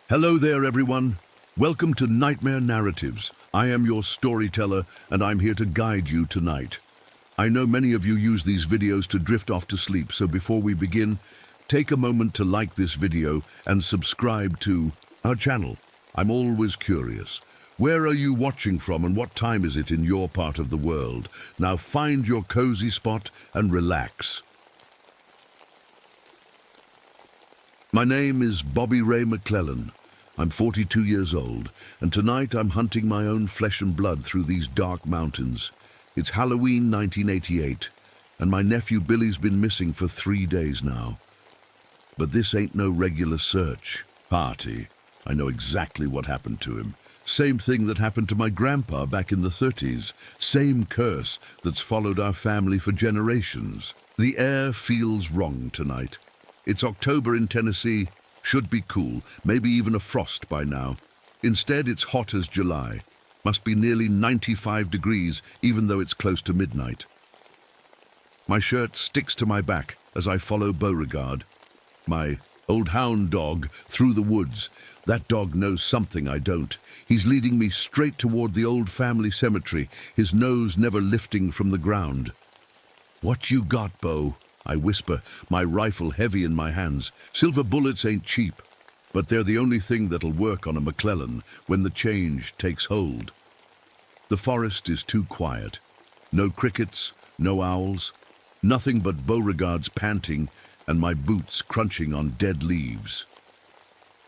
Hello there, everyone. Welcome to Nightmare Narratives. I am your storyteller, and I'm here to guide you tonight. I know many of you use these videos to drift off to sleep, so before we begin, take a moment to like this video and subscribe to our channel. I'm always curious. Where are you watching from and what time is it in your part of the world? Now find your cozy spot and relax. My name is Bobby Ray McClellan. I'm 42 years old, and tonight I'm hunting my own flesh and blood through these dark mountains. It's Halloween 1988, and my nephew Billy's been missing for 3 days now. But this ain't no regular search party. I know exactly what happened to him. Same thing that happened to my grandpa back in the 30s. Same curse that's followed our family for generations. The air feels wrong tonight. It's October in Tennessee. Should be cool, maybe even a frost by now. Instead, it's hot as July. Must be nearly 95 degrees, even though it's close to midnight. My shirt sticks to my back as I follow Beauregard, my old hound dog, through the woods. That dog knows something I don't. He's leading me straight toward the old family cemetery, his nose never lifting from the ground. "What you got, Beau?" I whisper, my rifle heavy in my hands. Silver bullets ain't cheap, but they're the only thing that'll work on a McClellan when the change takes hold. The forest is too quiet. No crickets, no owls, nothing but Beauregard's panting and my boots crunching on dead leaves.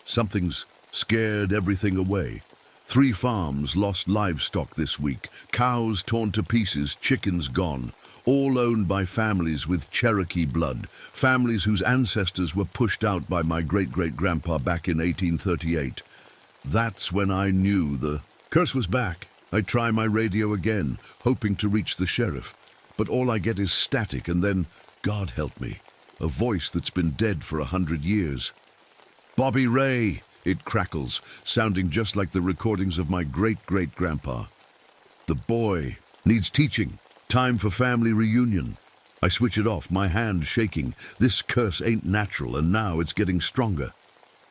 Something's scared everything away. 3 farms lost livestock this week, cows torn to pieces, chickens gone, all owned by families with Cherokee blood, families whose ancestors were pushed out by my great-great-grandpa back in 1838. That's when I knew the curse was back. I try my radio again, hoping to reach the sheriff, but all I get is static and then, God help me, a voice that's been dead for 100 years. "Bobby Ray," it crackles, sounding just like the recordings of my great-great-grandpa. "The boy needs teaching. Time for family reunion." I switch it off, my hand shaking. This curse ain't natural, and now it's getting stronger.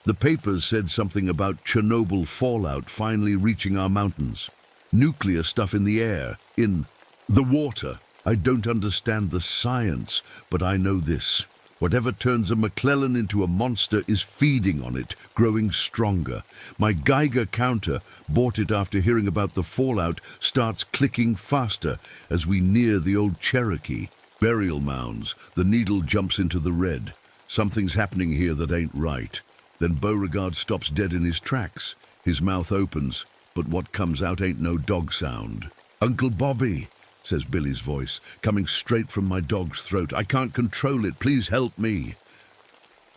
The papers said something about Chernobyl fallout finally reaching our mountains. Nuclear stuff in the air, in the water. I don't understand the science, but I know this. Whatever turns a McClellan into a monster is feeding on it, growing stronger. My Geiger counter, bought it after hearing about the fallout, starts clicking faster as we near the old Cherokee. Burial mounds. The needle jumps into the red. Something's happening here that ain't right. Then Beauregard stops dead in his tracks. His mouth opens, but what comes out ain't no dog sound. "Uncle Bobby," says Billy's voice, coming straight from my dog's throat. "I can't control it. Please help me."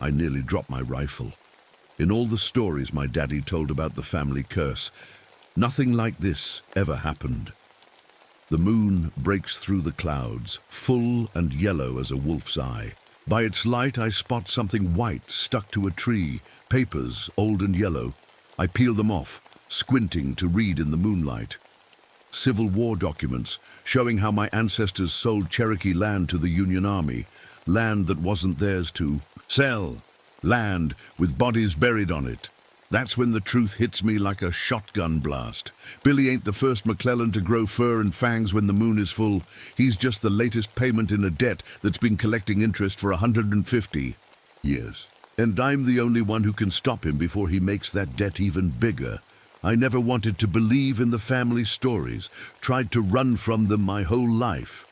I nearly drop my rifle. In all the stories my daddy told about the family curse, nothing like this ever happened. The moon breaks through the clouds, full and yellow as a wolf's eye. By its light I spot something white stuck to a tree, papers, old and yellow. I peel them off, squinting to read in the moonlight. Civil War documents showing how my ancestors sold Cherokee land to the Union Army, land that wasn't theirs to sell, land with bodies buried on it. That's when the truth hits me like a shotgun blast. Billy ain't the first McClellan to grow fur and fangs when the moon is full. He's just the latest payment in a debt that's been collecting interest for 150 years. And I'm the only one who can stop him before he makes that debt even bigger. I never wanted to believe in the family stories, tried to run from them my whole life.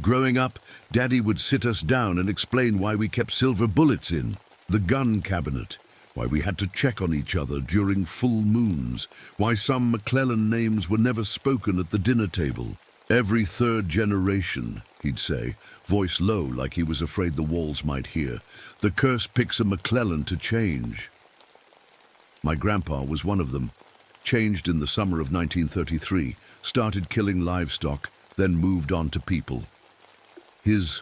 Growing up, Daddy would sit us down and explain why we kept silver bullets in the gun cabinet, why we had to check on each other during full moons, why some McClellan names were never spoken at the dinner table. "Every 3rd generation," he'd say, voice low like he was afraid the walls might hear, "the curse picks a McClellan to change." My grandpa was one of them. Changed in the summer of 1933, started killing livestock, then moved on to people. His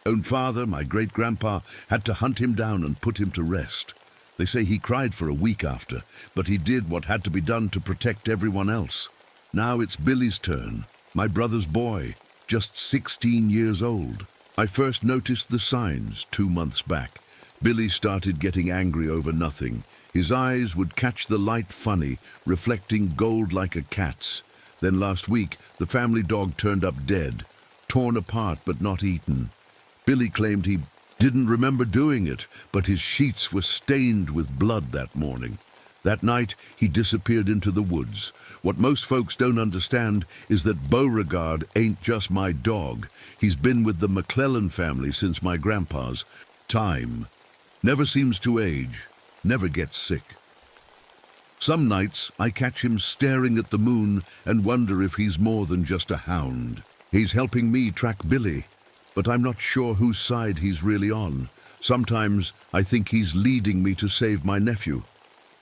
own father, my great-grandpa, had to hunt him down and put him to rest. They say he cried for a week after, but he did what had to be done to protect everyone else. Now it's Billy's turn, my brother's boy, just 16 years old. I first noticed the signs 2 months back. Billy started getting angry over nothing. His eyes would catch the light funny, reflecting gold like a cat's. Then last week, the family dog turned up dead, torn apart but not eaten. Billy claimed he didn't remember doing it, but his sheets were stained with blood that morning. That night, he disappeared into the woods. What most folks don't understand is that Beauregard ain't just my dog. He's been with the McClellan family since my grandpa's time. Never seems to age, never gets sick. Some nights, I catch him staring at the moon and wonder if he's more than just a hound. He's helping me track Billy, but I'm not sure whose side he's really on. Sometimes, I think he's leading me to save my nephew.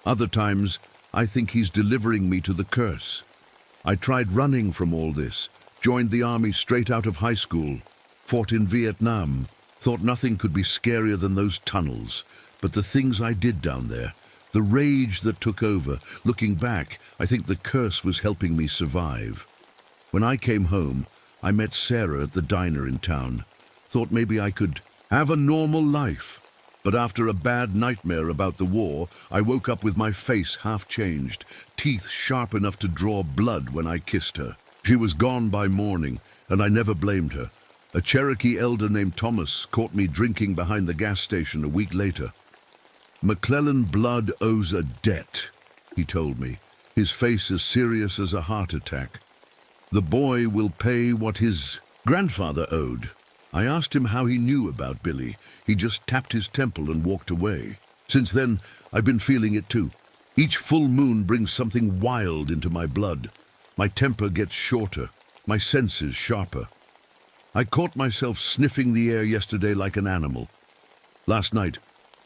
Other times, I think he's delivering me to the curse. I tried running from all this, joined the army straight out of high school, fought in Vietnam, thought nothing could be scarier than those tunnels. But the things I did down there, the rage that took over, looking back, I think the curse was helping me survive. When I came home, I met Sarah at the diner in town. Thought maybe I could have a normal life. But after a bad nightmare about the war, I woke up with my face half changed, teeth sharp enough to draw blood when I kissed her. She was gone by morning, and I never blamed her. A Cherokee elder named Thomas caught me drinking behind the gas station a week later. McClellan blood owes a debt, he told me, his face as serious as a heart attack. The boy will pay what his grandfather owed. I asked him how he knew about Billy. He just tapped his temple and walked away. Since then, I've been feeling it too. Each full moon brings something wild into my blood. My temper gets shorter, my senses sharper. I caught myself sniffing the air yesterday like an animal. Last night,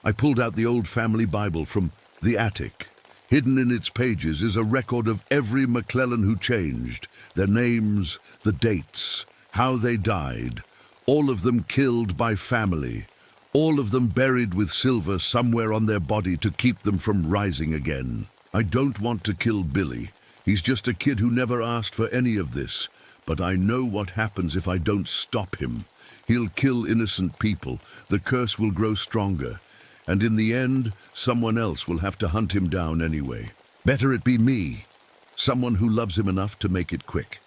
I pulled out the old family Bible from the attic. Hidden in its pages is a record of every McClellan who changed, their names, the dates, how they died. All of them killed by family, all of them buried with silver somewhere on their body to keep them from rising again. I don't want to kill Billy. He's just a kid who never asked for any of this. But I know what happens if I don't stop him. He'll kill innocent people. The curse will grow stronger. And in the end, someone else will have to hunt him down anyway. Better it be me, someone who loves him enough to make it quick.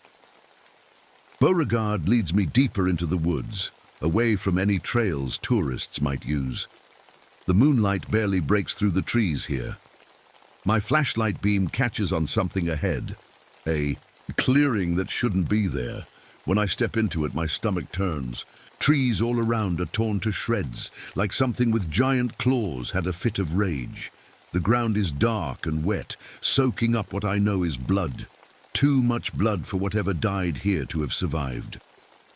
Beauregard leads me deeper into the woods, away from any trails tourists might use. The moonlight barely breaks through the trees here. My flashlight beam catches on something ahead, a clearing that shouldn't be there. When I step into it, my stomach turns. Trees all around are torn to shreds, like something with giant claws had a fit of rage. The ground is dark and wet, soaking up what I know is blood. Too much blood for whatever died here to have survived.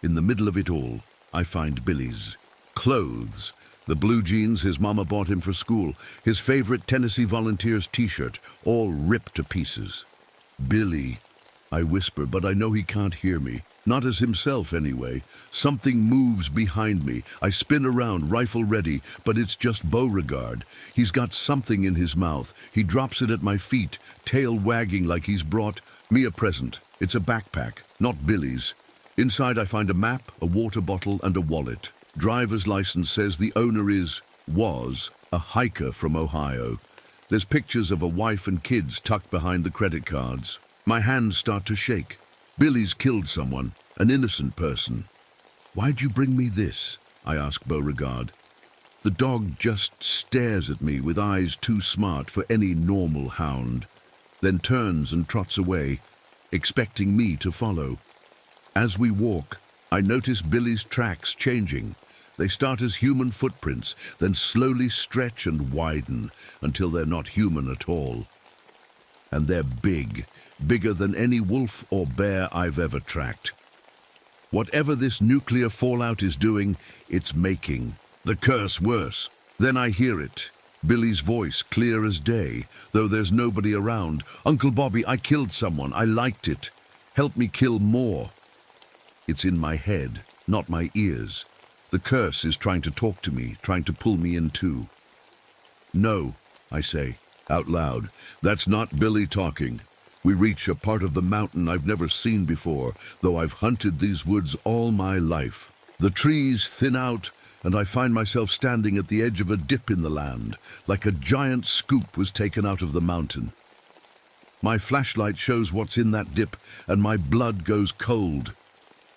In the middle of it all, I find Billy's clothes. The blue jeans his mama bought him for school, his favorite Tennessee Volunteers t-shirt, all ripped to pieces. Billy, I whisper, but I know he can't hear me. Not as himself, anyway. Something moves behind me. I spin around, rifle ready, but it's just Beauregard. He's got something in his mouth. He drops it at my feet, tail wagging like he's brought me a present. It's a backpack, not Billy's. Inside I find a map, a water bottle, and a wallet. Driver's license says the owner was a hiker from Ohio. There's pictures of a wife and kids tucked behind the credit cards. My hands start to shake. Billy's killed someone, an innocent person. Why'd you bring me this? I ask Beauregard. The dog just stares at me with eyes too smart for any normal hound, then turns and trots away, expecting me to follow. As we walk, I notice Billy's tracks changing. They start as human footprints, then slowly stretch and widen until they're not human at all. And they're big, bigger than any wolf or bear I've ever tracked. Whatever this nuclear fallout is doing, it's making the curse worse. Then I hear it, Billy's voice clear as day, though there's nobody around. Uncle Bobby, I killed someone. I liked it. Help me kill more. It's in my head, not my ears. The curse is trying to talk to me, trying to pull me in too. No, I say, out loud. That's not Billy talking. We reach a part of the mountain I've never seen before, though I've hunted these woods all my life. The trees thin out, and I find myself standing at the edge of a dip in the land, like a giant scoop was taken out of the mountain. My flashlight shows what's in that dip, and my blood goes cold.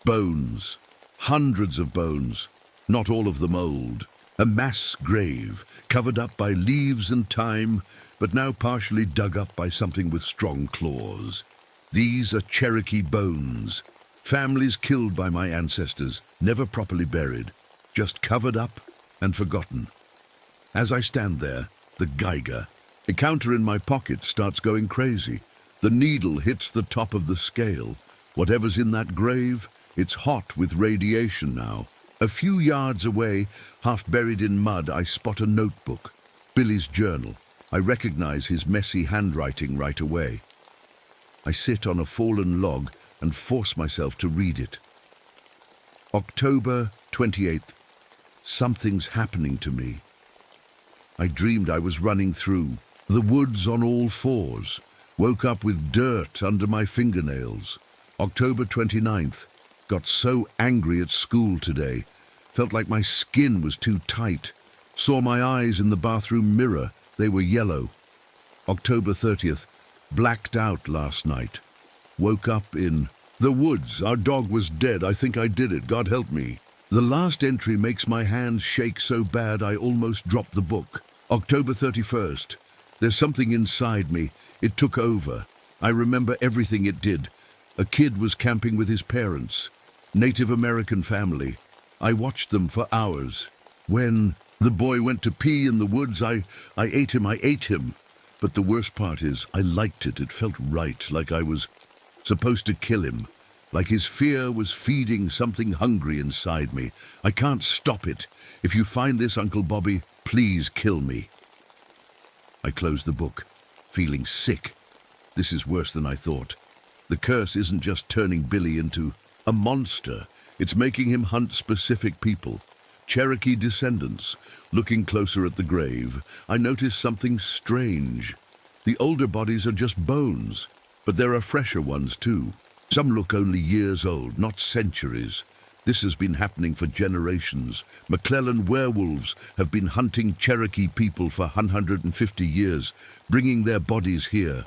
Bones. Hundreds of bones. Not all of them old. A mass grave, covered up by leaves and time, but now partially dug up by something with strong claws. These are Cherokee bones. Families killed by my ancestors, never properly buried, just covered up and forgotten. As I stand there, the Geiger, a counter in my pocket, starts going crazy. The needle hits the top of the scale. Whatever's in that grave, it's hot with radiation now. A few yards away, half buried in mud, I spot a notebook. Billy's journal. I recognize his messy handwriting right away. I sit on a fallen log and force myself to read it. October 28th. Something's happening to me. I dreamed I was running through the woods on all fours. Woke up with dirt under my fingernails. October 29th. Got so angry at school today. Felt like my skin was too tight. Saw my eyes in the bathroom mirror. They were yellow. October 30th. Blacked out last night. Woke up in the woods. Our dog was dead. I think I did it. God help me. The last entry makes my hands shake so bad I almost dropped the book. October 31st. There's something inside me. It took over. I remember everything it did. A kid was camping with his parents. Native American family. I watched them for hours. When the boy went to pee in the woods, I ate him. But the worst part is, I liked it. It felt right, like I was supposed to kill him. Like his fear was feeding something hungry inside me. I can't stop it. If you find this, Uncle Bobby, please kill me. I closed the book, feeling sick. This is worse than I thought. The curse isn't just turning Billy into a monster. It's making him hunt specific people. Cherokee descendants. Looking closer at the grave, I noticed something strange. The older bodies are just bones, but there are fresher ones too. Some look only years old, not centuries. This has been happening for generations. McClellan werewolves have been hunting Cherokee people for 150 years, bringing their bodies here.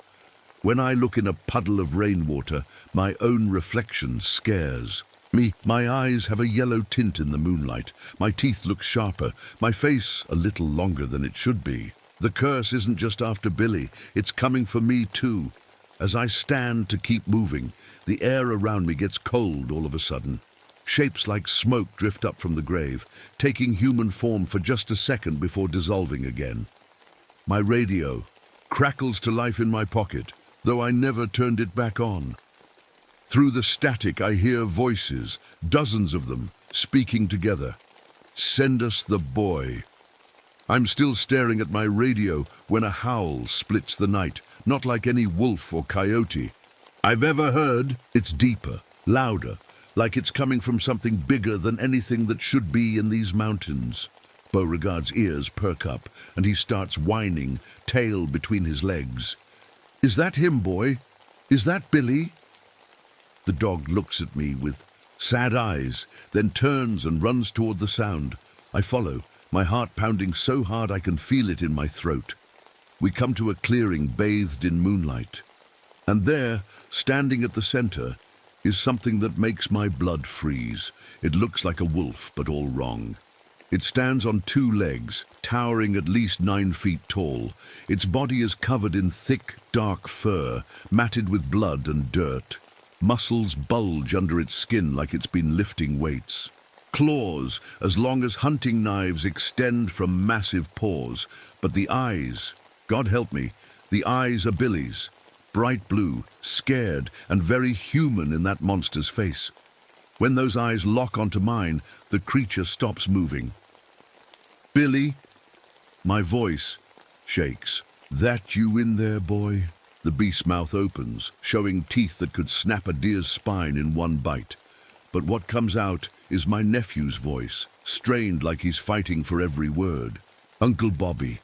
When I look in a puddle of rainwater, my own reflection scares me. My eyes have a yellow tint in the moonlight. My teeth look sharper. My face a little longer than it should be. The curse isn't just after Billy. It's coming for me too. As I stand to keep moving, the air around me gets cold all of a sudden. Shapes like smoke drift up from the grave, taking human form for just a second before dissolving again. My radio crackles to life in my pocket, though I never turned it back on. Through the static, I hear voices, dozens of them, speaking together. Send us the boy. I'm still staring at my radio when a howl splits the night, not like any wolf or coyote I've ever heard. It's deeper, louder, like it's coming from something bigger than anything that should be in these mountains. Beauregard's ears perk up, and he starts whining, tail between his legs. Is that him, boy? Is that Billy? The dog looks at me with sad eyes, then turns and runs toward the sound. I follow, my heart pounding so hard I can feel it in my throat. We come to a clearing bathed in moonlight. And there, standing at the center, is something that makes my blood freeze. It looks like a wolf, but all wrong. It stands on two legs, towering at least 9 feet tall. Its body is covered in thick, dark fur, matted with blood and dirt. Muscles bulge under its skin like it's been lifting weights. Claws, as long as hunting knives, extend from massive paws. But the eyes, God help me, the eyes are Billy's. Bright blue, scared, and very human in that monster's face. When those eyes lock onto mine, the creature stops moving. Billy? My voice shakes. That you in there, boy? The beast's mouth opens, showing teeth that could snap a deer's spine in one bite. But what comes out is my nephew's voice, strained like he's fighting for every word. Uncle Bobby.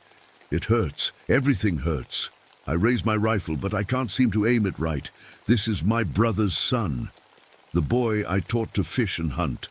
It hurts. Everything hurts. I raise my rifle, but I can't seem to aim it right. This is my brother's son. The boy I taught to fish and hunt.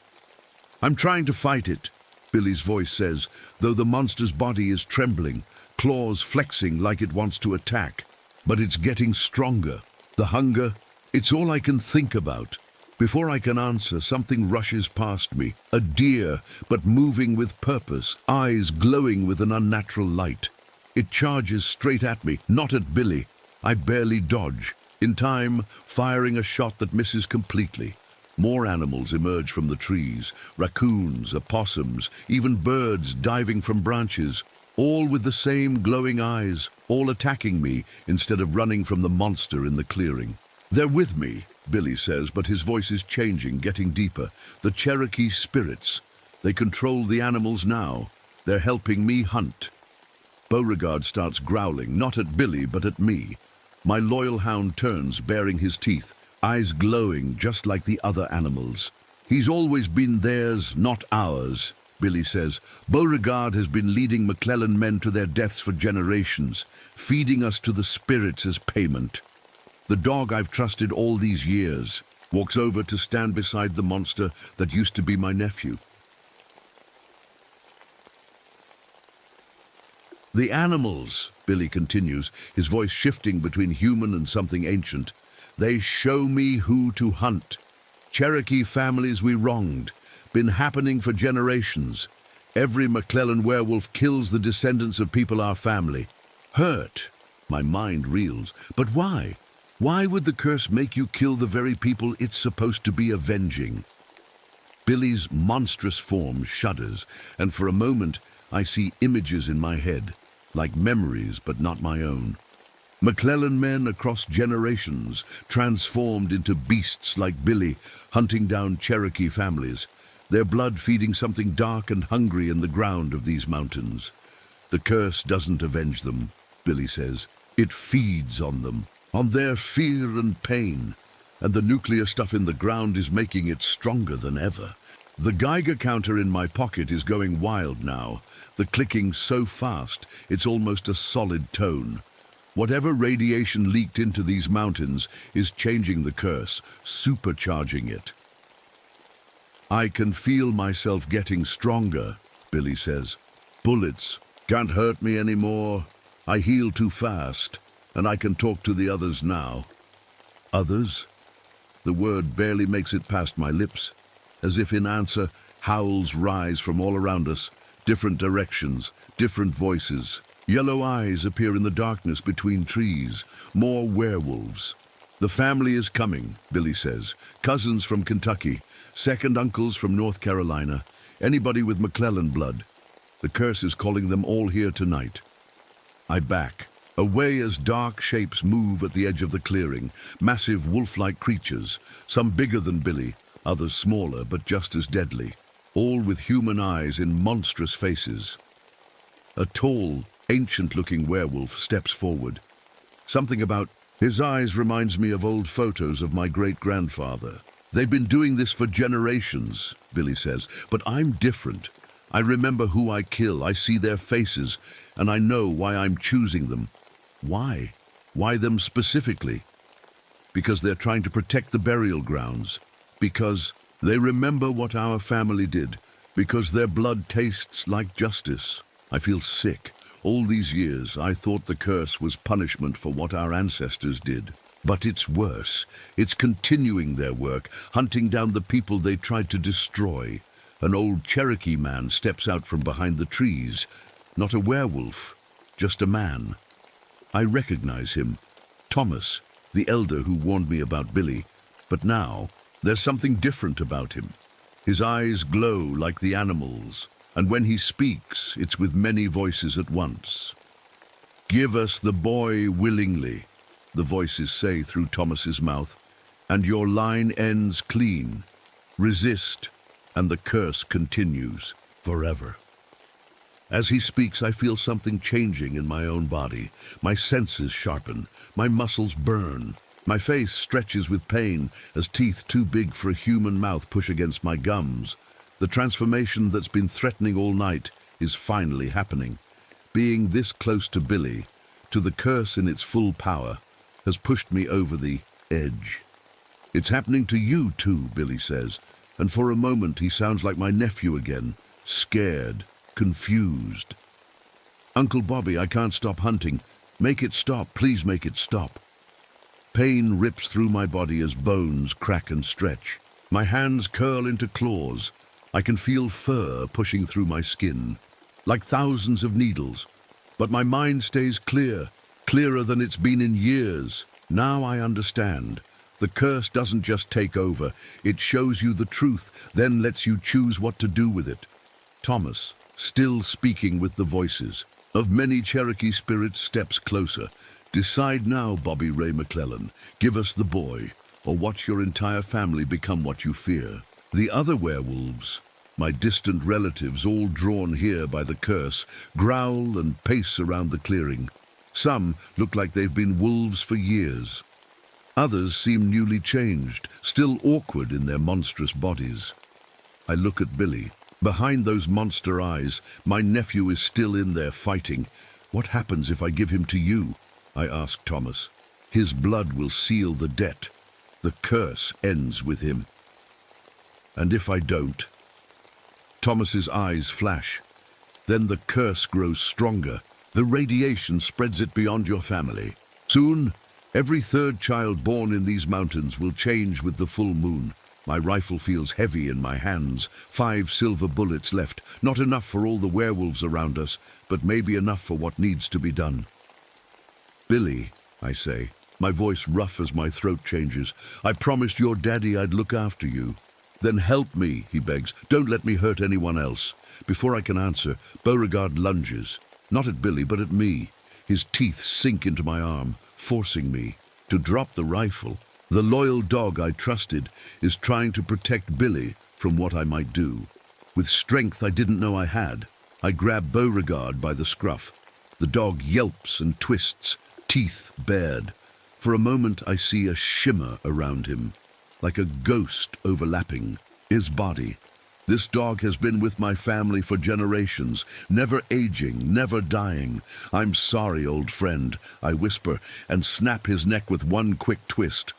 I'm trying to fight it. Billy's voice says, though the monster's body is trembling, claws flexing like it wants to attack. But it's getting stronger. The hunger, it's all I can think about. Before I can answer, something rushes past me. A deer, but moving with purpose, eyes glowing with an unnatural light. It charges straight at me, not at Billy. I barely dodge, in time firing a shot that misses completely. More animals emerge from the trees, raccoons, opossums, even birds diving from branches, all with the same glowing eyes, all attacking me instead of running from the monster in the clearing. They're with me, Billy says, but his voice is changing, getting deeper. The Cherokee spirits. They control the animals now. They're helping me hunt. Beauregard starts growling, not at Billy, but at me. My loyal hound turns, baring his teeth, eyes glowing just like the other animals. He's always been theirs, not ours, Billy says. Beauregard has been leading McClellan men to their deaths for generations, feeding us to the spirits as payment. The dog I've trusted all these years walks over to stand beside the monster that used to be my nephew. The animals, Billy continues, his voice shifting between human and something ancient. They show me who to hunt. Cherokee families we wronged. Been happening for generations. Every McClellan werewolf kills the descendants of people our family. Hurt. My mind reels. But why? Why would the curse make you kill the very people it's supposed to be avenging? Billy's monstrous form shudders, and for a moment I see images in my head, like memories but not my own. McClellan men across generations, transformed into beasts like Billy, hunting down Cherokee families, their blood feeding something dark and hungry in the ground of these mountains. The curse doesn't avenge them, Billy says. It feeds on them, on their fear and pain, and the nuclear stuff in the ground is making it stronger than ever. The Geiger counter in my pocket is going wild now, the clicking so fast it's almost a solid tone. Whatever radiation leaked into these mountains is changing the curse, supercharging it. I can feel myself getting stronger, Billy says. Bullets can't hurt me anymore. I heal too fast, and I can talk to the others now. Others? The word barely makes it past my lips. As if in answer, howls rise from all around us, different directions, different voices. Yellow eyes appear in the darkness between trees. More werewolves. The family is coming, Billy says. Cousins from Kentucky, second uncles from North Carolina, anybody with McClellan blood. The curse is calling them all here tonight. I back, away as dark shapes move at the edge of the clearing, massive wolf-like creatures, some bigger than Billy, others smaller but just as deadly, all with human eyes in monstrous faces. A tall, ancient-looking werewolf steps forward. Something about his eyes reminds me of old photos of my great-grandfather. They've been doing this for generations, Billy says, but I'm different. I remember who I kill, I see their faces, and I know why I'm choosing them. Why? Why them specifically? Because they're trying to protect the burial grounds. Because they remember what our family did. Because their blood tastes like justice. I feel sick. All these years, I thought the curse was punishment for what our ancestors did. But it's worse. It's continuing their work, hunting down the people they tried to destroy. An old Cherokee man steps out from behind the trees. Not a werewolf, just a man. I recognize him. Thomas, the elder who warned me about Billy. But now, there's something different about him. His eyes glow like the animals. And when he speaks, it's with many voices at once. Give us the boy willingly, the voices say through Thomas's mouth, and your line ends clean. Resist, and the curse continues forever. As he speaks, I feel something changing in my own body. My senses sharpen, my muscles burn. My face stretches with pain as teeth too big for a human mouth push against my gums. The transformation that's been threatening all night is finally happening. Being this close to Billy, to the curse in its full power, has pushed me over the edge. It's happening to you too, Billy says, and for a moment he sounds like my nephew again, scared, confused. "Uncle Bobby, I can't stop hunting. Make it stop, please make it stop." Pain rips through my body as bones crack and stretch. My hands curl into claws. I can feel fur pushing through my skin, like thousands of needles. But my mind stays clear, clearer than it's been in years. Now I understand. The curse doesn't just take over. It shows you the truth, then lets you choose what to do with it. Thomas, still speaking with the voices of many Cherokee spirits, steps closer. "Decide now, Bobby Ray McClellan. Give us the boy, or watch your entire family become what you fear." The other werewolves, my distant relatives, all drawn here by the curse, growl and pace around the clearing. Some look like they've been wolves for years. Others seem newly changed, still awkward in their monstrous bodies. I look at Billy. Behind those monster eyes, my nephew is still in there fighting. "What happens if I give him to you?" I ask Thomas. "His blood will seal the debt. The curse ends with him." "And if I don't?" Thomas's eyes flash. "Then the curse grows stronger. The radiation spreads it beyond your family. Soon, every third child born in these mountains will change with the full moon." My rifle feels heavy in my hands. 5 silver bullets left. Not enough for all the werewolves around us, but maybe enough for what needs to be done. "Billy," I say, my voice rough as my throat changes, "I promised your daddy I'd look after you." "Then help me," he begs. "Don't let me hurt anyone else." Before I can answer, Beauregard lunges, not at Billy, but at me. His teeth sink into my arm, forcing me to drop the rifle. The loyal dog I trusted is trying to protect Billy from what I might do. With strength I didn't know I had, I grab Beauregard by the scruff. The dog yelps and twists, teeth bared. For a moment I see a shimmer around him, like a ghost overlapping his body. This dog has been with my family for generations, never aging, never dying. "I'm sorry, old friend," I whisper, and snap his neck with one quick twist.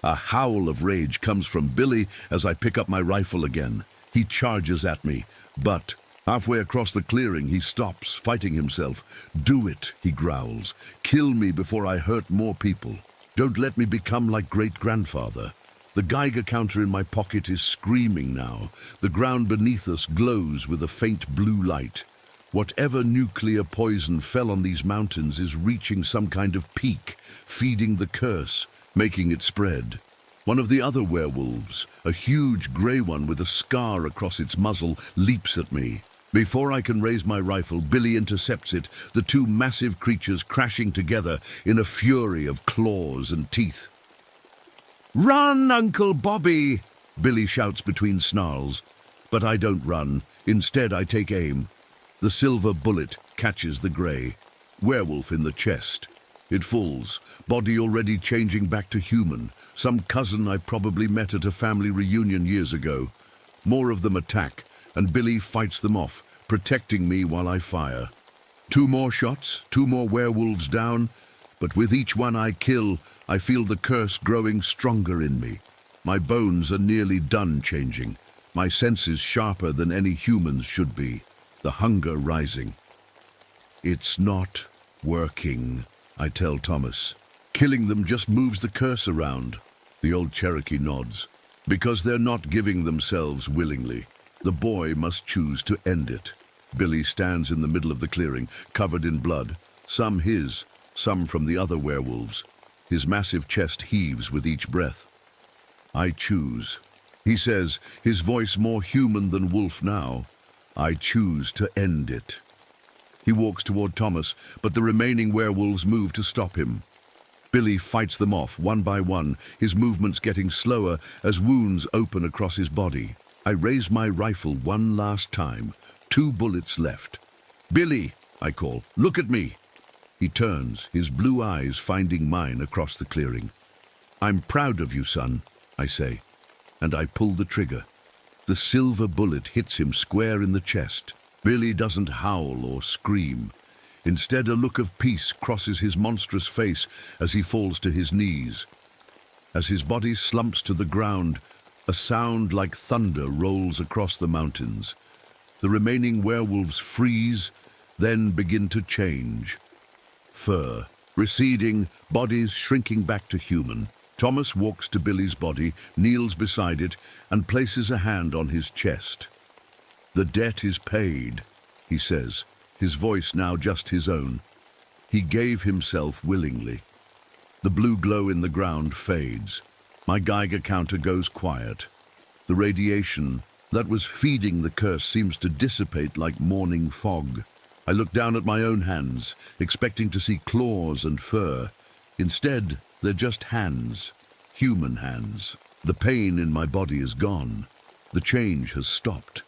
A howl of rage comes from Billy as I pick up my rifle again. He charges at me, but halfway across the clearing he stops, fighting himself. "Do it," he growls. "Kill me before I hurt more people. Don't let me become like great-grandfather." The Geiger counter in my pocket is screaming now. The ground beneath us glows with a faint blue light. Whatever nuclear poison fell on these mountains is reaching some kind of peak, feeding the curse, making it spread. One of the other werewolves, a huge grey one with a scar across its muzzle, leaps at me. Before I can raise my rifle, Billy intercepts it, the two massive creatures crashing together in a fury of claws and teeth. "Run, Uncle Bobby!" Billy shouts between snarls. But I don't run. Instead, I take aim. The silver bullet catches the grey. Werewolf in the chest. It falls, body already changing back to human. Some cousin I probably met at a family reunion years ago. More of them attack, and Billy fights them off, protecting me while I fire. 2 more shots, 2 more werewolves down, but with each one I kill, I feel the curse growing stronger in me. My bones are nearly done changing, my senses sharper than any human's should be, the hunger rising. "It's not working," I tell Thomas. "Killing them just moves the curse around." The old Cherokee nods. "Because they're not giving themselves willingly. The boy must choose to end it." Billy stands in the middle of the clearing, covered in blood, some his, some from the other werewolves. His massive chest heaves with each breath. "I choose," he says, his voice more human than wolf now. "I choose to end it." He walks toward Thomas, but the remaining werewolves move to stop him. Billy fights them off one by one, his movements getting slower as wounds open across his body. I raise my rifle one last time, 2 bullets left. "Billy," I call, "look at me." He turns, his blue eyes finding mine across the clearing. "I'm proud of you, son," I say, and I pull the trigger. The silver bullet hits him square in the chest. Billy doesn't howl or scream. Instead, a look of peace crosses his monstrous face as he falls to his knees. As his body slumps to the ground, a sound like thunder rolls across the mountains. The remaining werewolves freeze, then begin to change. Fur receding, bodies shrinking back to human. Thomas walks to Billy's body, kneels beside it, and places a hand on his chest. "The debt is paid," he says, his voice now just his own. He gave himself willingly. The blue glow in the ground fades. My Geiger counter goes quiet. The radiation that was feeding the curse seems to dissipate like morning fog. I look down at my own hands, expecting to see claws and fur. Instead, they're just hands, human hands. The pain in my body is gone. The change has stopped.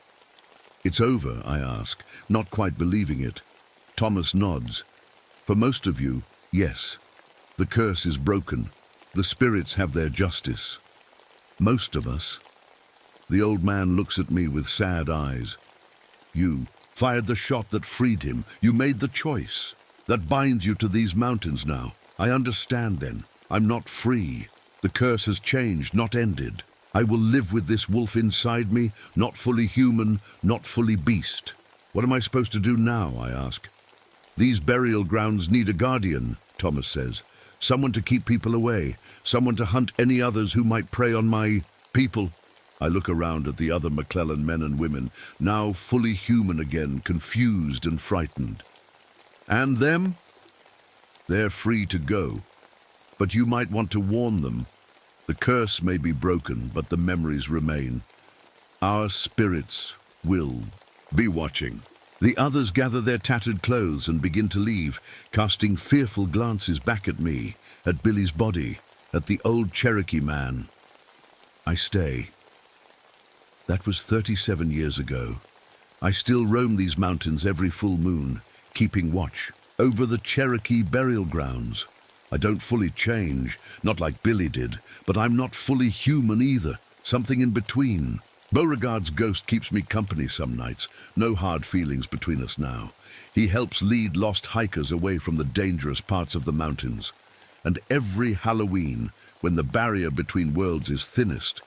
"It's over," I ask, not quite believing it. Thomas nods. "For most of you, yes. The curse is broken. The spirits have their justice. Most of us." The old man looks at me with sad eyes. "You fired the shot that freed him. You made the choice. That binds you to these mountains now. I understand then. I'm not free. The curse has changed, not ended. I will live with this wolf inside me, not fully human, not fully beast. What am I supposed to do now?" I ask. "These burial grounds need a guardian," Thomas says. "Someone to keep people away, someone to hunt any others who might prey on my people." I look around at the other McClellan men and women, now fully human again, confused and frightened. "And them? They're free to go. But you might want to warn them. The curse may be broken, but the memories remain. Our spirits will be watching." The others gather their tattered clothes and begin to leave, casting fearful glances back at me, at Billy's body, at the old Cherokee man. I stay. That was 37 years ago. I still roam these mountains every full moon, keeping watch over the Cherokee burial grounds. I don't fully change, not like Billy did, but I'm not fully human either, something in between. Beauregard's ghost keeps me company some nights, no hard feelings between us now. He helps lead lost hikers away from the dangerous parts of the mountains. And every Halloween, when the barrier between worlds is thinnest,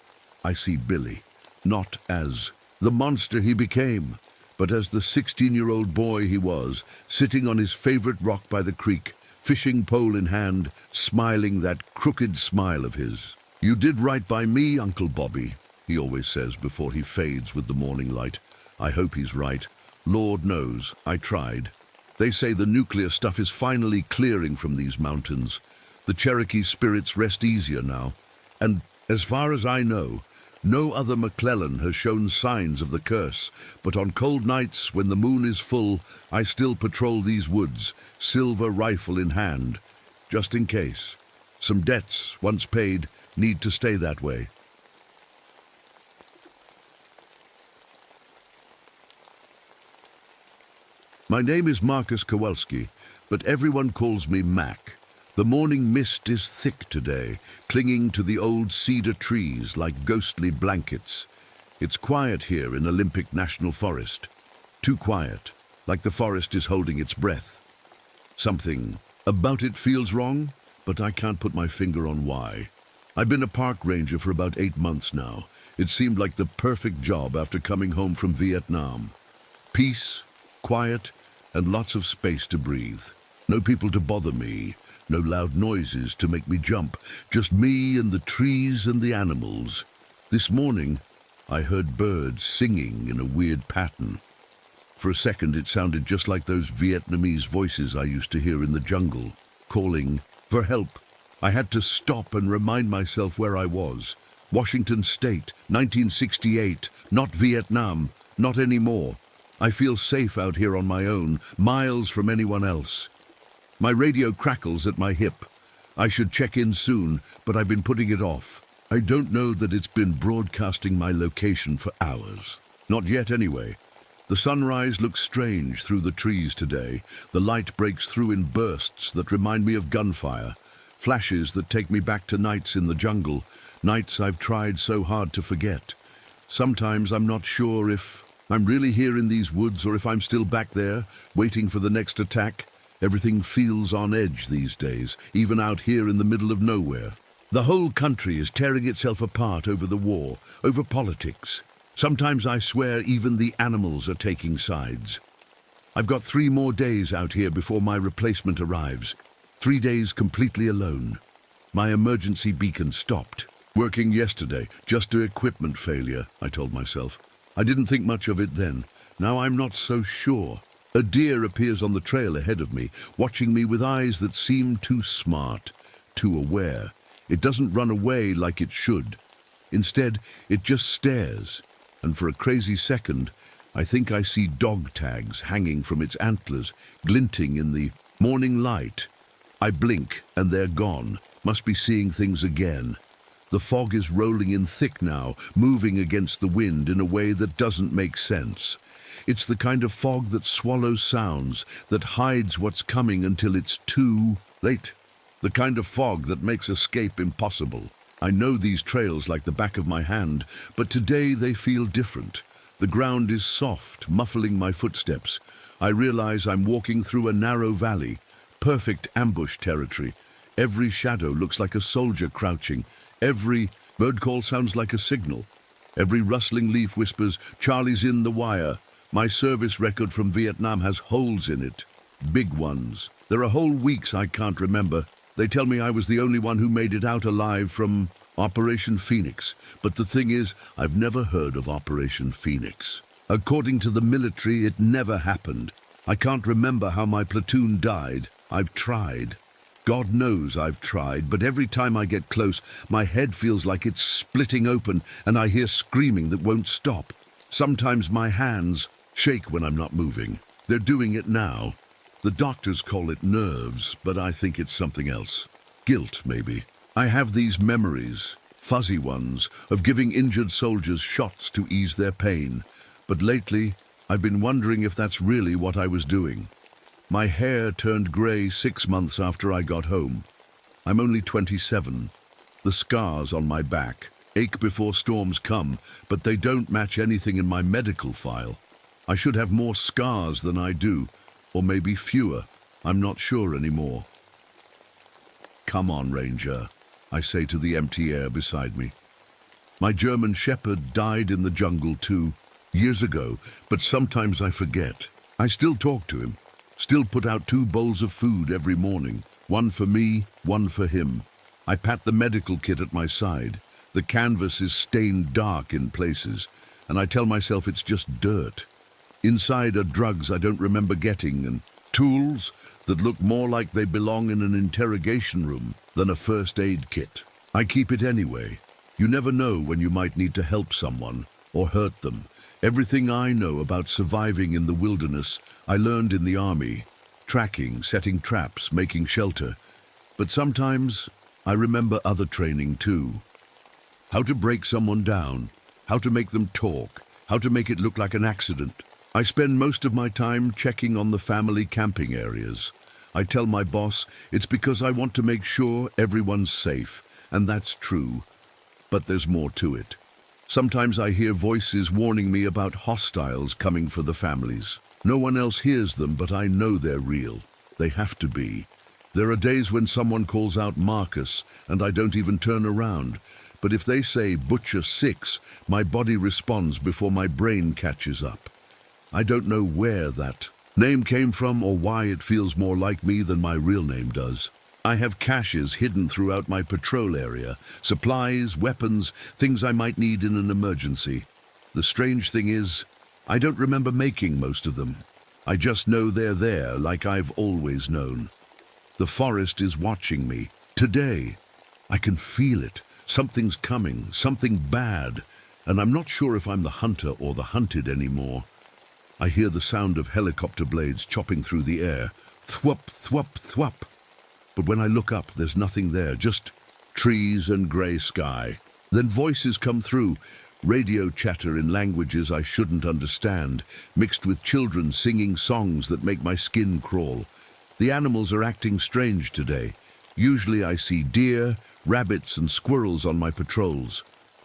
I see Billy. Not as the monster he became, but as the 16-year-old boy he was, sitting on his favorite rock by the creek, fishing pole in hand, smiling that crooked smile of his. "You did right by me, Uncle Bobby," he always says before he fades with the morning light. I hope he's right. Lord knows, I tried. They say the nuclear stuff is finally clearing from these mountains. The Cherokee spirits rest easier now. And as far as I know, no other McClellan has shown signs of the curse, but on cold nights when the moon is full, I still patrol these woods, silver rifle in hand, just in case. Some debts, once paid, need to stay that way. My name is Marcus Kowalski, but everyone calls me Mac. The morning mist is thick today, clinging to the old cedar trees like ghostly blankets. It's quiet here in Olympic National Forest. Too quiet, like the forest is holding its breath. Something about it feels wrong, but I can't put my finger on why. I've been a park ranger for about 8 months now. It seemed like the perfect job after coming home from Vietnam. Peace, quiet, and lots of space to breathe. No people to bother me. No loud noises to make me jump, just me and the trees and the animals. This morning, I heard birds singing in a weird pattern. For a second, it sounded just like those Vietnamese voices I used to hear in the jungle, calling for help. I had to stop and remind myself where I was. Washington State, 1968, not Vietnam, not anymore. I feel safe out here on my own, miles from anyone else. My radio crackles at my hip. I should check in soon, but I've been putting it off. I don't know that it's been broadcasting my location for hours. Not yet, anyway. The sunrise looks strange through the trees today. The light breaks through in bursts that remind me of gunfire, flashes that take me back to nights in the jungle, nights I've tried so hard to forget. Sometimes I'm not sure if I'm really here in these woods or if I'm still back there, waiting for the next attack. Everything feels on edge these days, even out here in the middle of nowhere. The whole country is tearing itself apart over the war, over politics. Sometimes I swear even the animals are taking sides. I've got 3 more days out here before my replacement arrives. 3 days completely alone. My emergency beacon stopped. Working yesterday, just to equipment failure, I told myself. I didn't think much of it then. Now I'm not so sure. A deer appears on the trail ahead of me, watching me with eyes that seem too smart, too aware. It doesn't run away like it should. Instead, it just stares. And for a crazy second, I think I see dog tags hanging from its antlers, glinting in the morning light. I blink, and they're gone. Must be seeing things again. The fog is rolling in thick now, moving against the wind in a way that doesn't make sense. It's the kind of fog that swallows sounds, that hides what's coming until it's too late. The kind of fog that makes escape impossible. I know these trails like the back of my hand, but today they feel different. The ground is soft, muffling my footsteps. I realize I'm walking through a narrow valley, perfect ambush territory. Every shadow looks like a soldier crouching. Every bird call sounds like a signal. Every rustling leaf whispers, "Charlie's in the wire." My service record from Vietnam has holes in it. Big ones. There are whole weeks I can't remember. They tell me I was the only one who made it out alive from Operation Phoenix. But the thing is, I've never heard of Operation Phoenix. According to the military, it never happened. I can't remember how my platoon died. I've tried. God knows I've tried, but every time I get close, my head feels like it's splitting open and I hear screaming that won't stop. Sometimes my hands shake when I'm not moving. They're doing it now. The doctors call it nerves, but I think it's something else. Guilt, maybe. I have these memories, fuzzy ones, of giving injured soldiers shots to ease their pain. But lately, I've been wondering if that's really what I was doing. My hair turned grey 6 months after I got home. I'm only 27. The scars on my back ache before storms come, but they don't match anything in my medical file. I should have more scars than I do, or maybe fewer. I'm not sure anymore. "Come on, Ranger," I say to the empty air beside me. My German Shepherd died in the jungle too, years ago, but sometimes I forget. I still talk to him, still put out 2 bowls of food every morning, one for me, one for him. I pat the medical kit at my side. The canvas is stained dark in places, and I tell myself it's just dirt. Inside are drugs I don't remember getting, and tools that look more like they belong in an interrogation room than a first aid kit. I keep it anyway. You never know when you might need to help someone or hurt them. Everything I know about surviving in the wilderness, I learned in the army. Tracking, setting traps, making shelter. But sometimes I remember other training too. How to break someone down, how to make them talk, how to make it look like an accident. I spend most of my time checking on the family camping areas. I tell my boss it's because I want to make sure everyone's safe, and that's true. But there's more to it. Sometimes I hear voices warning me about hostiles coming for the families. No one else hears them, but I know they're real. They have to be. There are days when someone calls out Marcus, and I don't even turn around. But if they say Butcher 6, my body responds before my brain catches up. I don't know where that name came from or why it feels more like me than my real name does. I have caches hidden throughout my patrol area, supplies, weapons, things I might need in an emergency. The strange thing is, I don't remember making most of them. I just know they're there like I've always known. The forest is watching me. Today, I can feel it. Something's coming, something bad, and I'm not sure if I'm the hunter or the hunted anymore. I hear the sound of helicopter blades chopping through the air. Thwup, thwup, thwup. But when I look up, there's nothing there, just trees and grey sky. Then voices come through, radio chatter in languages I shouldn't understand, mixed with children singing songs that make my skin crawl. The animals are acting strange today. Usually I see deer, rabbits and squirrels on my patrols.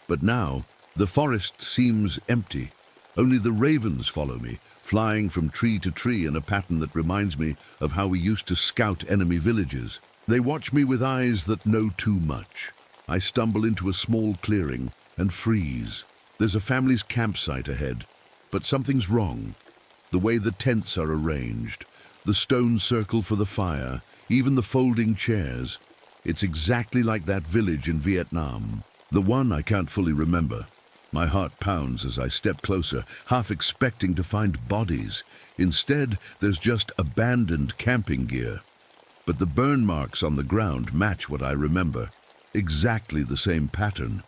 But now, the forest seems empty. Only the ravens follow me, flying from tree to tree in a pattern that reminds me of how we used to scout enemy villages. They watch me with eyes that know too much. I stumble into a small clearing and freeze. There's a family's campsite ahead, but something's wrong. The way the tents are arranged, the stone circle for the fire, even the folding chairs. It's exactly like that village in Vietnam. The one I can't fully remember. My heart pounds as I step closer, half expecting to find bodies. Instead, there's just abandoned camping gear. But the burn marks on the ground match what I remember. Exactly the same pattern.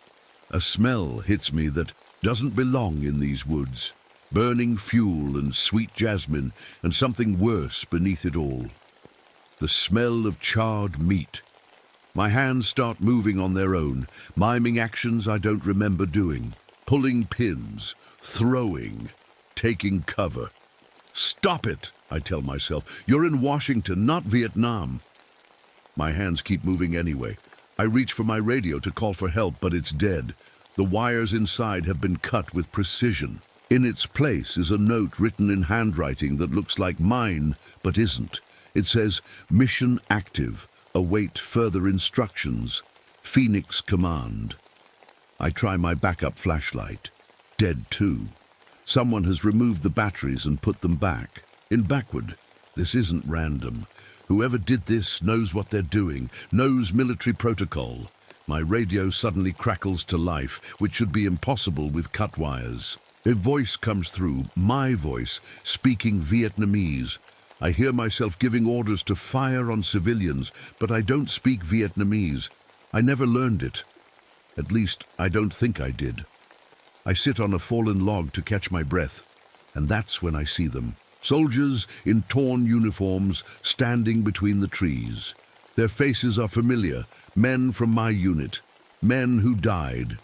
A smell hits me that doesn't belong in these woods. Burning fuel and sweet jasmine, and something worse beneath it all. The smell of charred meat. My hands start moving on their own, miming actions I don't remember doing. Pulling pins, throwing, taking cover. Stop it, I tell myself. You're in Washington, not Vietnam. My hands keep moving anyway. I reach for my radio to call for help, but it's dead. The wires inside have been cut with precision. In its place is a note written in handwriting that looks like mine, but isn't. It says, "Mission active. Await further instructions. Phoenix Command." I try my backup flashlight. Dead too. Someone has removed the batteries and put them back. In backward. This isn't random. Whoever did this knows what they're doing, knows military protocol. My radio suddenly crackles to life, which should be impossible with cut wires. A voice comes through, my voice, speaking Vietnamese. I hear myself giving orders to fire on civilians, but I don't speak Vietnamese. I never learned it. At least, I don't think I did. I sit on a fallen log to catch my breath, and that's when I see them. Soldiers in torn uniforms standing between the trees. Their faces are familiar, men from my unit, men who died.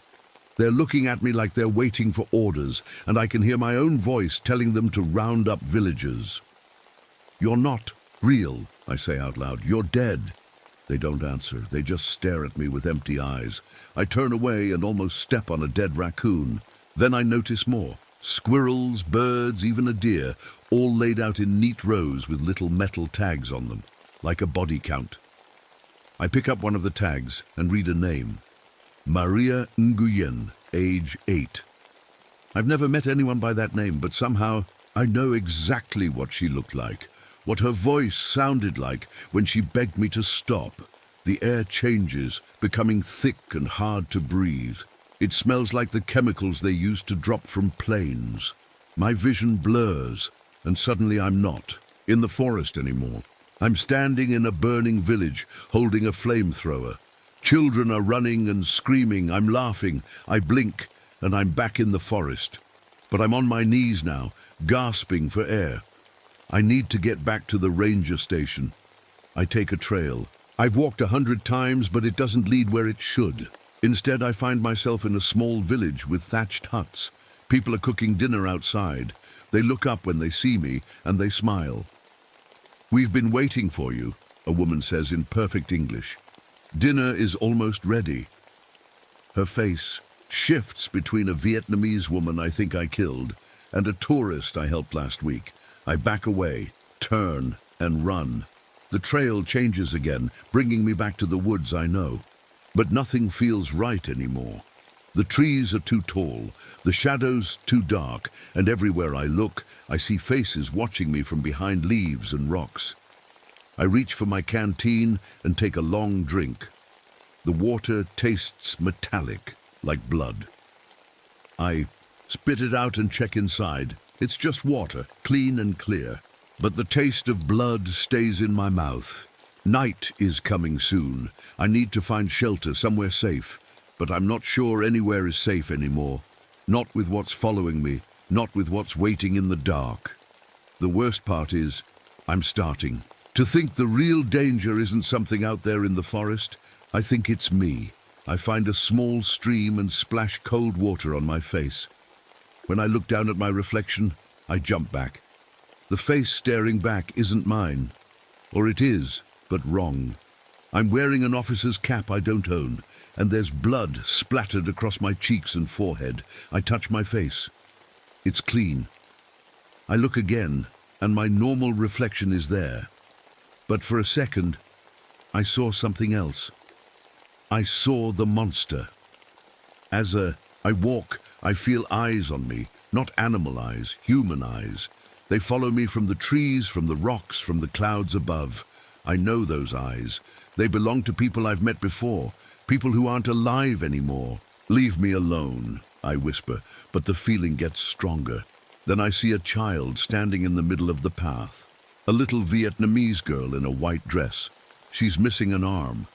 They're looking at me like they're waiting for orders, and I can hear my own voice telling them to round up villagers. "You're not real," I say out loud. "You're dead." They don't answer. They just stare at me with empty eyes. I turn away and almost step on a dead raccoon. Then I notice more. Squirrels, birds, even a deer, all laid out in neat rows with little metal tags on them, like a body count. I pick up one of the tags and read a name. Maria Nguyen, age 8. I've never met anyone by that name, but somehow I know exactly what she looked like. What her voice sounded like when she begged me to stop. The air changes, becoming thick and hard to breathe. It smells like the chemicals they used to drop from planes. My vision blurs, and suddenly I'm not in the forest anymore. I'm standing in a burning village, holding a flamethrower. Children are running and screaming. I'm laughing. I blink, and I'm back in the forest. But I'm on my knees now, gasping for air. I need to get back to the ranger station. I take a trail. I've walked 100 times, but it doesn't lead where it should. Instead, I find myself in a small village with thatched huts. People are cooking dinner outside. They look up when they see me, and they smile. "We've been waiting for you," a woman says in perfect English. "Dinner is almost ready." Her face shifts between a Vietnamese woman I think I killed and a tourist I helped last week. I back away, turn, and run. The trail changes again, bringing me back to the woods I know. But nothing feels right anymore. The trees are too tall, the shadows too dark, and everywhere I look, I see faces watching me from behind leaves and rocks. I reach for my canteen and take a long drink. The water tastes metallic, like blood. I spit it out and check inside. It's just water, clean and clear. But the taste of blood stays in my mouth. Night is coming soon. I need to find shelter, somewhere safe. But I'm not sure anywhere is safe anymore. Not with what's following me, not with what's waiting in the dark. The worst part is, I'm starting to think the real danger isn't something out there in the forest. I think it's me. I find a small stream and splash cold water on my face. When I look down at my reflection, I jump back. The face staring back isn't mine. Or it is, but wrong. I'm wearing an officer's cap I don't own, and there's blood splattered across my cheeks and forehead. I touch my face. It's clean. I look again, and my normal reflection is there. But for a second, I saw something else. I saw the monster. I walk, I feel eyes on me, not animal eyes, human eyes. They follow me from the trees, from the rocks, from the clouds above. I know those eyes. They belong to people I've met before, people who aren't alive anymore. Leave me alone, I whisper, but the feeling gets stronger. Then I see a child standing in the middle of the path. A little Vietnamese girl in a white dress. She's missing an arm.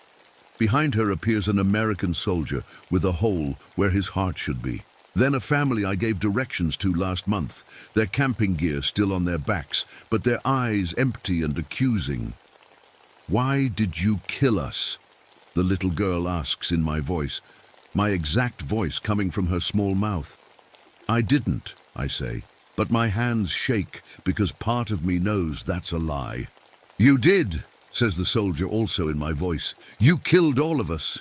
Behind her appears an American soldier with a hole where his heart should be. Then a family I gave directions to last month, their camping gear still on their backs, but their eyes empty and accusing. "Why did you kill us?" the little girl asks in my voice, my exact voice coming from her small mouth. "I didn't," I say, but my hands shake because part of me knows that's a lie. "You did," says the soldier also in my voice. "You killed all of us."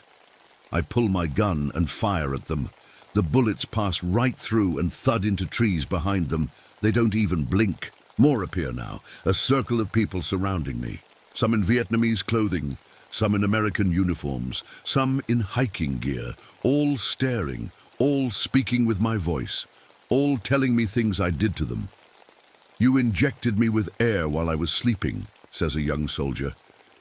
I pull my gun and fire at them. The bullets pass right through and thud into trees behind them. They don't even blink. More appear now, a circle of people surrounding me. Some in Vietnamese clothing, some in American uniforms, some in hiking gear, all staring, all speaking with my voice, all telling me things I did to them. "You injected me with air while I was sleeping," says a young soldier.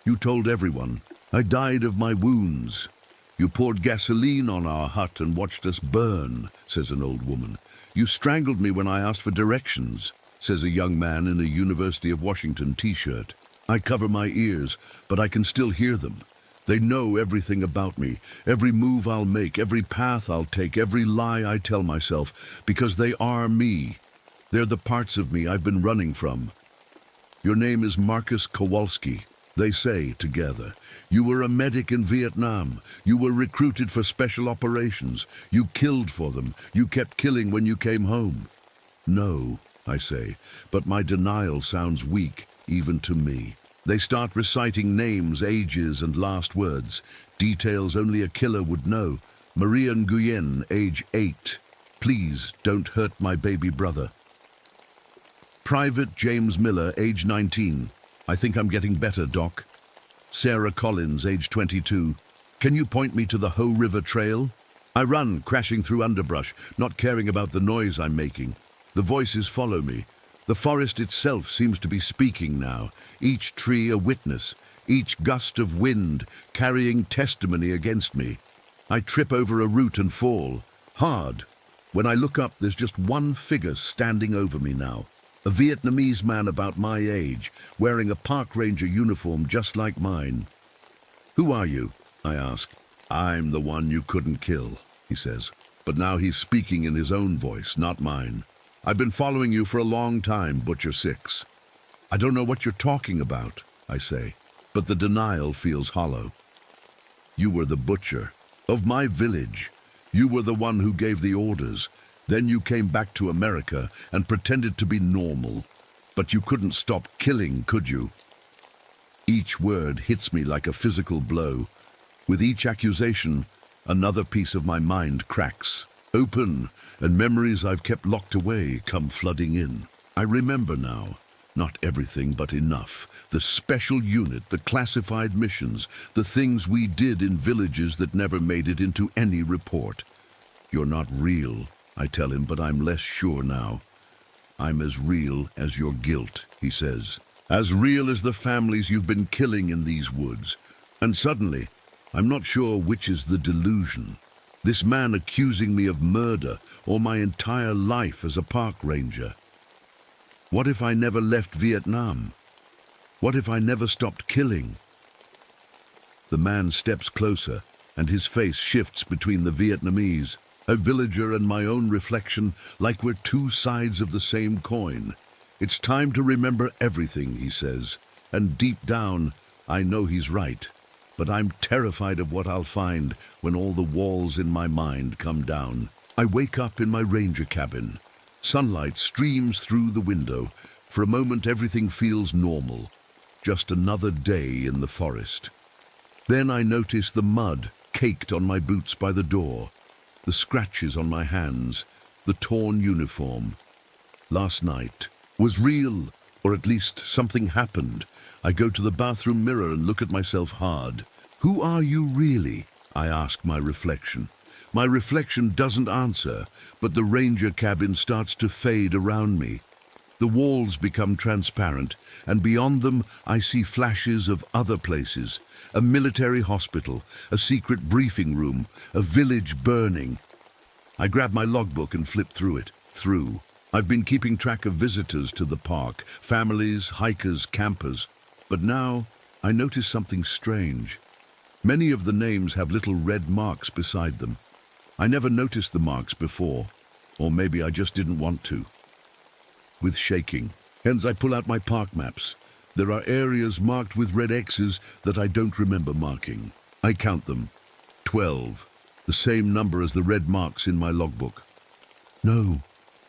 "You told everyone. I died of my wounds. You poured gasoline on our hut and watched us burn," says an old woman. "You strangled me when I asked for directions," says a young man in a University of Washington t-shirt. I cover my ears, but I can still hear them. They know everything about me, every move I'll make, every path I'll take, every lie I tell myself, because they are me. They're the parts of me I've been running from. "Your name is Marcus Kowalski," they say together. "You were a medic in Vietnam. You were recruited for special operations. You killed for them. You kept killing when you came home." "No," I say, but my denial sounds weak, even to me. They start reciting names, ages, and last words, details only a killer would know. "Maria Nguyen, age 8. Please don't hurt my baby brother." "Private James Miller, age 19. I think I'm getting better, Doc." "Sarah Collins, age 22. Can you point me to the Ho River Trail?" I run, crashing through underbrush, not caring about the noise I'm making. The voices follow me. The forest itself seems to be speaking now, each tree a witness, each gust of wind carrying testimony against me. I trip over a root and fall, hard. When I look up, there's just one figure standing over me now. A Vietnamese man about my age, wearing a park ranger uniform just like mine. "Who are you?" I ask. "I'm the one you couldn't kill," he says. But now he's speaking in his own voice, not mine. "I've been following you for a long time, Butcher 6. "I don't know what you're talking about," I say, but the denial feels hollow. "You were the butcher of my village. You were the one who gave the orders. Then you came back to America and pretended to be normal. But you couldn't stop killing, could you?" Each word hits me like a physical blow. With each accusation, another piece of my mind cracks open, and memories I've kept locked away come flooding in. I remember now, not everything but enough. The special unit, the classified missions, the things we did in villages that never made it into any report. "You're not real," I tell him, but I'm less sure now. "I'm as real as your guilt," he says. "As real as the families you've been killing in these woods." And suddenly, I'm not sure which is the delusion. This man accusing me of murder or my entire life as a park ranger. What if I never left Vietnam? What if I never stopped killing? The man steps closer, and his face shifts between the Vietnamese, a villager and my own reflection, like we're two sides of the same coin. "It's time to remember everything," he says, and deep down, I know he's right. But I'm terrified of what I'll find when all the walls in my mind come down. I wake up in my ranger cabin. Sunlight streams through the window. For a moment, everything feels normal. Just another day in the forest. Then I notice the mud caked on my boots by the door, the scratches on my hands, the torn uniform. Last night was real, or at least something happened. I go to the bathroom mirror and look at myself hard. "Who are you really?" I ask my reflection. My reflection doesn't answer, but the ranger cabin starts to fade around me. The walls become transparent, and beyond them I see flashes of other places. A military hospital, a secret briefing room, a village burning. I grab my logbook and flip through it. I've been keeping track of visitors to the park, families, hikers, campers. But now I notice something strange. Many of the names have little red marks beside them. I never noticed the marks before, or maybe I just didn't want to. With shaking hands, I pull out my park maps. There are areas marked with red X's that I don't remember marking. I count them. 12. The same number as the red marks in my logbook. No,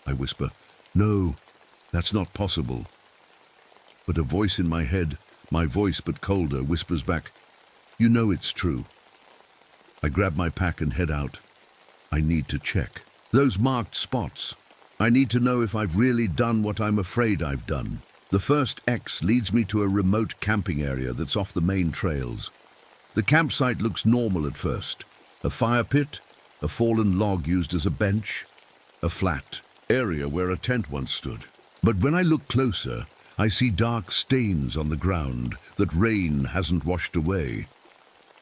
I whisper. No, that's not possible. But a voice in my head, my voice but colder, whispers back, you know it's true. I grab my pack and head out. I need to check those marked spots. I need to know if I've really done what I'm afraid I've done. The first X leads me to a remote camping area that's off the main trails. The campsite looks normal at first. A fire pit, a fallen log used as a bench, a flat area where a tent once stood. But when I look closer, I see dark stains on the ground that rain hasn't washed away.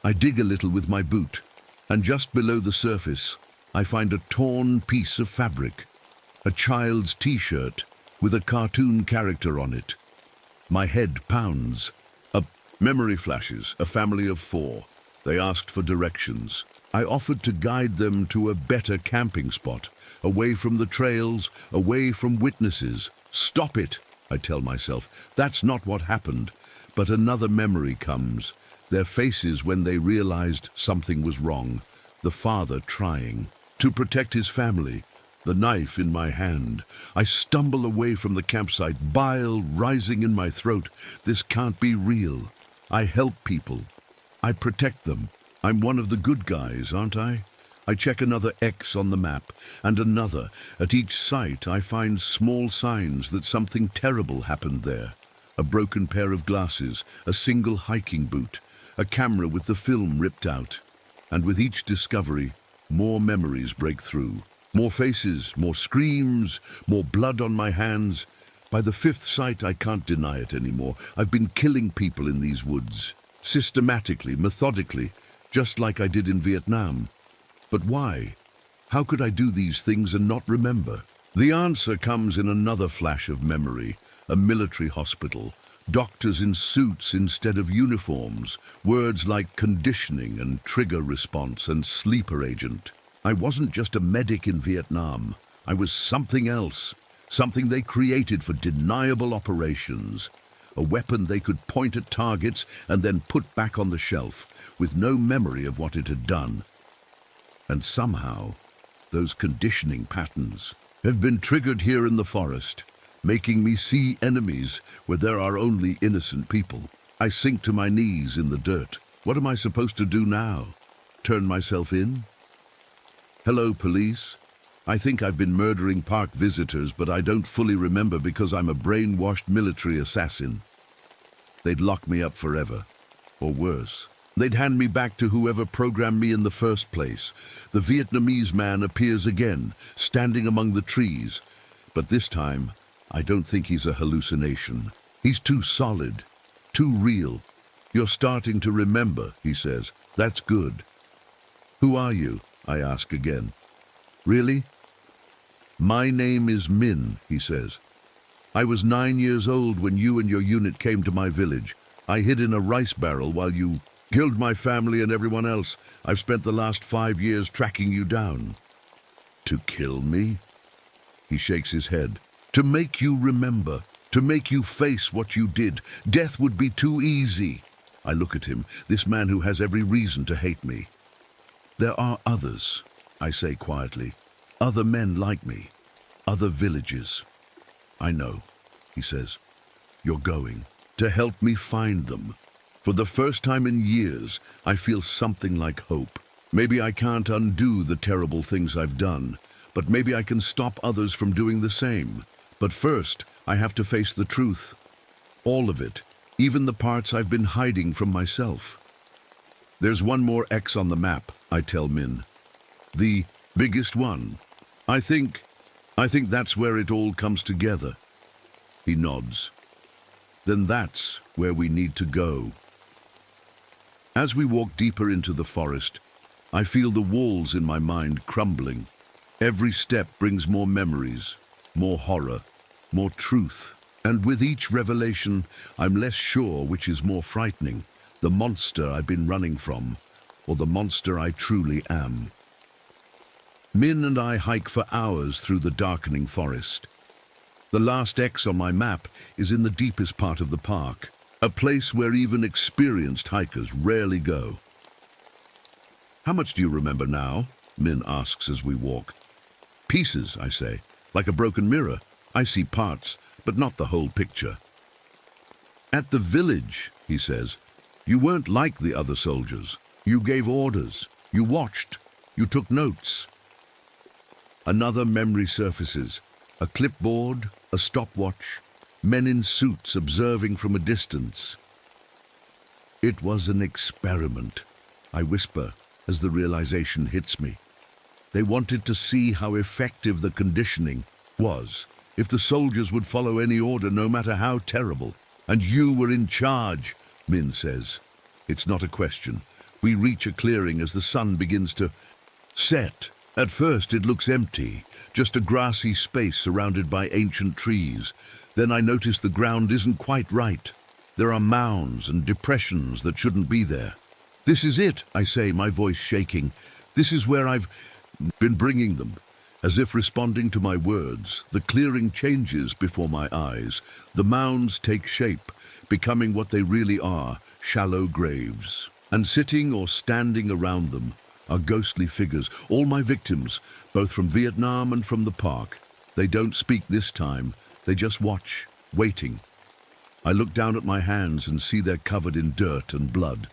I dig a little with my boot, and just below the surface, I find a torn piece of fabric. A child's t-shirt with a cartoon character on it. My head pounds. A memory flashes, a family of 4. They asked for directions. I offered to guide them to a better camping spot, away from the trails, away from witnesses. Stop it, I tell myself. That's not what happened. But another memory comes. Their faces when they realized something was wrong. The father trying to protect his family. The knife in my hand. I stumble away from the campsite, bile rising in my throat. This can't be real. I help people. I protect them. I'm one of the good guys, aren't I? I check another X on the map, and another. At each site, I find small signs that something terrible happened there. A broken pair of glasses, a single hiking boot, a camera with the film ripped out. And with each discovery, more memories break through. More faces, more screams, more blood on my hands. By the 5th site, I can't deny it anymore. I've been killing people in these woods. Systematically, methodically, just like I did in Vietnam. But why? How could I do these things and not remember? The answer comes in another flash of memory. A military hospital. Doctors in suits instead of uniforms. Words like conditioning and trigger response and sleeper agent. I wasn't just a medic in Vietnam. I was something else. Something they created for deniable operations. A weapon they could point at targets and then put back on the shelf, with no memory of what it had done. And somehow, those conditioning patterns have been triggered here in the forest, making me see enemies where there are only innocent people. I sink to my knees in the dirt. What am I supposed to do now? Turn myself in? Hello, police. I think I've been murdering park visitors, but I don't fully remember because I'm a brainwashed military assassin. They'd lock me up forever, or worse. They'd hand me back to whoever programmed me in the first place. The Vietnamese man appears again, standing among the trees. But this time, I don't think he's a hallucination. He's too solid, too real. You're starting to remember, he says. That's good. Who are you? I ask again. Really? My name is Min, he says. I was 9 years old when you and your unit came to my village. I hid in a rice barrel while you killed my family and everyone else. I've spent the last 5 years tracking you down. To kill me? He shakes his head. To make you remember, to make you face what you did. Death would be too easy. I look at him, this man who has every reason to hate me. There are others, I say quietly. Other men like me. Other villages. I know, he says. You're going to help me find them. For the first time in years, I feel something like hope. Maybe I can't undo the terrible things I've done, but maybe I can stop others from doing the same. But first, I have to face the truth. All of it, even the parts I've been hiding from myself. There's one more X on the map, I tell Min. The biggest one. I think that's where it all comes together. He nods. Then that's where we need to go. As we walk deeper into the forest, I feel the walls in my mind crumbling. Every step brings more memories, more horror, more truth. And with each revelation, I'm less sure which is more frightening, the monster I've been running from, or the monster I truly am. Min and I hike for hours through the darkening forest. The last X on my map is in the deepest part of the park, a place where even experienced hikers rarely go. "How much do you remember now?" Min asks as we walk. "Pieces," I say, "like a broken mirror. I see parts, but not the whole picture." "At the village," he says, "you weren't like the other soldiers. You gave orders, you watched, you took notes." Another memory surfaces, a clipboard, a stopwatch, men in suits observing from a distance. "It was an experiment," I whisper as the realization hits me. They wanted to see how effective the conditioning was, if the soldiers would follow any order no matter how terrible. "And you were in charge," Min says. It's not a question. We reach a clearing as the sun begins to set. At first it looks empty, just a grassy space surrounded by ancient trees. Then I notice the ground isn't quite right. There are mounds and depressions that shouldn't be there. "This is it," I say, my voice shaking. "This is where I've been bringing them." As if responding to my words, the clearing changes before my eyes. The mounds take shape, becoming what they really are, shallow graves. And sitting or standing around them are ghostly figures, all my victims, both from Vietnam and from the park. They don't speak this time, they just watch, waiting. I look down at my hands and see they're covered in dirt and blood.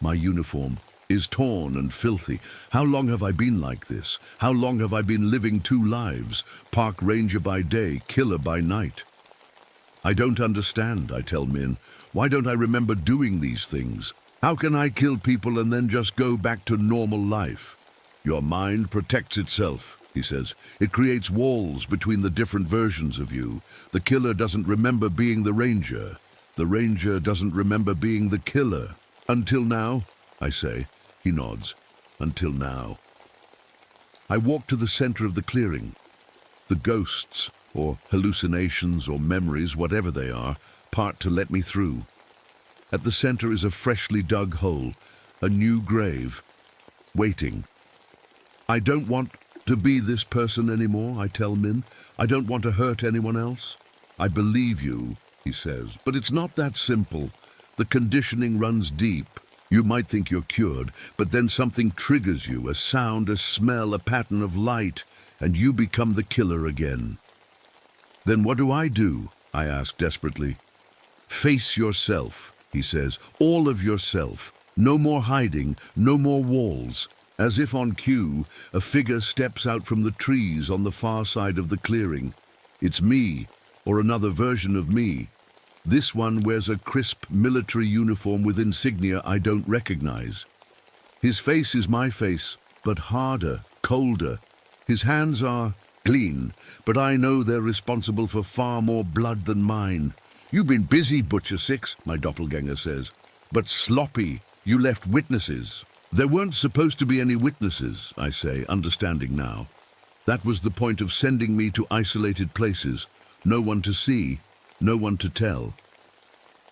My uniform is torn and filthy. How long have I been like this? How long have I been living two lives? Park ranger by day, killer by night. "I don't understand," I tell Min. "Why don't I remember doing these things? How can I kill people and then just go back to normal life?" "Your mind protects itself," he says. "It creates walls between the different versions of you. The killer doesn't remember being the ranger. The ranger doesn't remember being the killer. Until now," I say. He nods. "Until now." I walk to the center of the clearing. The ghosts, or hallucinations or memories, whatever they are, part to let me through. At the center is a freshly dug hole, a new grave, waiting. "I don't want to be this person anymore," I tell Min. "I don't want to hurt anyone else." "I believe you," he says, "but it's not that simple. The conditioning runs deep. You might think you're cured, but then something triggers you, a sound, a smell, a pattern of light, and you become the killer again." "Then what do I do?" I ask desperately. "Face yourself," he says, "all of yourself. No more hiding, no more walls." As if on cue, a figure steps out from the trees on the far side of the clearing. It's me, or another version of me. This one wears a crisp military uniform with insignia I don't recognize. His face is my face, but harder, colder. His hands are clean, but I know they're responsible for far more blood than mine. "You've been busy, Butcher Six," my doppelganger says, "but sloppy. You left witnesses." "There weren't supposed to be any witnesses," I say, understanding now. "That was the point of sending me to isolated places. No one to see, no one to tell."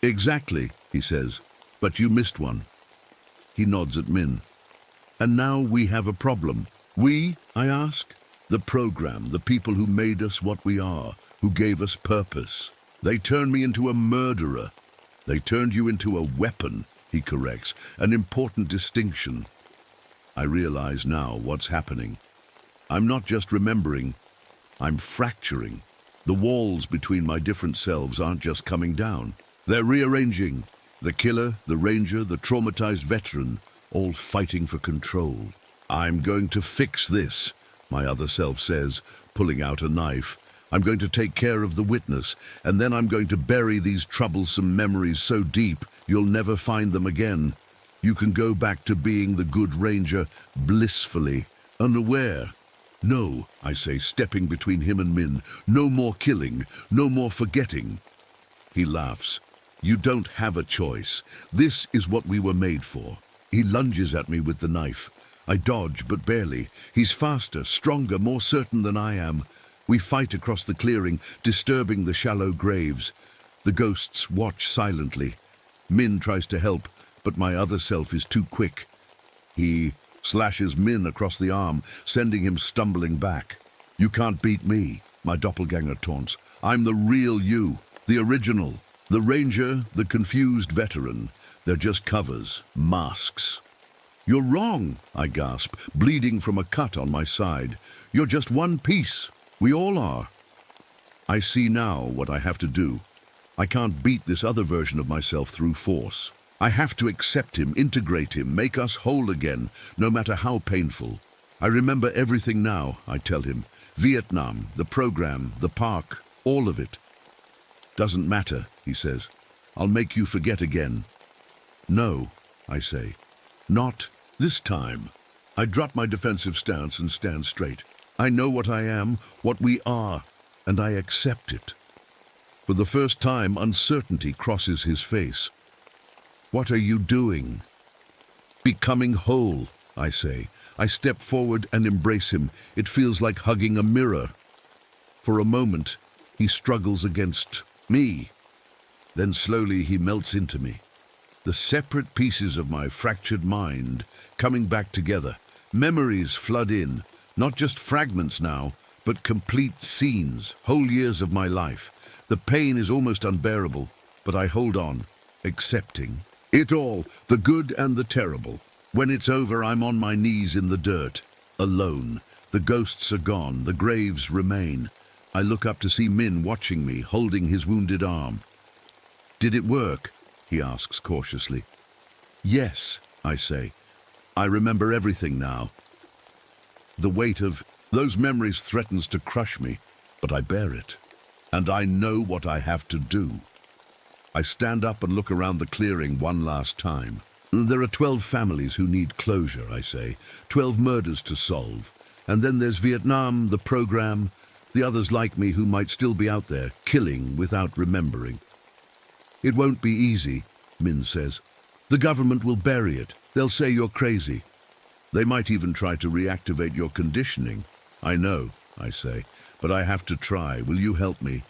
"Exactly," he says, "but you missed one." He nods at Min. "And now we have a problem." "We?" I ask. "The program, the people who made us what we are, who gave us purpose. They turned me into a murderer." "They turned you into a weapon," he corrects, an important distinction. I realize now what's happening. I'm not just remembering, I'm fracturing. The walls between my different selves aren't just coming down. They're rearranging. The killer, the ranger, the traumatized veteran, all fighting for control. "I'm going to fix this," my other self says, pulling out a knife. "I'm going to take care of the witness, and then I'm going to bury these troublesome memories so deep you'll never find them again. You can go back to being the good ranger blissfully, unaware. No, I say, stepping between him and Min. No more killing, no more forgetting. He laughs. You don't have a choice. This is what we were made for. He lunges at me with the knife. I dodge, but barely. He's faster, stronger, more certain than I am. We fight across the clearing, disturbing the shallow graves. The ghosts watch silently. Min tries to help, but my other self is too quick. He slashes Min across the arm, sending him stumbling back. You can't beat me, my doppelganger taunts. I'm the real you, the original. The ranger, the confused veteran. They're just covers, masks. You're wrong, I gasp, bleeding from a cut on my side. You're just one piece. We all are. I see now what I have to do. I can't beat this other version of myself through force. I have to accept him, integrate him, make us whole again, no matter how painful. I remember everything now, I tell him. Vietnam, the program, the park, all of it. Doesn't matter, he says. I'll make you forget again. No, I say. Not this time. I drop my defensive stance and stand straight. I know what I am, what we are, and I accept it. For the first time, uncertainty crosses his face. What are you doing? Becoming whole, I say. I step forward and embrace him. It feels like hugging a mirror. For a moment, he struggles against me. Then slowly he melts into me. The separate pieces of my fractured mind coming back together. Memories flood in, not just fragments now, but complete scenes, whole years of my life. The pain is almost unbearable, but I hold on, accepting it all, the good and the terrible. When it's over, I'm on my knees in the dirt, alone. The ghosts are gone, the graves remain. I look up to see Min watching me, holding his wounded arm. Did it work? He asks cautiously. Yes, I say. I remember everything now. The weight of those memories threatens to crush me, but I bear it. And I know what I have to do. I stand up and look around the clearing one last time. There are 12 families who need closure, I say. 12 murders to solve. And then there's Vietnam, the program, the others like me who might still be out there, killing without remembering. It won't be easy, Min says. The government will bury it. They'll say you're crazy. They might even try to reactivate your conditioning. I know, I say, but I have to try. Will you help me?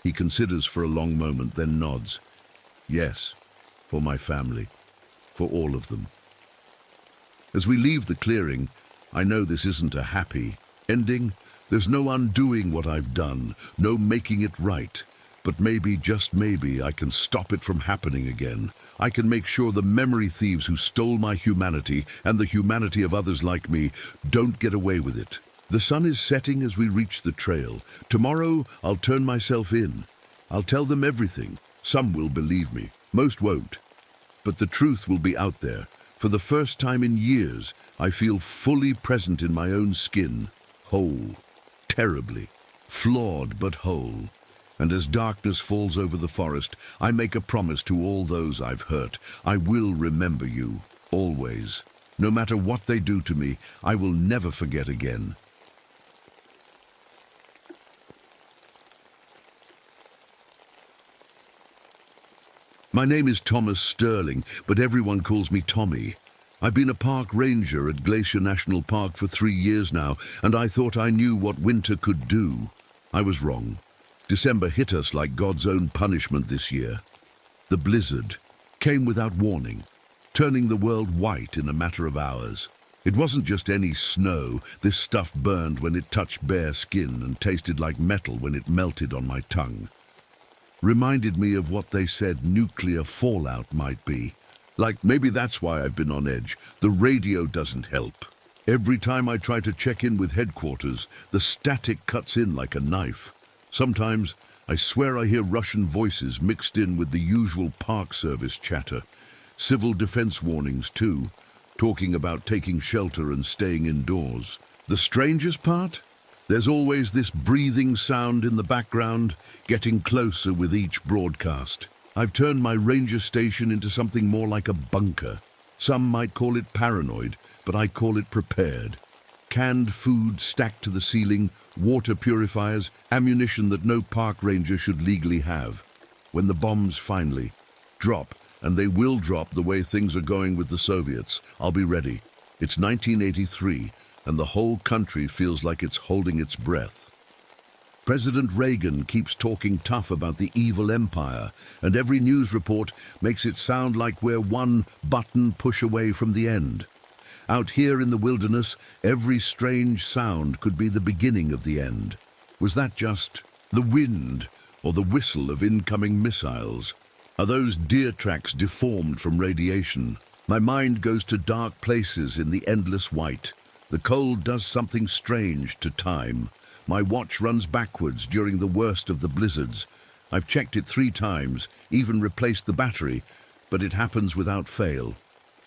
He considers for a long moment, then nods. Yes, for my family, for all of them. As we leave the clearing, I know this isn't a happy ending. There's no undoing what I've done, no making it right. But maybe, just maybe, I can stop it from happening again. I can make sure the memory thieves who stole my humanity and the humanity of others like me don't get away with it. The sun is setting as we reach the trail. Tomorrow, I'll turn myself in. I'll tell them everything. Some will believe me, most won't. But the truth will be out there. For the first time in years, I feel fully present in my own skin, whole, terribly, flawed but whole. And as darkness falls over the forest, I make a promise to all those I've hurt. I will remember you, always. No matter what they do to me, I will never forget again. My name is Thomas Sterling, but everyone calls me Tommy. I've been a park ranger at Glacier National Park for 3 years now, and I thought I knew what winter could do. I was wrong. December hit us like God's own punishment this year. The blizzard came without warning, turning the world white in a matter of hours. It wasn't just any snow. This stuff burned when it touched bare skin and tasted like metal when it melted on my tongue. Reminded me of what they said nuclear fallout might be. Like, maybe that's why I've been on edge. The radio doesn't help. Every time I try to check in with headquarters, the static cuts in like a knife. Sometimes I swear I hear Russian voices mixed in with the usual Park Service chatter. Civil defense warnings too, talking about taking shelter and staying indoors. The strangest part? There's always this breathing sound in the background, getting closer with each broadcast. I've turned my ranger station into something more like a bunker. Some might call it paranoid, but I call it prepared. canned food stacked to the ceiling, water purifiers, ammunition that no park ranger should legally have. When the bombs finally drop, and they will drop the way things are going with the Soviets, I'll be ready. It's 1983, and the whole country feels like it's holding its breath. President Reagan keeps talking tough about the evil empire, and every news report makes it sound like we're one button push away from the end. Out here in the wilderness, every strange sound could be the beginning of the end. Was that just the wind or the whistle of incoming missiles? Are those deer tracks deformed from radiation? My mind goes to dark places in the endless white. The cold does something strange to time. My watch runs backwards during the worst of the blizzards. I've checked it 3 times, even replaced the battery, but it happens without fail.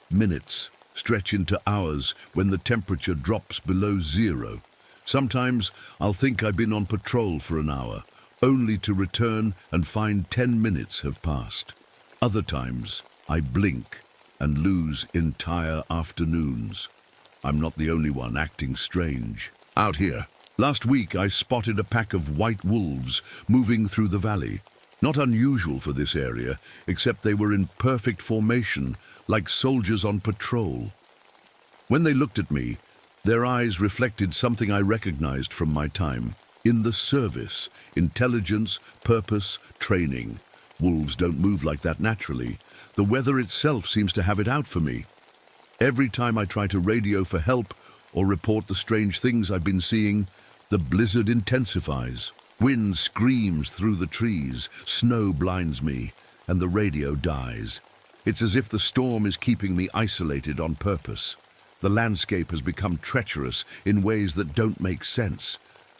Minutes stretch into hours when the temperature drops below 0. Sometimes I'll think I've been on patrol for an hour, only to return and find 10 minutes have passed. Other times, I blink and lose entire afternoons. I'm not the only one acting strange. Out here, last week I spotted a pack of white wolves moving through the valley. Not unusual for this area, except they were in perfect formation, like soldiers on patrol. When they looked at me, their eyes reflected something I recognized from my time. In the service, intelligence, purpose, training. Wolves don't move like that naturally. The weather itself seems to have it out for me. Every time I try to radio for help or report the strange things I've been seeing, the blizzard intensifies. Wind screams through the trees, snow blinds me, and the radio dies. It's as if the storm is keeping me isolated on purpose. The landscape has become treacherous in ways that don't make sense.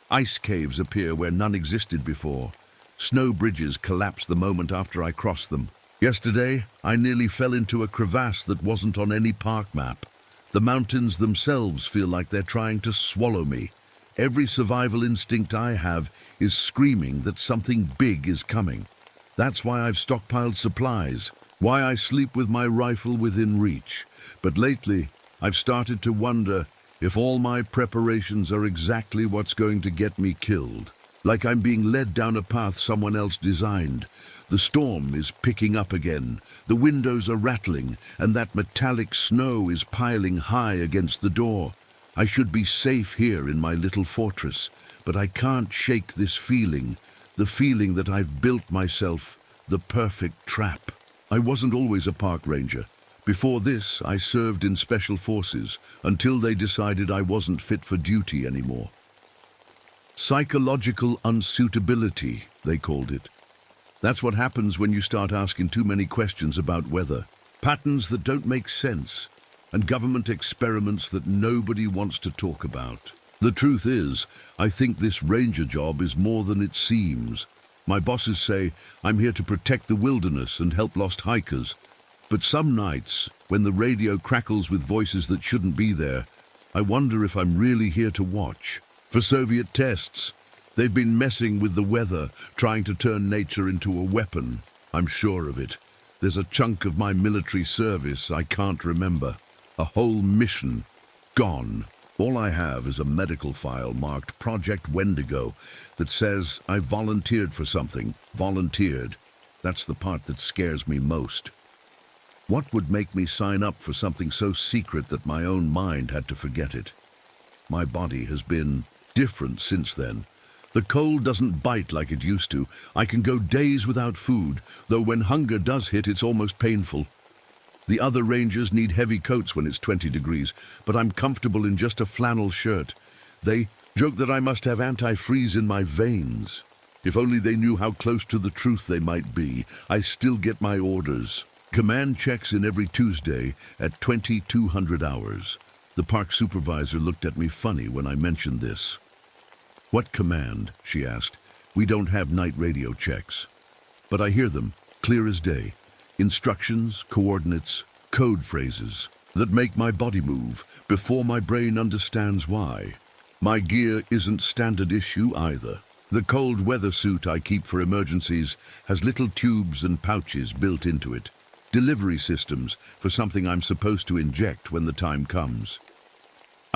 Ice caves appear where none existed before. Snow bridges collapse the moment after I cross them. Yesterday, I nearly fell into a crevasse that wasn't on any park map. The mountains themselves feel like they're trying to swallow me. Every survival instinct I have is screaming that something big is coming. That's why I've stockpiled supplies, why I sleep with my rifle within reach. But lately, I've started to wonder if all my preparations are exactly what's going to get me killed. Like I'm being led down a path someone else designed. The storm is picking up again. The windows are rattling, and that metallic snow is piling high against the door. I should be safe here in my little fortress, but I can't shake this feeling, the feeling that I've built myself the perfect trap. I wasn't always a park ranger. Before this, I served in special forces until they decided I wasn't fit for duty anymore. Psychological unsuitability, they called it. That's what happens when you start asking too many questions about weather. Patterns that don't make sense, and government experiments that nobody wants to talk about. The truth is, I think this ranger job is more than it seems. My bosses say I'm here to protect the wilderness and help lost hikers. But some nights, when the radio crackles with voices that shouldn't be there, I wonder if I'm really here to watch. For Soviet tests, they've been messing with the weather, trying to turn nature into a weapon. I'm sure of it. There's a chunk of my military service I can't remember. A whole mission gone. All I have is a medical file marked Project Wendigo that says I volunteered for something. Volunteered. That's the part that scares me most. What would make me sign up for something so secret that my own mind had to forget it? My body has been different since then. The cold doesn't bite like it used to. I can go days without food, though when hunger does hit, it's almost painful. The other rangers need heavy coats when it's 20 degrees, but I'm comfortable in just a flannel shirt. They joke that I must have antifreeze in my veins. If only they knew how close to the truth they might be. I still get my orders. Command checks in every Tuesday at 2200 hours. The park supervisor looked at me funny when I mentioned this. "What command?" she asked. "We don't have night radio checks." But I hear them, clear as day. Instructions, coordinates, code phrases that make my body move before my brain understands why. My gear isn't standard issue either. The cold weather suit I keep for emergencies has little tubes and pouches built into it. Delivery systems for something I'm supposed to inject when the time comes.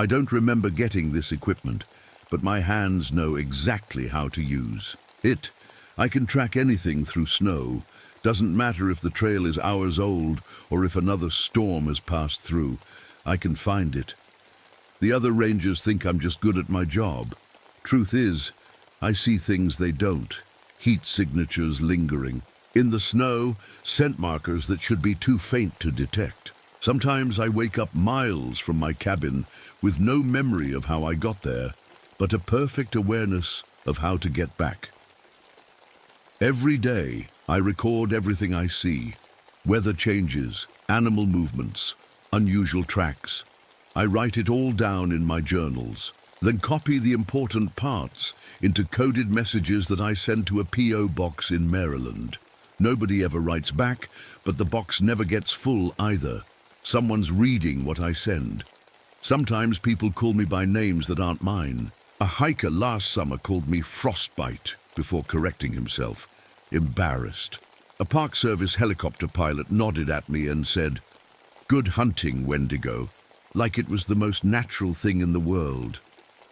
I don't remember getting this equipment, but my hands know exactly how to use it. I can track anything through snow. Doesn't matter if the trail is hours old or if another storm has passed through. I can find it. The other rangers think I'm just good at my job. Truth is, I see things they don't. Heat signatures lingering. In the snow, scent markers that should be too faint to detect. Sometimes I wake up miles from my cabin with no memory of how I got there, but a perfect awareness of how to get back. Every day, I record everything I see. Weather changes, animal movements, unusual tracks. I write it all down in my journals, then copy the important parts into coded messages that I send to a P.O. box in Maryland. Nobody ever writes back, but the box never gets full either. Someone's reading what I send. Sometimes people call me by names that aren't mine. A hiker last summer called me Frostbite before correcting himself, embarrassed. A Park Service helicopter pilot nodded at me and said, "Good hunting, Wendigo," like it was the most natural thing in the world.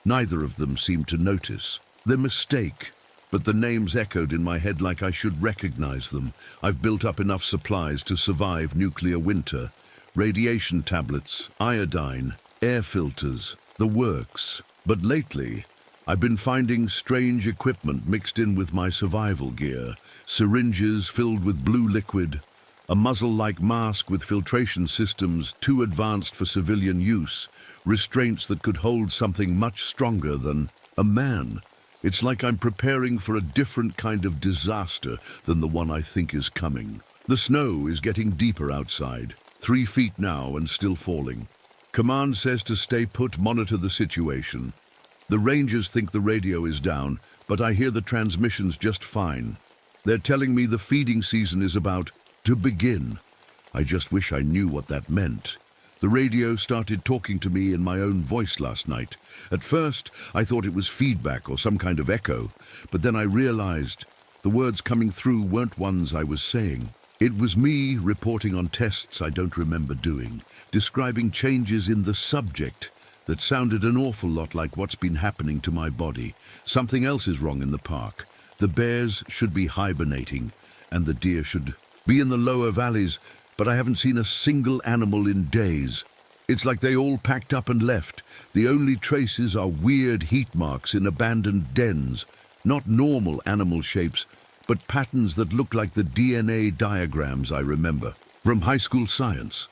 Neither of them seemed to notice their mistake, but the names echoed in my head like I should recognize them. I've built up enough supplies to survive nuclear winter. Radiation tablets, iodine, air filters, the works. But lately, I've been finding strange equipment mixed in with my survival gear. Syringes filled with blue liquid, a muzzle-like mask with filtration systems too advanced for civilian use, restraints that could hold something much stronger than a man. It's like I'm preparing for a different kind of disaster than the one I think is coming. The snow is getting deeper outside, 3 feet now and still falling. Command says to stay put, monitor the situation. The Rangers think the radio is down, but I hear the transmissions just fine. They're telling me the feeding season is about to begin. I just wish I knew what that meant. The radio started talking to me in my own voice last night. At first, I thought it was feedback or some kind of echo, but then I realized the words coming through weren't ones I was saying. It was me reporting on tests I don't remember doing, describing changes in the subject that sounded an awful lot like what's been happening to my body. Something else is wrong in the park. The bears should be hibernating, and the deer should be in the lower valleys, but I haven't seen a single animal in days. It's like they all packed up and left. The only traces are weird heat marks in abandoned dens, not normal animal shapes, but patterns that look like the DNA diagrams I remember from high school science.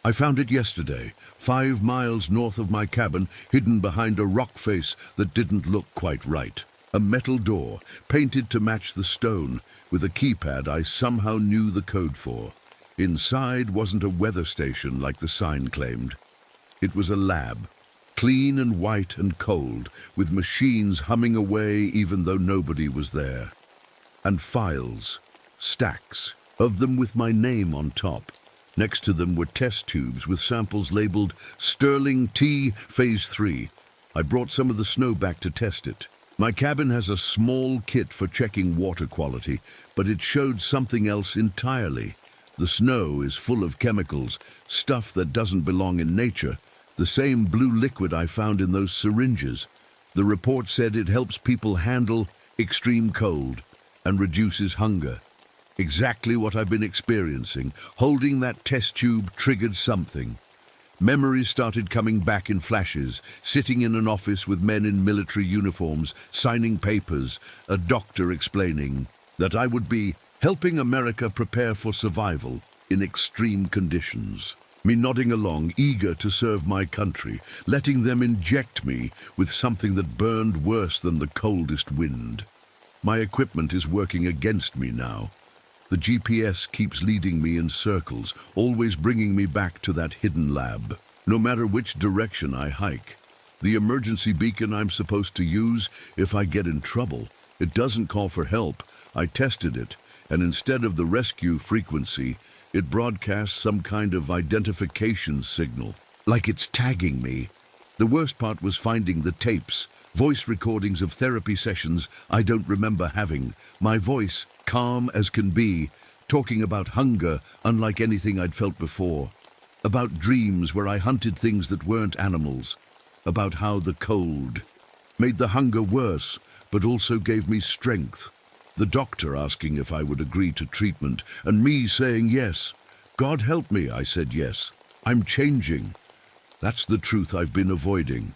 I found it yesterday, 5 miles north of my cabin, hidden behind a rock face that didn't look quite right. A metal door, painted to match the stone, with a keypad I somehow knew the code for. Inside wasn't a weather station like the sign claimed. It was a lab, clean and white and cold, with machines humming away even though nobody was there. And files, stacks of them with my name on top. Next to them were test tubes with samples labeled Sterling T Phase 3. I brought some of the snow back to test it. My cabin has a small kit for checking water quality, but it showed something else entirely. The snow is full of chemicals, stuff that doesn't belong in nature, the same blue liquid I found in those syringes. The report said it helps people handle extreme cold and reduces hunger. Exactly what I've been experiencing. Holding that test tube triggered something. Memories started coming back in flashes, sitting in an office with men in military uniforms, signing papers, a doctor explaining that I would be helping America prepare for survival in extreme conditions. Me nodding along, eager to serve my country, letting them inject me with something that burned worse than the coldest wind. My equipment is working against me now. The GPS keeps leading me in circles, always bringing me back to that hidden lab, no matter which direction I hike. The emergency beacon I'm supposed to use if I get in trouble, it doesn't call for help. I tested it, and instead of the rescue frequency, it broadcasts some kind of identification signal, like it's tagging me. The worst part was finding the tapes, voice recordings of therapy sessions I don't remember having. My voice, calm as can be, talking about hunger unlike anything I'd felt before. About dreams where I hunted things that weren't animals. about how the cold made the hunger worse, but also gave me strength. The doctor asking if I would agree to treatment, and me saying yes. God help me, I said yes. I'm changing. That's the truth I've been avoiding.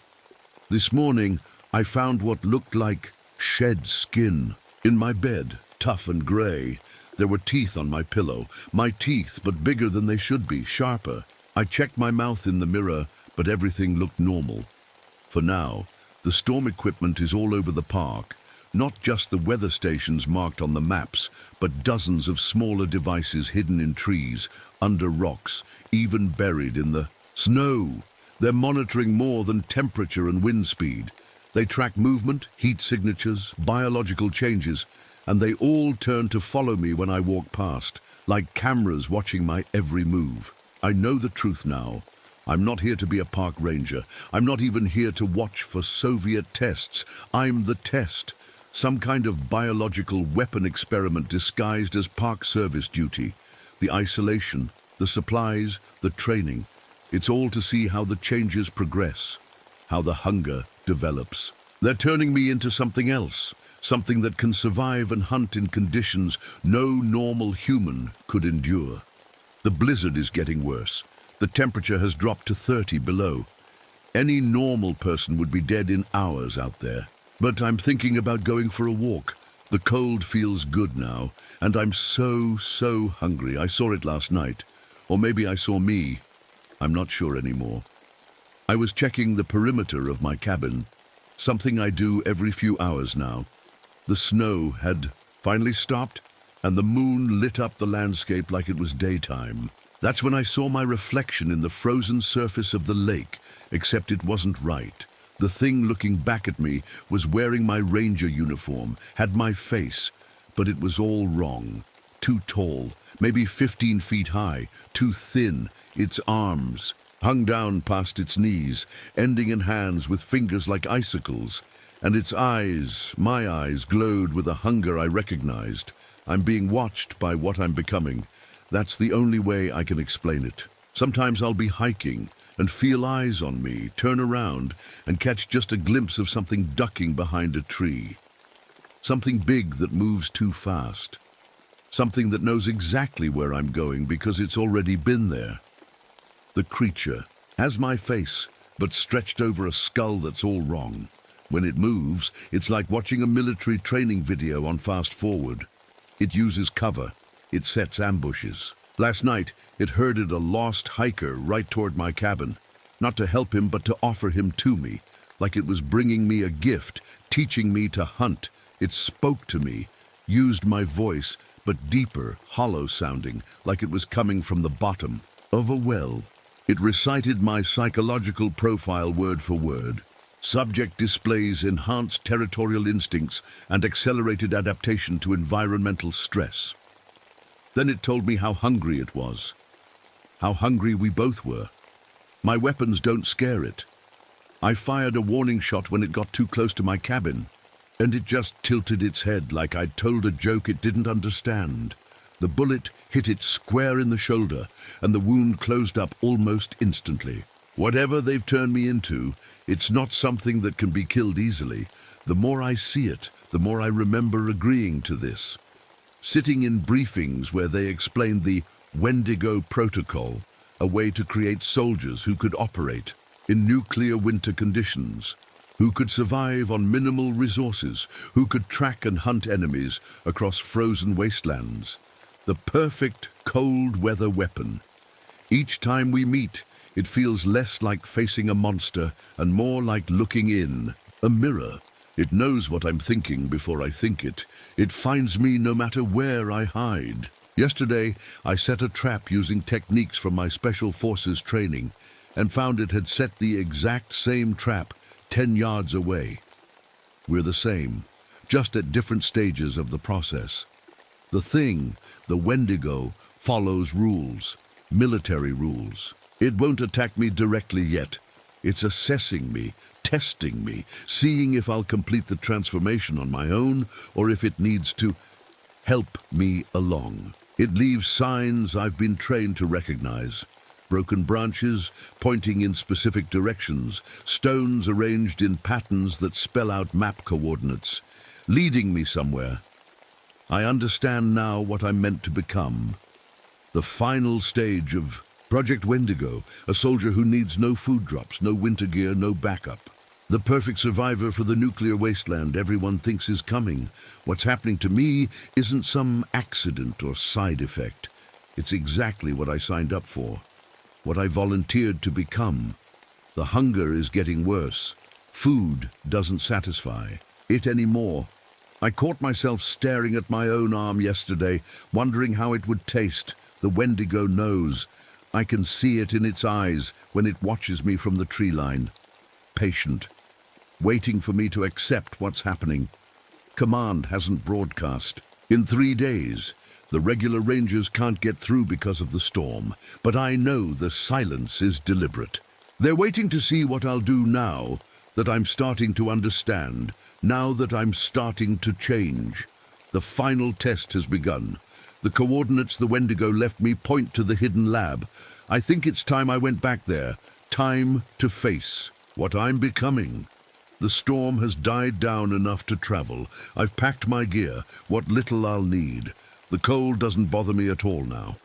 This morning, I found what looked like shed skin in my bed, tough and grey. There were teeth on my pillow, my teeth, but bigger than they should be, sharper. I checked my mouth in the mirror, but everything looked normal. For now, the storm equipment is all over the park, not just the weather stations marked on the maps, but dozens of smaller devices hidden in trees, under rocks, even buried in the snow. They're monitoring more than temperature and wind speed. They track movement, heat signatures, biological changes, and they all turn to follow me when I walk past, like cameras watching my every move. I know the truth now. I'm not here to be a park ranger. I'm not even here to watch for Soviet tests. I'm the test. Some kind of biological weapon experiment disguised as park service duty. The isolation, the supplies, the training. It's all to see how the changes progress, how the hunger develops. They're turning me into something else, something that can survive and hunt in conditions no normal human could endure. The blizzard is getting worse. The temperature has dropped to 30 below. Any normal person would be dead in hours out there. But I'm thinking about going for a walk. The cold feels good now, and I'm so hungry. I saw it last night. Or maybe I saw me. I'm not sure anymore. I was checking the perimeter of my cabin, something I do every few hours now. The snow had finally stopped, and the moon lit up the landscape like it was daytime. That's when I saw my reflection in the frozen surface of the lake, except it wasn't right. The thing looking back at me was wearing my ranger uniform, had my face, but it was all wrong. Too tall, maybe 15 feet high, too thin, its arms hung down past its knees, ending in hands with fingers like icicles, and its eyes, my eyes, glowed with a hunger I recognized. I'm being watched by what I'm becoming. That's the only way I can explain it. Sometimes I'll be hiking and feel eyes on me, turn around and catch just a glimpse of something ducking behind a tree. Something big that moves too fast. Something that knows exactly where I'm going because it's already been there. The creature has my face, but stretched over a skull that's all wrong. When it moves, it's like watching a military training video on fast forward. It uses cover. It sets ambushes. Last night, it herded a lost hiker right toward my cabin, not to help him but to offer him to me, like it was bringing me a gift, teaching me to hunt. It spoke to me, used my voice, but deeper, hollow sounding, like it was coming from the bottom of a well. It recited my psychological profile word for word. Subject displays enhanced territorial instincts and accelerated adaptation to environmental stress. Then it told me how hungry it was, how hungry we both were. My weapons don't scare it. I fired a warning shot when it got too close to my cabin, and it just tilted its head like I'd told a joke it didn't understand. The bullet hit it square in the shoulder, and the wound closed up almost instantly. Whatever they've turned me into, it's not something that can be killed easily. The more I see it, the more I remember agreeing to this. Sitting in briefings where they explained the Wendigo Protocol, a way to create soldiers who could operate in nuclear winter conditions, who could survive on minimal resources, who could track and hunt enemies across frozen wastelands. The perfect cold weather weapon. Each time we meet, it feels less like facing a monster and more like looking in a mirror. It knows what I'm thinking before I think it. It finds me no matter where I hide. Yesterday, I set a trap using techniques from my Special Forces training and found it had set the exact same trap 10 yards away. We're the same, just at different stages of the process. The thing, the Wendigo, follows rules, military rules. It won't attack me directly yet. It's assessing me, testing me, seeing if I'll complete the transformation on my own or if it needs to help me along. It leaves signs I've been trained to recognize. broken branches pointing in specific directions, stones arranged in patterns that spell out map coordinates, leading me somewhere. I understand now what I'm meant to become. The final stage of Project Wendigo, a soldier who needs no food drops, no winter gear, no backup. The perfect survivor for the nuclear wasteland everyone thinks is coming. What's happening to me isn't some accident or side effect. It's exactly what I signed up for, what I volunteered to become. The hunger is getting worse. Food doesn't satisfy it anymore. I caught myself staring at my own arm yesterday, wondering how it would taste. The Wendigo knows. I can see it in its eyes when it watches me from the tree line. Patient, waiting for me to accept what's happening. Command hasn't broadcast. In 3 days, the regular rangers can't get through because of the storm, but I know the silence is deliberate. They're waiting to see what I'll do now that I'm starting to understand, now that I'm starting to change. The final test has begun. The coordinates the Wendigo left me point to the hidden lab. I think it's time I went back there. Time to face what I'm becoming. The storm has died down enough to travel. I've packed my gear, what little I'll need. The cold doesn't bother me at all now.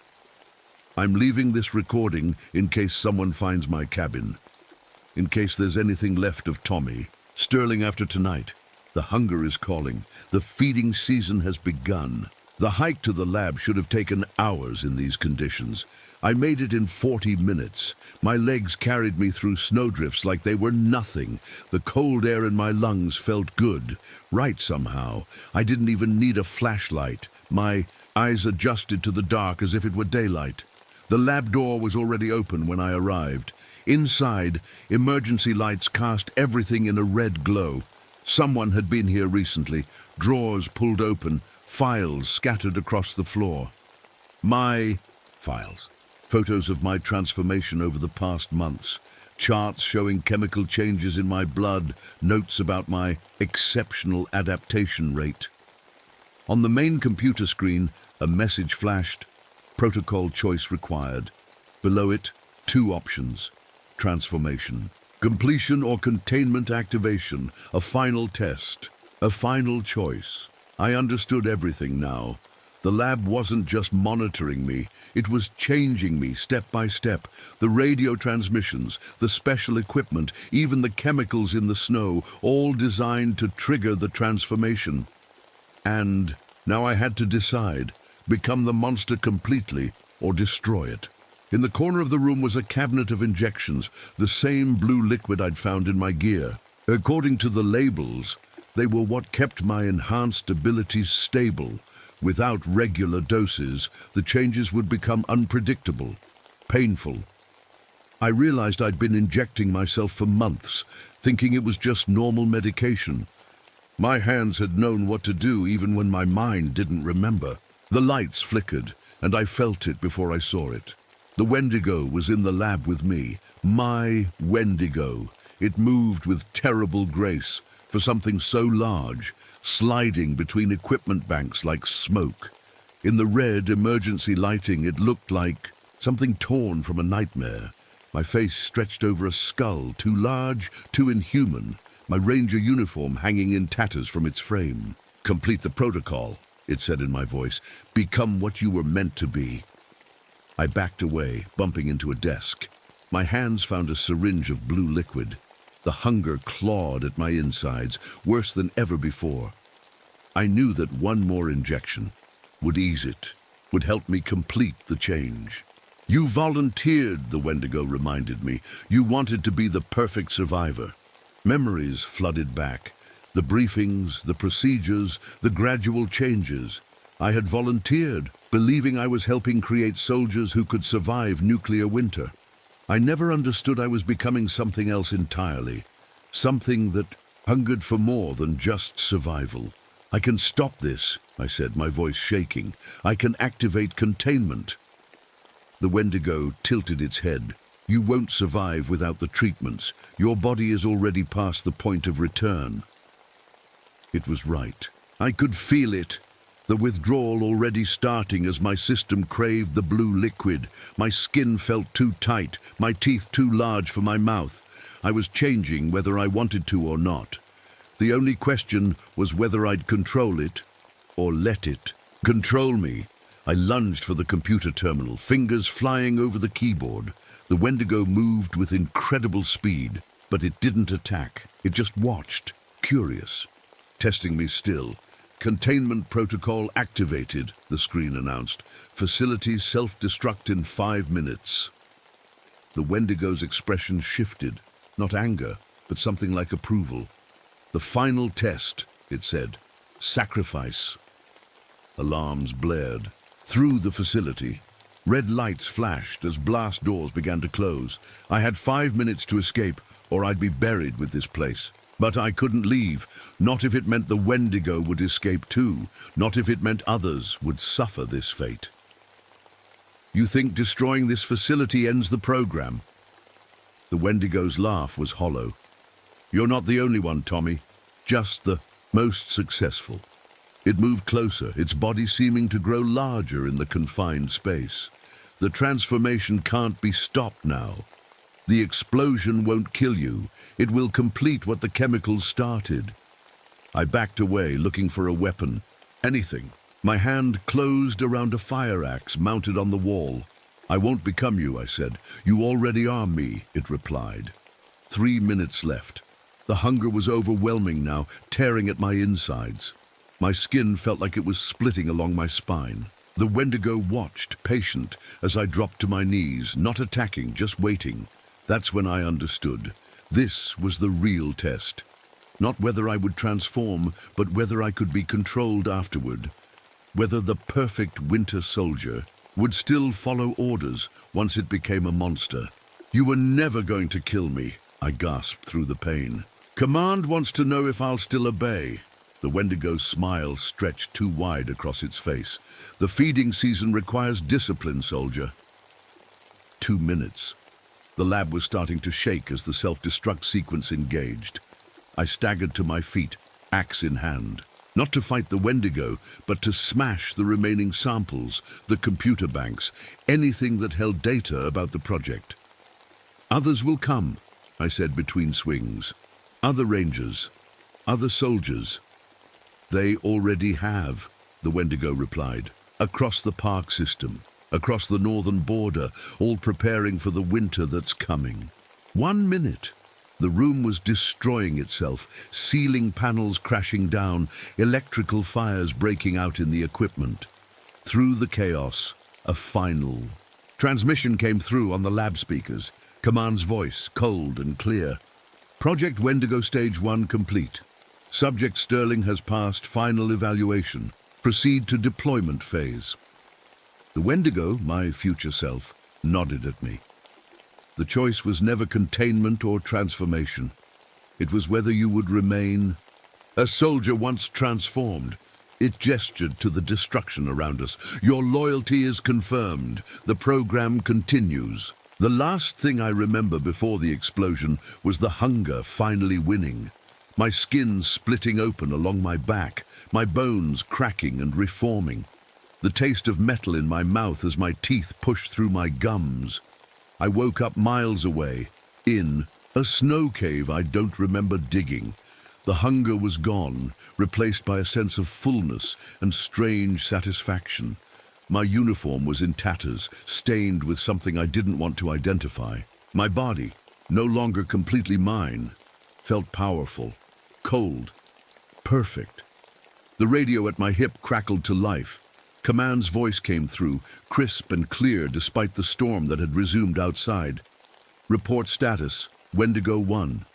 I'm leaving this recording in case someone finds my cabin. In case there's anything left of Tommy. Sterling, after tonight, the hunger is calling. The feeding season has begun. The hike to the lab should have taken hours in these conditions. I made it in 40 minutes. My legs carried me through snowdrifts like they were nothing. The cold air in my lungs felt good, right somehow. I didn't even need a flashlight. My eyes adjusted to the dark as if it were daylight. The lab door was already open when I arrived. Inside, emergency lights cast everything in a red glow. Someone had been here recently. Drawers pulled open. Files scattered across the floor. My files. Photos of my transformation over the past months. Charts showing chemical changes in my blood. Notes about my exceptional adaptation rate. On the main computer screen, a message flashed. Protocol choice required. Below it, 2 options. Transformation. Completion or containment activation. A final test. A final choice. I understood everything now. The lab wasn't just monitoring me, it was changing me step by step. The radio transmissions, the special equipment, even the chemicals in the snow, all designed to trigger the transformation. And now I had to decide, become the monster completely or destroy it. In the corner of the room was a cabinet of injections, the same blue liquid I'd found in my gear. According to the labels, they were what kept my enhanced abilities stable. Without regular doses, the changes would become unpredictable, painful. I realized I'd been injecting myself for months, thinking it was just normal medication. My hands had known what to do even when my mind didn't remember. The lights flickered, and I felt it before I saw it. The Wendigo was in the lab with me. My Wendigo. It moved with terrible grace. For something so large, sliding between equipment banks like smoke. In the red emergency lighting, it looked like something torn from a nightmare. My face stretched over a skull, too large, too inhuman, my ranger uniform hanging in tatters from its frame. Complete the protocol, it said in my voice. Become what you were meant to be. I backed away, bumping into a desk. My hands found a syringe of blue liquid. The hunger clawed at my insides, worse than ever before. I knew that one more injection would ease it, would help me complete the change. You volunteered, the Wendigo reminded me. You wanted to be the perfect survivor. Memories flooded back. The briefings, the procedures, the gradual changes. I had volunteered, believing I was helping create soldiers who could survive nuclear winter. I never understood I was becoming something else entirely, something that hungered for more than just survival. I can stop this, I said, my voice shaking. I can activate containment. The Wendigo tilted its head. You won't survive without the treatments. Your body is already past the point of return. It was right. I could feel it. the withdrawal already starting as my system craved the blue liquid. My skin felt too tight, my teeth too large for my mouth. I was changing whether I wanted to or not. The only question was whether I'd control it or let it control me. I lunged for the computer terminal, fingers flying over the keyboard. The Wendigo moved with incredible speed, but it didn't attack. It just watched, curious, testing me still. Containment protocol activated, the screen announced. Facility self-destruct in 5 minutes. The Wendigo's expression shifted, not anger, but something like approval. The final test, it said. Sacrifice. Alarms blared. Through the facility, red lights flashed as blast doors began to close. I had 5 minutes to escape, or I'd be buried with this place. But I couldn't leave, not if it meant the Wendigo would escape too, not if it meant others would suffer this fate. You think destroying this facility ends the program? The Wendigo's laugh was hollow. You're not the only one, Tommy, just the most successful. It moved closer, its body seeming to grow larger in the confined space. The transformation can't be stopped now. The explosion won't kill you. It will complete what the chemicals started. I backed away, looking for a weapon. Anything. My hand closed around a fire axe mounted on the wall. I won't become you, I said. You already are me, it replied. 3 minutes left. The hunger was overwhelming now, tearing at my insides. My skin felt like it was splitting along my spine. The Wendigo watched, patient, as I dropped to my knees, not attacking, just waiting. That's when I understood. This was the real test. Not whether I would transform, but whether I could be controlled afterward. Whether the perfect winter soldier would still follow orders once it became a monster. You were never going to kill me, I gasped through the pain. Command wants to know if I'll still obey. The Wendigo's smile stretched too wide across its face. The feeding season requires discipline, soldier. 2 minutes. The lab was starting to shake as the self-destruct sequence engaged. I staggered to my feet, axe in hand. Not to fight the Wendigo, but to smash the remaining samples, the computer banks, anything that held data about the project. Others will come, I said between swings. Other rangers, other soldiers. They already have, the Wendigo replied. Across the park system, across the northern border, all preparing for the winter that's coming. 1 minute. The room was destroying itself, ceiling panels crashing down, electrical fires breaking out in the equipment. Through the chaos, a final. Transmission came through on the lab speakers. Command's voice, cold and clear. Project Wendigo Stage 1 complete. Subject Sterling has passed final evaluation. Proceed to deployment phase. The Wendigo, my future self, nodded at me. The choice was never containment or transformation. It was whether you would remain a soldier once transformed. It gestured to the destruction around us. Your loyalty is confirmed. The program continues. The last thing I remember before the explosion was the hunger finally winning. My skin splitting open along my back, my bones cracking and reforming. The taste of metal in my mouth as my teeth pushed through my gums. I woke up miles away, in a snow cave I don't remember digging. The hunger was gone, replaced by a sense of fullness and strange satisfaction. My uniform was in tatters, stained with something I didn't want to identify. My body, no longer completely mine, felt powerful, cold, perfect. The radio at my hip crackled to life. Command's voice came through, crisp and clear despite the storm that had resumed outside. Report status, Wendigo 1.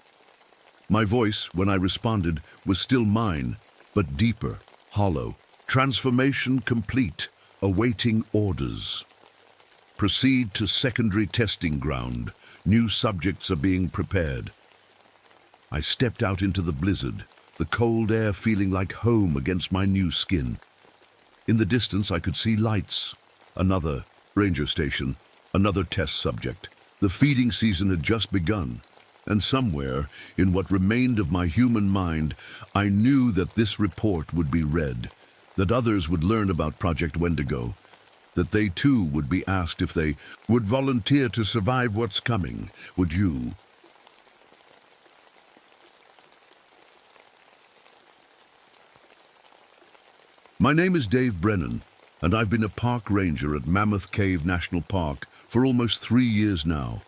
My voice, when I responded, was still mine, but deeper, hollow. Transformation complete, awaiting orders. Proceed to secondary testing ground. New subjects are being prepared. I stepped out into the blizzard, the cold air feeling like home against my new skin. In the distance, I could see lights. Another ranger station, another test subject. The feeding season had just begun, and somewhere, in what remained of my human mind, I knew that this report would be read. that others would learn about Project Wendigo, that they too would be asked if they would volunteer to survive what's coming. Would you? My name is Dave Brennan, and I've been a park ranger at Mammoth Cave National Park for almost 3 years now.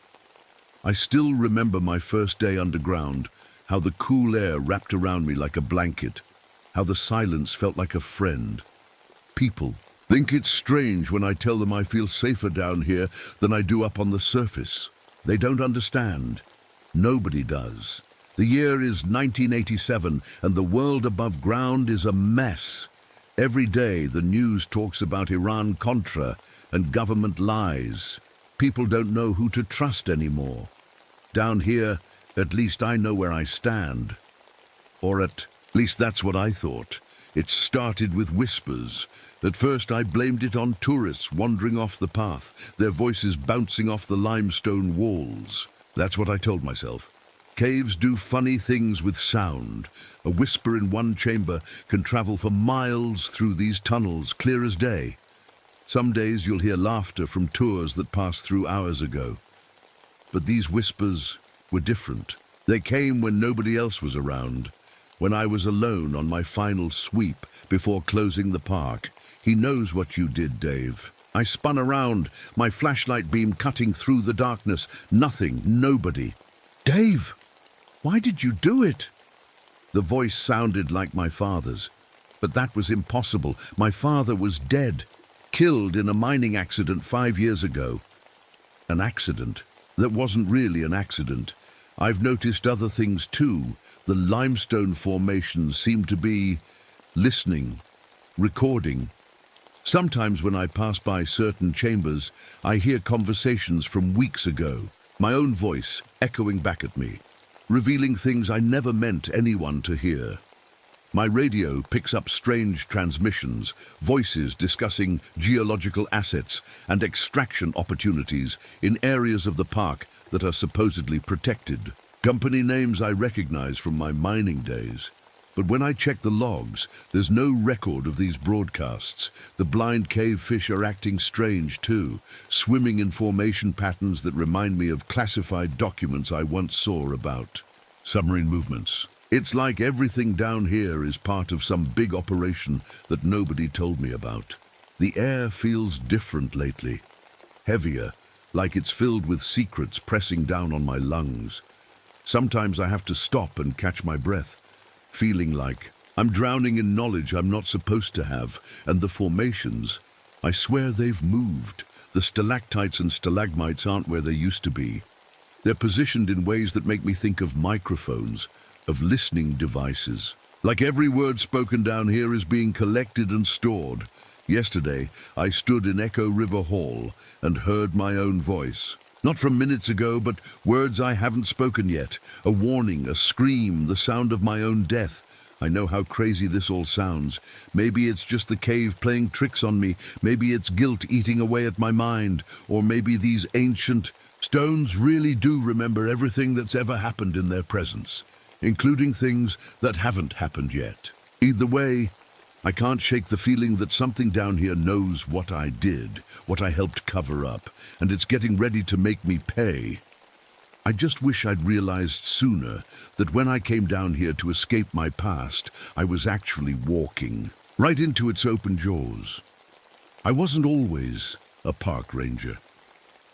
I still remember my first day underground, how the cool air wrapped around me like a blanket, how the silence felt like a friend. People think it's strange when I tell them I feel safer down here than I do up on the surface. They don't understand. Nobody does. The year is 1987, and the world above ground is a mess. Every day the news talks about Iran-Contra and government lies. People don't know who to trust anymore. Down here, at least I know where I stand. Or at least that's what I thought. It started with whispers. At first I blamed it on tourists wandering off the path, their voices bouncing off the limestone walls. That's what I told myself. Caves do funny things with sound. A whisper in one chamber can travel for miles through these tunnels, clear as day. Some days you'll hear laughter from tours that passed through hours ago. But these whispers were different. They came when nobody else was around, when I was alone on my final sweep before closing the park. He knows what you did, Dave. I spun around, my flashlight beam cutting through the darkness. Nothing, nobody. Dave! Why did you do it? The voice sounded like my father's, but that was impossible. My father was dead, killed in a mining accident 5 years ago. An accident that wasn't really an accident. I've noticed other things too. The limestone formations seem to be listening, recording. Sometimes when I pass by certain chambers, I hear conversations from weeks ago, my own voice echoing back at me, revealing things I never meant anyone to hear. My radio picks up strange transmissions, voices discussing geological assets and extraction opportunities in areas of the park that are supposedly protected. Company names I recognize from my mining days. But when I check the logs, there's no record of these broadcasts. The blind cave fish are acting strange too, swimming in formation patterns that remind me of classified documents I once saw about submarine movements. It's like everything down here is part of some big operation that nobody told me about. The air feels different lately, heavier, like it's filled with secrets pressing down on my lungs. Sometimes I have to stop and catch my breath, feeling like I'm drowning in knowledge I'm not supposed to have. And the formations, I swear they've moved. The stalactites and stalagmites aren't where they used to be. They're positioned in ways that make me think of microphones, of listening devices. Like every word spoken down here is being collected and stored. Yesterday, I stood in Echo River Hall and heard my own voice. Not from minutes ago, but words I haven't spoken yet. A warning, a scream, the sound of my own death. I know how crazy this all sounds. Maybe it's just the cave playing tricks on me. Maybe it's guilt eating away at my mind. Or maybe these ancient stones really do remember everything that's ever happened in their presence, including things that haven't happened yet. Either way, I can't shake the feeling that something down here knows what I did, what I helped cover up, and it's getting ready to make me pay. I just wish I'd realized sooner that when I came down here to escape my past, I was actually walking right into its open jaws. I wasn't always a park ranger.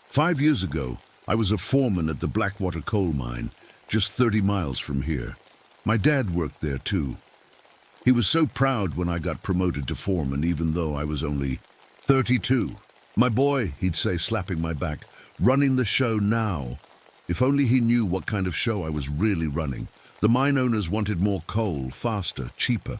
5 years ago, I was a foreman at the Blackwater coal mine, just 30 miles from here. My dad worked there too. He was so proud when I got promoted to foreman, even though I was only 32. My boy, he'd say, slapping my back, running the show now. If only he knew what kind of show I was really running. The mine owners wanted more coal, faster, cheaper.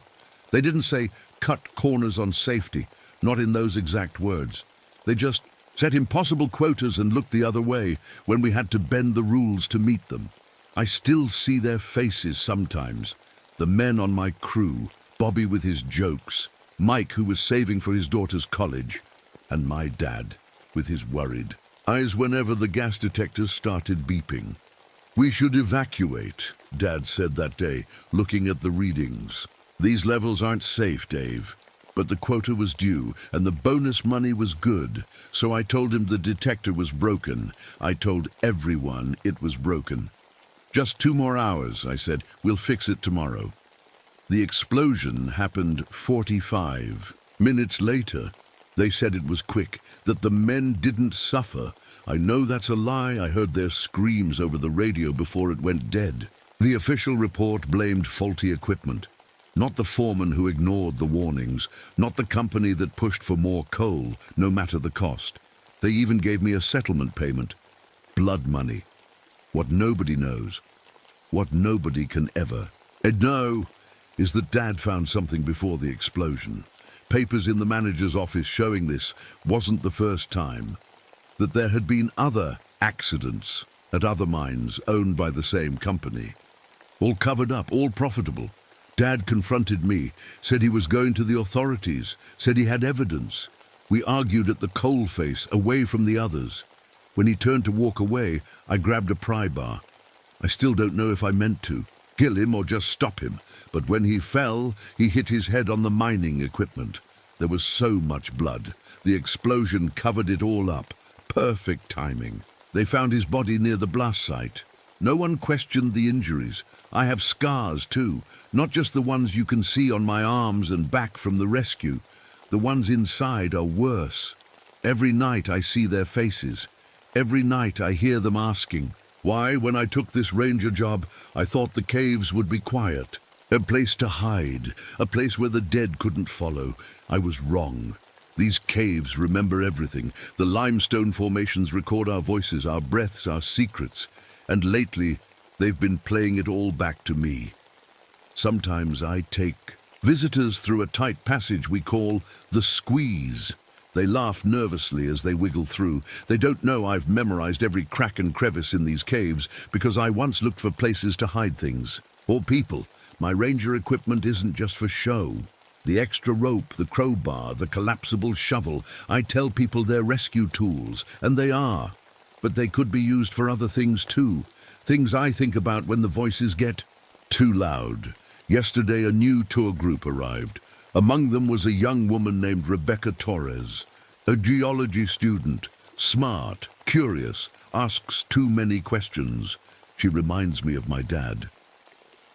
They didn't say, cut corners on safety, not in those exact words. They just set impossible quotas and looked the other way when we had to bend the rules to meet them. I still see their faces sometimes. The men on my crew, Bobby with his jokes, Mike who was saving for his daughter's college, and my dad with his worried eyes whenever the gas detectors started beeping. We should evacuate, Dad said that day, looking at the readings. These levels aren't safe, Dave. But the quota was due, and the bonus money was good, so I told him the detector was broken. I told everyone it was broken. "Just 2 more hours," I said. "We'll fix it tomorrow." The explosion happened 45 minutes later. They said it was quick, that the men didn't suffer. I know that's a lie. I heard their screams over the radio before it went dead. The official report blamed faulty equipment. Not the foreman who ignored the warnings, not the company that pushed for more coal, no matter the cost. They even gave me a settlement payment. Blood money. What nobody knows, what nobody can ever know, is that Dad found something before the explosion. Papers in the manager's office showing this wasn't the first time. That there had been other accidents at other mines owned by the same company. All covered up, all profitable. Dad confronted me, said he was going to the authorities, said he had evidence. We argued at the coal face, away from the others. When he turned to walk away, I grabbed a pry bar. I still don't know if I meant to, kill him or just stop him, but when he fell, he hit his head on the mining equipment. There was so much blood. The explosion covered it all up. Perfect timing. They found his body near the blast site. No one questioned the injuries. I have scars too, not just the ones you can see on my arms and back from the rescue. The ones inside are worse. Every night I see their faces. Every night I hear them asking, why, when I took this ranger job, I thought the caves would be quiet. A place to hide, a place where the dead couldn't follow. I was wrong. These caves remember everything. The limestone formations record our voices, our breaths, our secrets. And lately, they've been playing it all back to me. Sometimes I take visitors through a tight passage we call the squeeze. They laugh nervously as they wiggle through. They don't know I've memorized every crack and crevice in these caves because I once looked for places to hide things. Or people. My ranger equipment isn't just for show. The extra rope, the crowbar, the collapsible shovel. I tell people they're rescue tools, and they are. But they could be used for other things too. Things I think about when the voices get too loud. Yesterday, a new tour group arrived. Among them was a young woman named Rebecca Torres, a geology student, smart, curious, asks too many questions. She reminds me of my dad.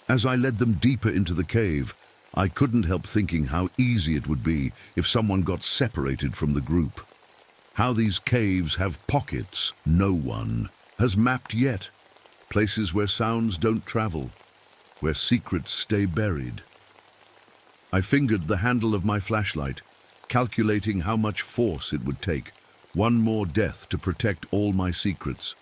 As I led them deeper into the cave, I couldn't help thinking how easy it would be if someone got separated from the group. How these caves have pockets no one has mapped yet. Places where sounds don't travel, where secrets stay buried. I fingered the handle of my flashlight, calculating how much force it would take. One more death to protect all my secrets.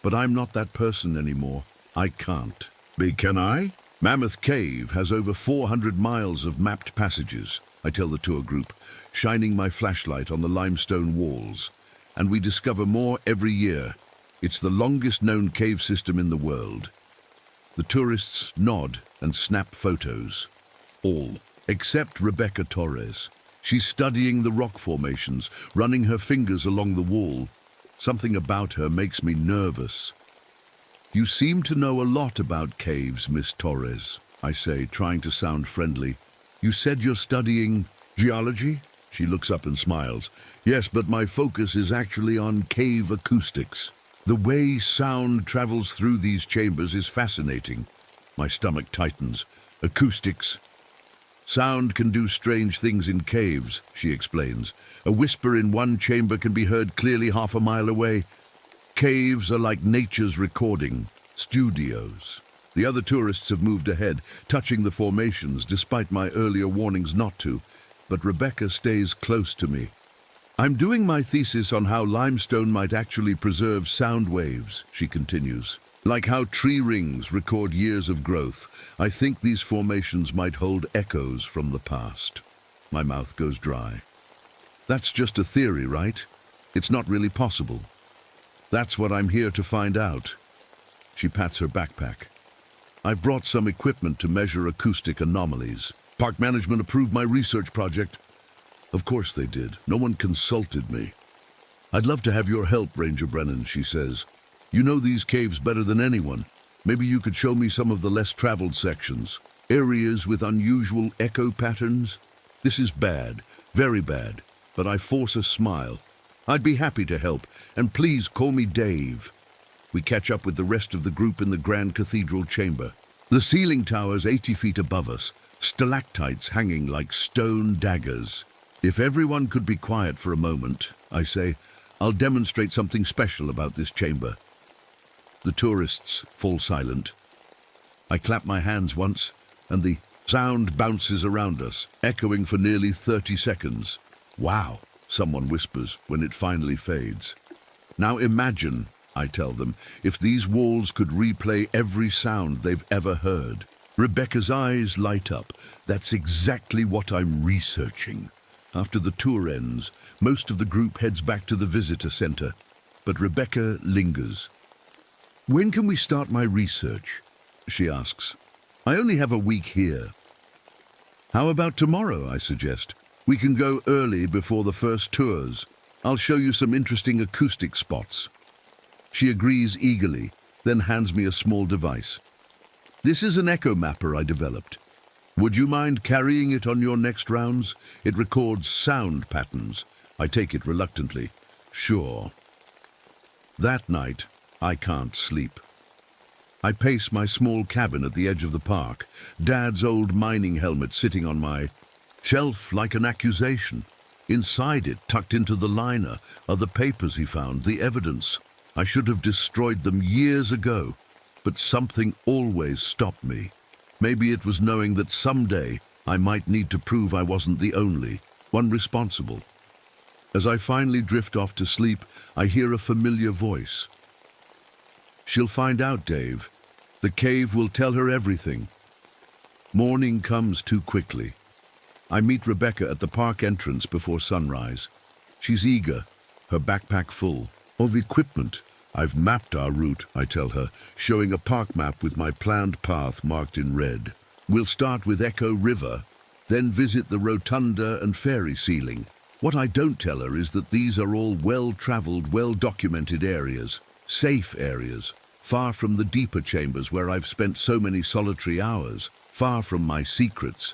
But I'm not that person anymore. I can't be, can I? Mammoth Cave has over 400 miles of mapped passages, I tell the tour group, shining my flashlight on the limestone walls. And we discover more every year. It's the longest known cave system in the world. The tourists nod and snap photos. All, except Rebecca Torres. She's studying the rock formations, running her fingers along the wall. Something about her makes me nervous. You seem to know a lot about caves, Miss Torres, I say, trying to sound friendly. You said you're studying geology? She looks up and smiles. Yes, but my focus is actually on cave acoustics. The way sound travels through these chambers is fascinating. My stomach tightens. Acoustics. Sound can do strange things in caves, she explains. A whisper in one chamber can be heard clearly half a mile away. Caves are like nature's recording studios. The other tourists have moved ahead, touching the formations despite my earlier warnings not to. But Rebecca stays close to me. I'm doing my thesis on how limestone might actually preserve sound waves, she continues. Like how tree rings record years of growth, I think these formations might hold echoes from the past. My mouth goes dry. That's just a theory, right? It's not really possible. That's what I'm here to find out. She pats her backpack. I've brought some equipment to measure acoustic anomalies. Park management approved my research project. Of course they did. No one consulted me. I'd love to have your help, Ranger Brennan, she says. You know these caves better than anyone. Maybe you could show me some of the less traveled sections. Areas with unusual echo patterns. This is bad, very bad, but I force a smile. I'd be happy to help, and please call me Dave. We catch up with the rest of the group in the Grand Cathedral chamber. The ceiling towers 80 feet above us, stalactites hanging like stone daggers. If everyone could be quiet for a moment, I say, I'll demonstrate something special about this chamber. The tourists fall silent. I clap my hands once, and the sound bounces around us, echoing for nearly 30 seconds. Wow, someone whispers when it finally fades. Now imagine, I tell them, if these walls could replay every sound they've ever heard. Rebecca's eyes light up. That's exactly what I'm researching. After the tour ends, most of the group heads back to the visitor center, but Rebecca lingers. When can we start my research? She asks. I only have a week here. How about tomorrow, I suggest. We can go early before the first tours. I'll show you some interesting acoustic spots. She agrees eagerly, then hands me a small device. This is an echo mapper I developed. Would you mind carrying it on your next rounds? It records sound patterns. I take it reluctantly. Sure. That night, I can't sleep. I pace my small cabin at the edge of the park, Dad's old mining helmet sitting on my shelf like an accusation. Inside it, tucked into the liner, are the papers he found, the evidence. I should have destroyed them years ago, but something always stopped me. Maybe it was knowing that someday I might need to prove I wasn't the only one responsible. As I finally drift off to sleep, I hear a familiar voice. She'll find out, Dave. The cave will tell her everything. Morning comes too quickly. I meet Rebecca at the park entrance before sunrise. She's eager, her backpack full of equipment. I've mapped our route, I tell her, showing a park map with my planned path marked in red. We'll start with Echo River, then visit the rotunda and fairy ceiling. What I don't tell her is that these are all well-traveled, well-documented areas, safe areas, far from the deeper chambers where I've spent so many solitary hours, far from my secrets.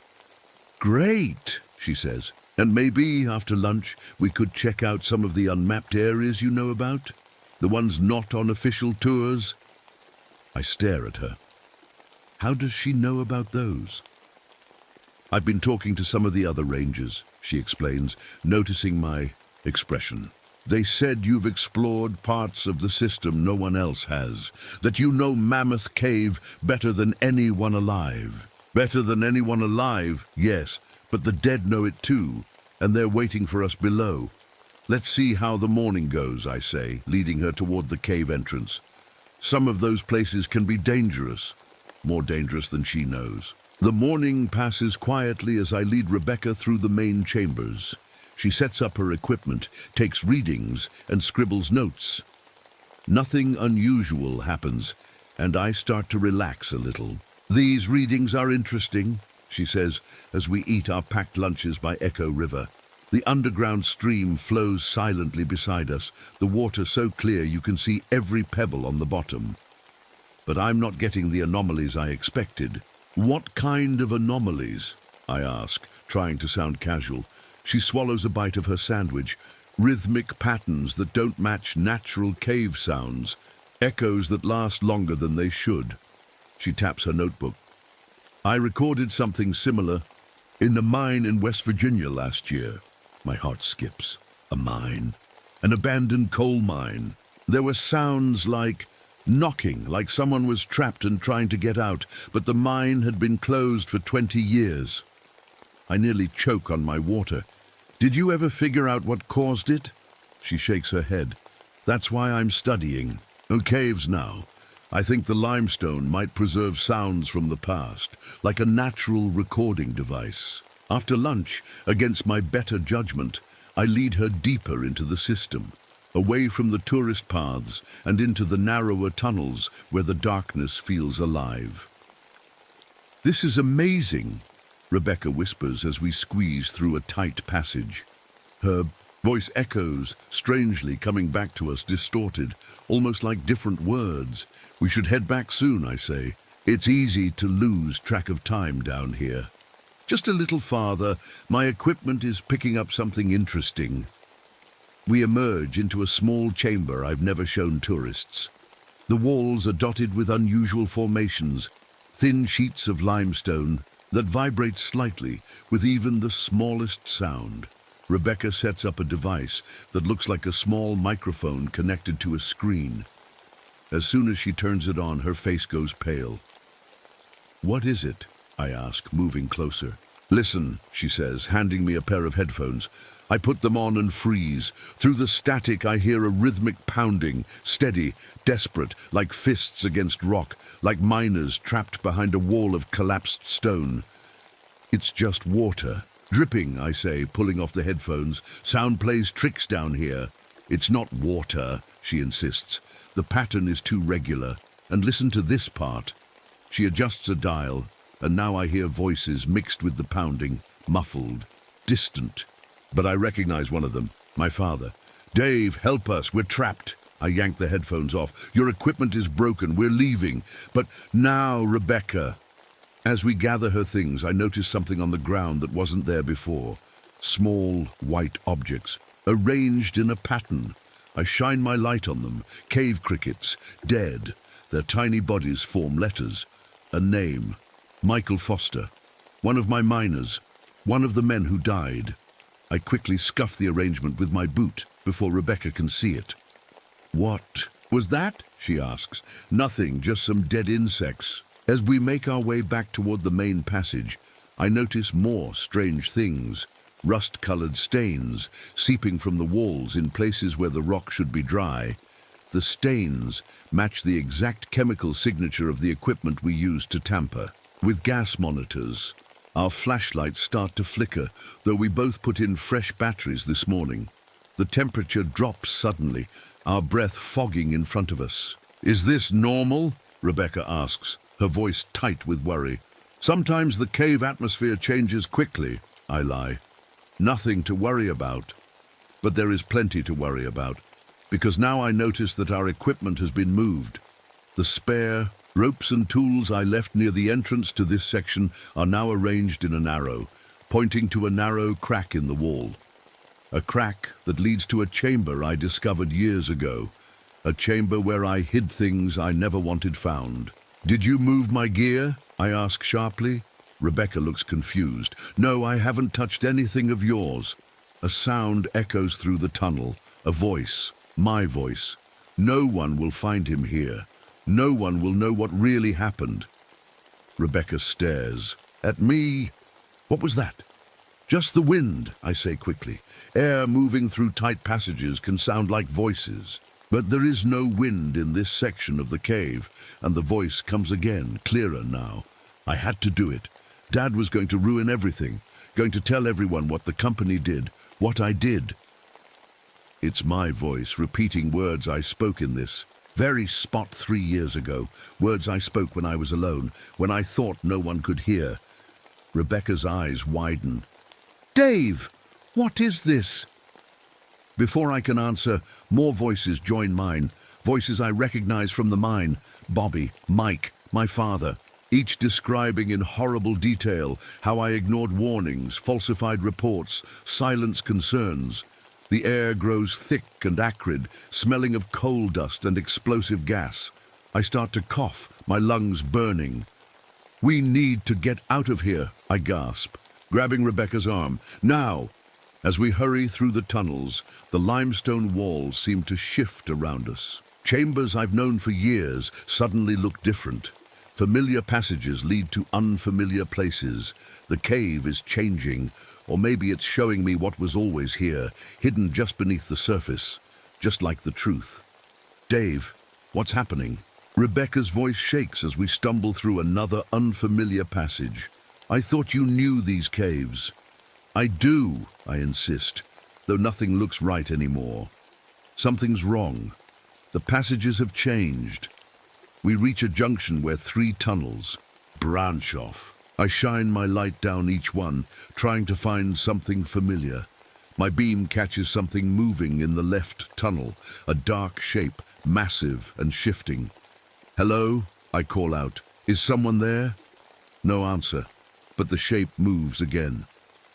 Great, she says. And maybe, after lunch, we could check out some of the unmapped areas you know about? The ones not on official tours? I stare at her. How does she know about those? I've been talking to some of the other rangers, she explains, noticing my expression. They said you've explored parts of the system no one else has, that you know Mammoth Cave better than anyone alive. Better than anyone alive, yes, but the dead know it too, and they're waiting for us below. Let's see how the morning goes, I say, leading her toward the cave entrance. Some of those places can be dangerous, more dangerous than she knows. The morning passes quietly as I lead Rebecca through the main chambers. She sets up her equipment, takes readings, and scribbles notes. Nothing unusual happens, and I start to relax a little. These readings are interesting, she says, as we eat our packed lunches by Echo River. The underground stream flows silently beside us, the water so clear you can see every pebble on the bottom. But I'm not getting the anomalies I expected. What kind of anomalies? I ask, trying to sound casual. She swallows a bite of her sandwich. Rhythmic patterns that don't match natural cave sounds. Echoes that last longer than they should. She taps her notebook. I recorded something similar in a mine in West Virginia last year. My heart skips. A mine. An abandoned coal mine. There were sounds like knocking, like someone was trapped and trying to get out, but the mine had been closed for 20 years. I nearly choke on my water. Did you ever figure out what caused it? She shakes her head. That's why I'm studying. Caves now. I think the limestone might preserve sounds from the past, like a natural recording device. After lunch, against my better judgment, I lead her deeper into the system, away from the tourist paths and into the narrower tunnels where the darkness feels alive. This is amazing, Rebecca whispers as we squeeze through a tight passage. Her voice echoes, strangely coming back to us distorted, almost like different words. We should head back soon, I say. It's easy to lose track of time down here. Just a little farther, my equipment is picking up something interesting. We emerge into a small chamber I've never shown tourists. The walls are dotted with unusual formations, thin sheets of limestone that vibrate slightly with even the smallest sound. Rebecca sets up a device that looks like a small microphone connected to a screen. As soon as she turns it on, her face goes pale. "What is it?" I ask, moving closer. "Listen," she says, handing me a pair of headphones. I put them on and freeze. Through the static I hear a rhythmic pounding, steady, desperate, like fists against rock, like miners trapped behind a wall of collapsed stone. "It's just water. Dripping," I say, pulling off the headphones. "Sound plays tricks down here." "It's not water," she insists. "The pattern is too regular. And listen to this part." She adjusts a dial, and now I hear voices mixed with the pounding, muffled, distant. But I recognize one of them, my father. "Dave, help us, we're trapped." I yank the headphones off. "Your equipment is broken, we're leaving." "But now, Rebecca." As we gather her things, I notice something on the ground that wasn't there before. Small, white objects, arranged in a pattern. I shine my light on them. Cave crickets, dead. Their tiny bodies form letters. A name. Michael Foster. One of my miners. One of the men who died. I quickly scuff the arrangement with my boot before Rebecca can see it. "What was that?" she asks. "Nothing, just some dead insects." As we make our way back toward the main passage, I notice more strange things. Rust-colored stains seeping from the walls in places where the rock should be dry. The stains match the exact chemical signature of the equipment we used to tamper. With gas monitors, our flashlights start to flicker, though we both put in fresh batteries this morning. The temperature drops suddenly, our breath fogging in front of us. "Is this normal?" Rebecca asks, her voice tight with worry. "Sometimes the cave atmosphere changes quickly," I lie. "Nothing to worry about." But there is plenty to worry about, because now I notice that our equipment has been moved. The spare ropes and tools I left near the entrance to this section are now arranged in an arrow, pointing to a narrow crack in the wall. A crack that leads to a chamber I discovered years ago. A chamber where I hid things I never wanted found. "Did you move my gear?" I ask sharply. Rebecca looks confused. "No, I haven't touched anything of yours." A sound echoes through the tunnel. A voice. My voice. "No one will find him here. No one will know what really happened." Rebecca stares. At me. "What was that?" "Just the wind," I say quickly. "Air moving through tight passages can sound like voices. But there is no wind in this section of the cave." And the voice comes again, clearer now. "I had to do it. Dad was going to ruin everything, going to tell everyone what the company did, what I did." It's my voice repeating words I spoke in this very spot 3 years ago, words I spoke when I was alone, when I thought no one could hear. Rebecca's eyes widen. "Dave, what is this?" Before I can answer, more voices join mine, voices I recognize from the mine. Bobby, Mike, my father, each describing in horrible detail how I ignored warnings, falsified reports, silenced concerns. The air grows thick and acrid, smelling of coal dust and explosive gas. I start to cough, my lungs burning. "We need to get out of here," I gasp, grabbing Rebecca's arm. "Now!" As we hurry through the tunnels, the limestone walls seem to shift around us. Chambers I've known for years suddenly look different. Familiar passages lead to unfamiliar places. The cave is changing, or maybe it's showing me what was always here, hidden just beneath the surface, just like the truth. "Dave, what's happening?" Rebecca's voice shakes as we stumble through another unfamiliar passage. "I thought you knew these caves." "I do," I insist, though nothing looks right anymore. Something's wrong. The passages have changed. We reach a junction where 3 tunnels branch off. I shine my light down each one, trying to find something familiar. My beam catches something moving in the left tunnel, a dark shape, massive and shifting. "Hello?" I call out. "Is someone there?" No answer. But the shape moves again,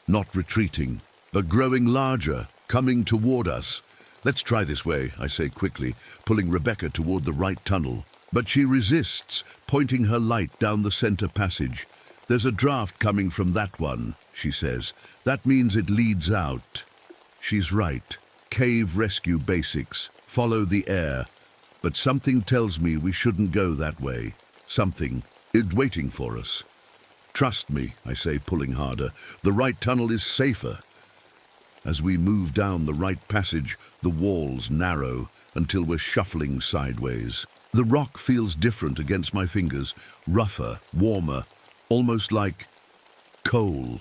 not retreating, but growing larger, coming toward us. Let's try this way, I say quickly, pulling Rebecca toward the right tunnel. But she resists, pointing her light down the center passage. There's a draft coming from that one, she says. That means it leads out. She's right. Cave rescue basics. Follow the air. But something tells me we shouldn't go that way. Something is waiting for us. Trust me, I say, pulling harder. The right tunnel is safer. As we move down the right passage, the walls narrow until we're shuffling sideways. The rock feels different against my fingers, rougher, warmer, almost like coal.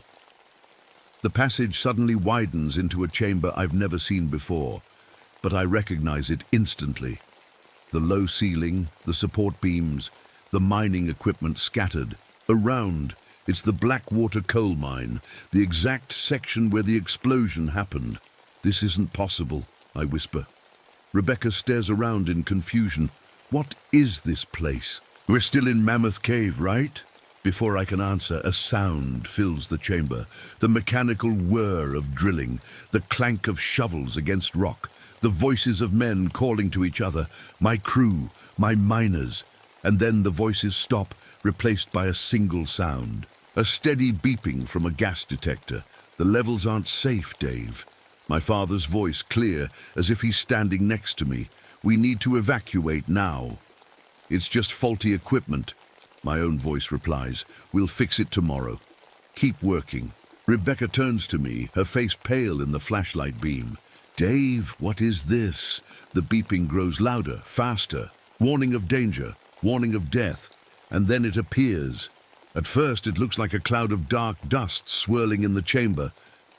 The passage suddenly widens into a chamber I've never seen before, but I recognize it instantly. The low ceiling, the support beams, the mining equipment scattered. Around, it's the Blackwater coal mine, the exact section where the explosion happened. This isn't possible, I whisper. Rebecca stares around in confusion. What is this place? We're still in Mammoth Cave, right? Before I can answer, a sound fills the chamber. The mechanical whir of drilling, the clank of shovels against rock, the voices of men calling to each other, my crew, my miners, and then the voices stop, replaced by a single sound. A steady beeping from a gas detector. The levels aren't safe, Dave. My father's voice clear, as if he's standing next to me. We need to evacuate now. It's just faulty equipment. My own voice replies. We'll fix it tomorrow. Keep working. Rebecca turns to me, her face pale in the flashlight beam. Dave, what is this? The beeping grows louder, faster. Warning of danger, warning of death. And then it appears. At first it looks like a cloud of dark dust swirling in the chamber,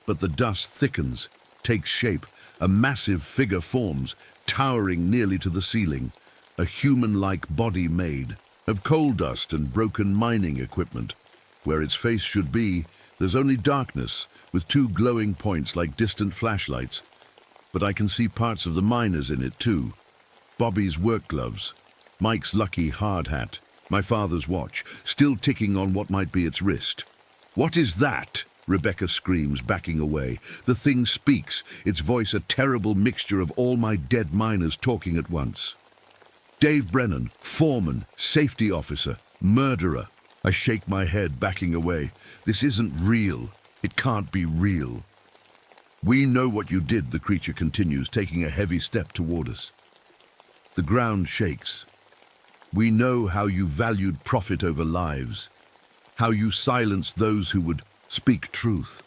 but the dust thickens, takes shape. A massive figure forms, towering nearly to the ceiling. A human-like body made of coal dust and broken mining equipment. Where its face should be, there's only darkness, with two glowing points like distant flashlights. But I can see parts of the miners in it too. Bobby's work gloves, Mike's lucky hard hat, my father's watch, still ticking on what might be its wrist. What is that? Rebecca screams, backing away. The thing speaks, its voice a terrible mixture of all my dead miners talking at once. Dave Brennan, foreman, safety officer, murderer. I shake my head, backing away. This isn't real. It can't be real. We know what you did, the creature continues, taking a heavy step toward us. The ground shakes. We know how you valued profit over lives, how you silenced those who would speak truth.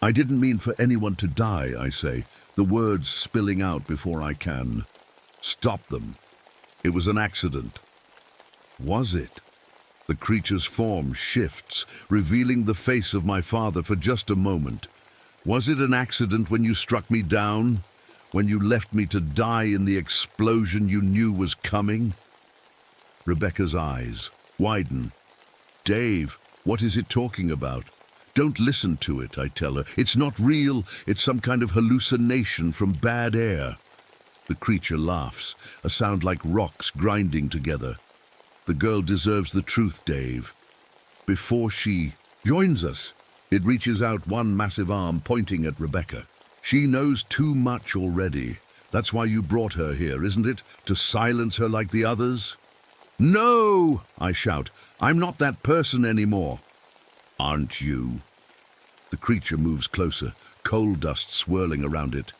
I didn't mean for anyone to die, I say, the words spilling out before I can stop them. It was an accident. Was it? The creature's form shifts, revealing the face of my father for just a moment. Was it an accident when you struck me down? When you left me to die in the explosion you knew was coming? Rebecca's eyes widen. Dave, what is it talking about? Don't listen to it, I tell her. It's not real. It's some kind of hallucination from bad air. The creature laughs, a sound like rocks grinding together. The girl deserves the truth, Dave. Before she joins us, it reaches out one massive arm pointing at Rebecca. She knows too much already. That's why you brought her here, isn't it? To silence her like the others? No, I shout. I'm not that person anymore. Aren't you? The creature moves closer, coal dust swirling around it.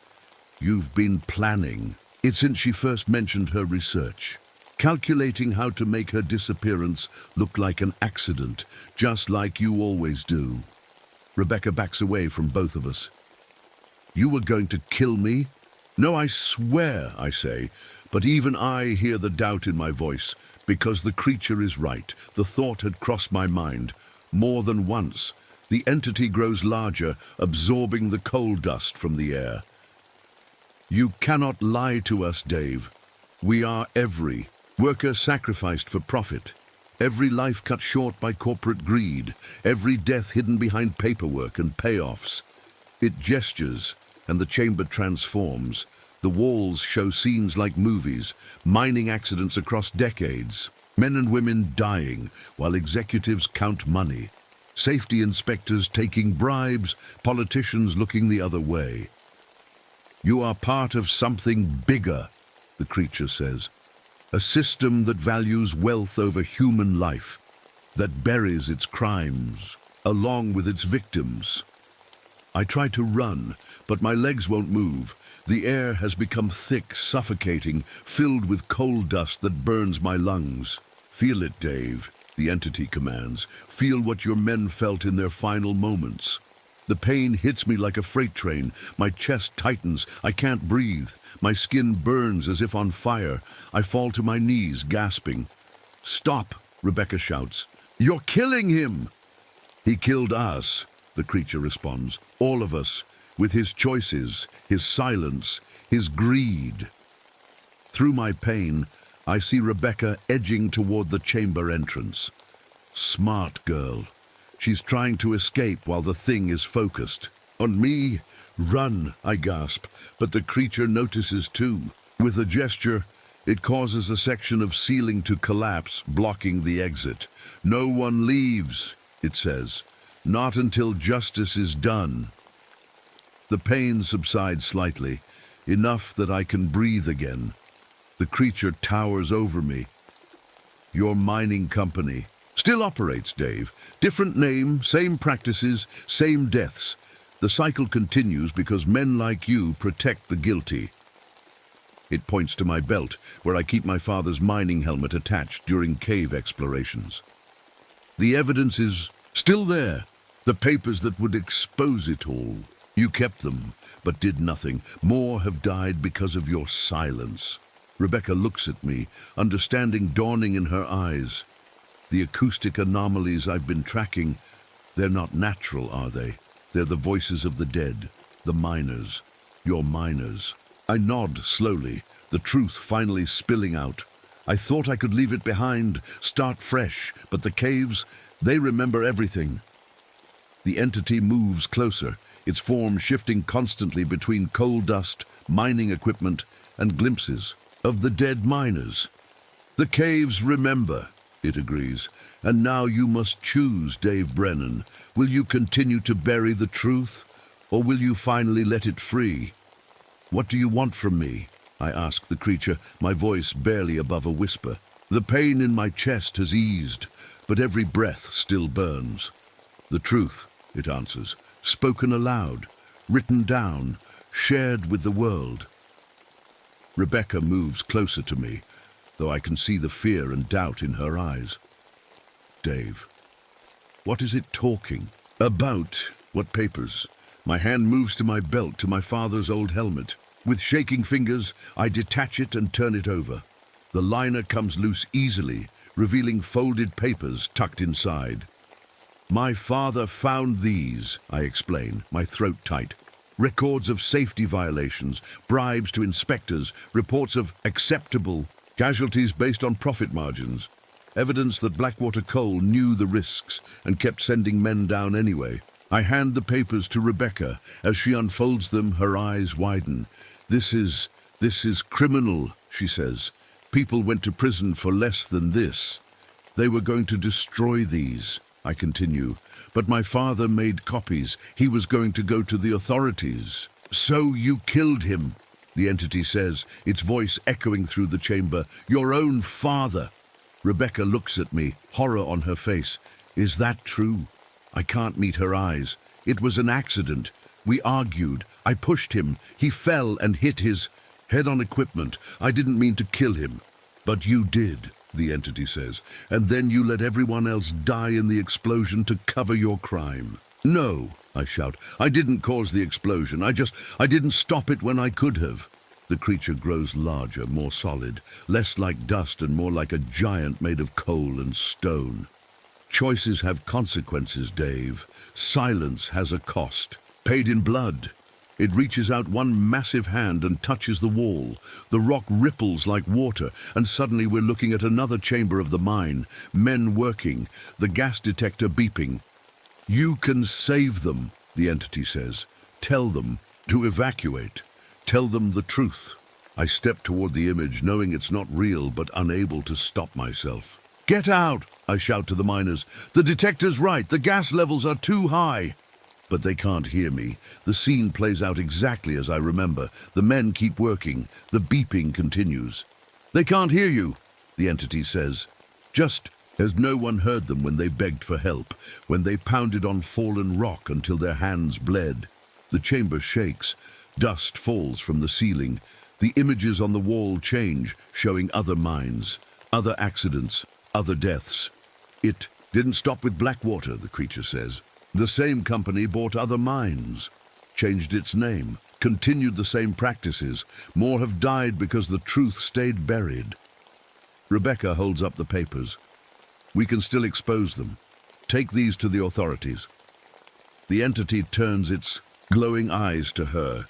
You've been planning. It's since she first mentioned her research, calculating how to make her disappearance look like an accident, just like you always do. Rebecca backs away from both of us. You were going to kill me? No, I swear, I say, but even I hear the doubt in my voice, because the creature is right. The thought had crossed my mind more than once. The entity grows larger, absorbing the coal dust from the air. You cannot lie to us, Dave. We are every worker sacrificed for profit, every life cut short by corporate greed, every death hidden behind paperwork and payoffs. It gestures, and the chamber transforms. The walls show scenes like movies, mining accidents across decades, men and women dying while executives count money. Safety inspectors taking bribes, politicians looking the other way. You are part of something bigger, the creature says. A system that values wealth over human life, that buries its crimes, along with its victims. I try to run, but my legs won't move. The air has become thick, suffocating, filled with coal dust that burns my lungs. Feel it, Dave, the entity commands. Feel what your men felt in their final moments. The pain hits me like a freight train. My chest tightens. I can't breathe. My skin burns as if on fire. I fall to my knees, gasping. Stop, Rebecca shouts. You're killing him! He killed us, the creature responds. All of us, with his choices, his silence, his greed. Through my pain, I see Rebecca edging toward the chamber entrance. Smart girl. She's trying to escape while the thing is focused. On me, run, I gasp, but the creature notices too. With a gesture, it causes a section of ceiling to collapse, blocking the exit. No one leaves, it says. Not until justice is done. The pain subsides slightly, enough that I can breathe again. The creature towers over me. Your mining company still operates, Dave. Different name, same practices, same deaths. The cycle continues because men like you protect the guilty. It points to my belt, where I keep my father's mining helmet attached during cave explorations. The evidence is still there. The papers that would expose it all. You kept them, but did nothing. More have died because of your silence. Rebecca looks at me, understanding dawning in her eyes. The acoustic anomalies I've been tracking, they're not natural, are they? They're the voices of the dead, the miners, your miners. I nod slowly, the truth finally spilling out. I thought I could leave it behind, start fresh, but the caves, they remember everything. The entity moves closer, its form shifting constantly between coal dust, mining equipment, and glimpses of the dead miners. The caves remember, it agrees. And now you must choose, Dave Brennan. Will you continue to bury the truth, or will you finally let it free? What do you want from me? I ask the creature, my voice barely above a whisper. The pain in my chest has eased, but every breath still burns. The truth, it answers, spoken aloud, written down, shared with the world. Rebecca moves closer to me, though I can see the fear and doubt in her eyes. Dave, what is it talking about? What papers? My hand moves to my belt, to my father's old helmet. With shaking fingers, I detach it and turn it over. The liner comes loose easily, revealing folded papers tucked inside. My father found these, I explain, my throat tight. Records of safety violations, bribes to inspectors, reports of acceptable casualties based on profit margins. Evidence that Blackwater Coal knew the risks and kept sending men down anyway. I hand the papers to Rebecca. As she unfolds them, her eyes widen. This is criminal, she says. People went to prison for less than this. They were going to destroy these, I continue. But my father made copies. He was going to go to the authorities. So you killed him, the entity says, its voice echoing through the chamber. Your own father. Rebecca looks at me, horror on her face. Is that true? I can't meet her eyes. It was an accident. We argued. I pushed him. He fell and hit his head on equipment. I didn't mean to kill him. But you did, the entity says. And then you let everyone else die in the explosion to cover your crime. No, I shout. I didn't cause the explosion. I didn't stop it when I could have. The creature grows larger, more solid, less like dust and more like a giant made of coal and stone. Choices have consequences, Dave. Silence has a cost, paid in blood. It reaches out one massive hand and touches the wall. The rock ripples like water, and suddenly we're looking at another chamber of the mine. Men working, the gas detector beeping. You can save them, the entity says. Tell them to evacuate. Tell them the truth. I step toward the image, knowing it's not real, but unable to stop myself. Get out, I shout to the miners. The detector's right. The gas levels are too high. But they can't hear me. The scene plays out exactly as I remember. The men keep working. The beeping continues. They can't hear you, the entity says. Just as no one heard them when they begged for help, when they pounded on fallen rock until their hands bled. The chamber shakes. Dust falls from the ceiling. The images on the wall change, showing other mines, other accidents, other deaths. It didn't stop with Blackwater, the creature says. The same company bought other mines, changed its name, continued the same practices. More have died because the truth stayed buried. Rebecca holds up the papers. We can still expose them. Take these to the authorities. The entity turns its glowing eyes to her.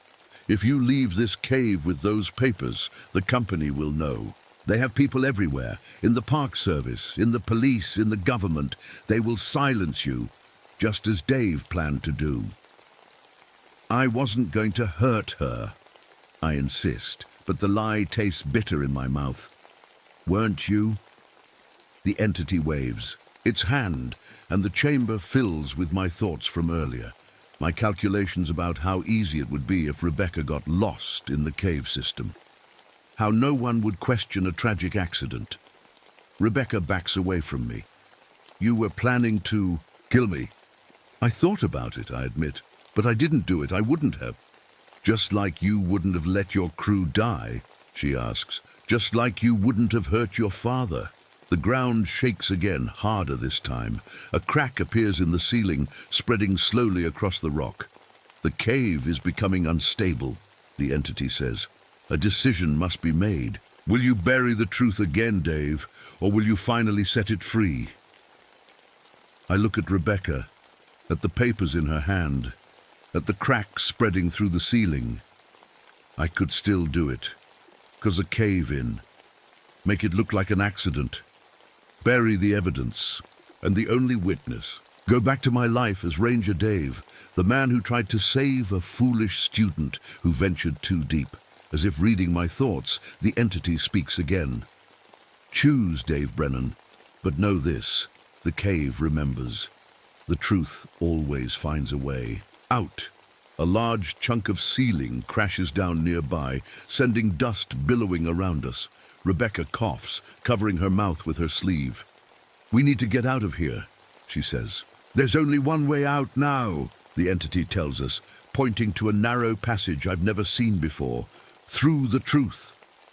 If you leave this cave with those papers, the company will know. They have people everywhere, in the park service, in the police, in the government. They will silence you, just as Dave planned to do. I wasn't going to hurt her, I insist, but the lie tastes bitter in my mouth. Weren't you? The entity waves its hand, and the chamber fills with my thoughts from earlier. My calculations about how easy it would be if Rebecca got lost in the cave system. How no one would question a tragic accident. Rebecca backs away from me. You were planning to kill me. I thought about it, I admit, but I didn't do it. I wouldn't have. Just like you wouldn't have let your crew die, she asks. Just like you wouldn't have hurt your father. The ground shakes again, harder this time. A crack appears in the ceiling, spreading slowly across the rock. The cave is becoming unstable, the entity says. A decision must be made. Will you bury the truth again, Dave, or will you finally set it free? I look at Rebecca, at the papers in her hand, at the cracks spreading through the ceiling. I could still do it. 'Cause a cave-in. Make it look like an accident. Bury the evidence, and the only witness. Go back to my life as Ranger Dave, the man who tried to save a foolish student who ventured too deep. As if reading my thoughts, the entity speaks again. Choose, Dave Brennan, but know this, the cave remembers. The truth always finds a way. Out. A large chunk of ceiling crashes down nearby, sending dust billowing around us. Rebecca coughs, covering her mouth with her sleeve. We need to get out of here, she says. There's only one way out now, the entity tells us, pointing to a narrow passage I've never seen before. Through the truth.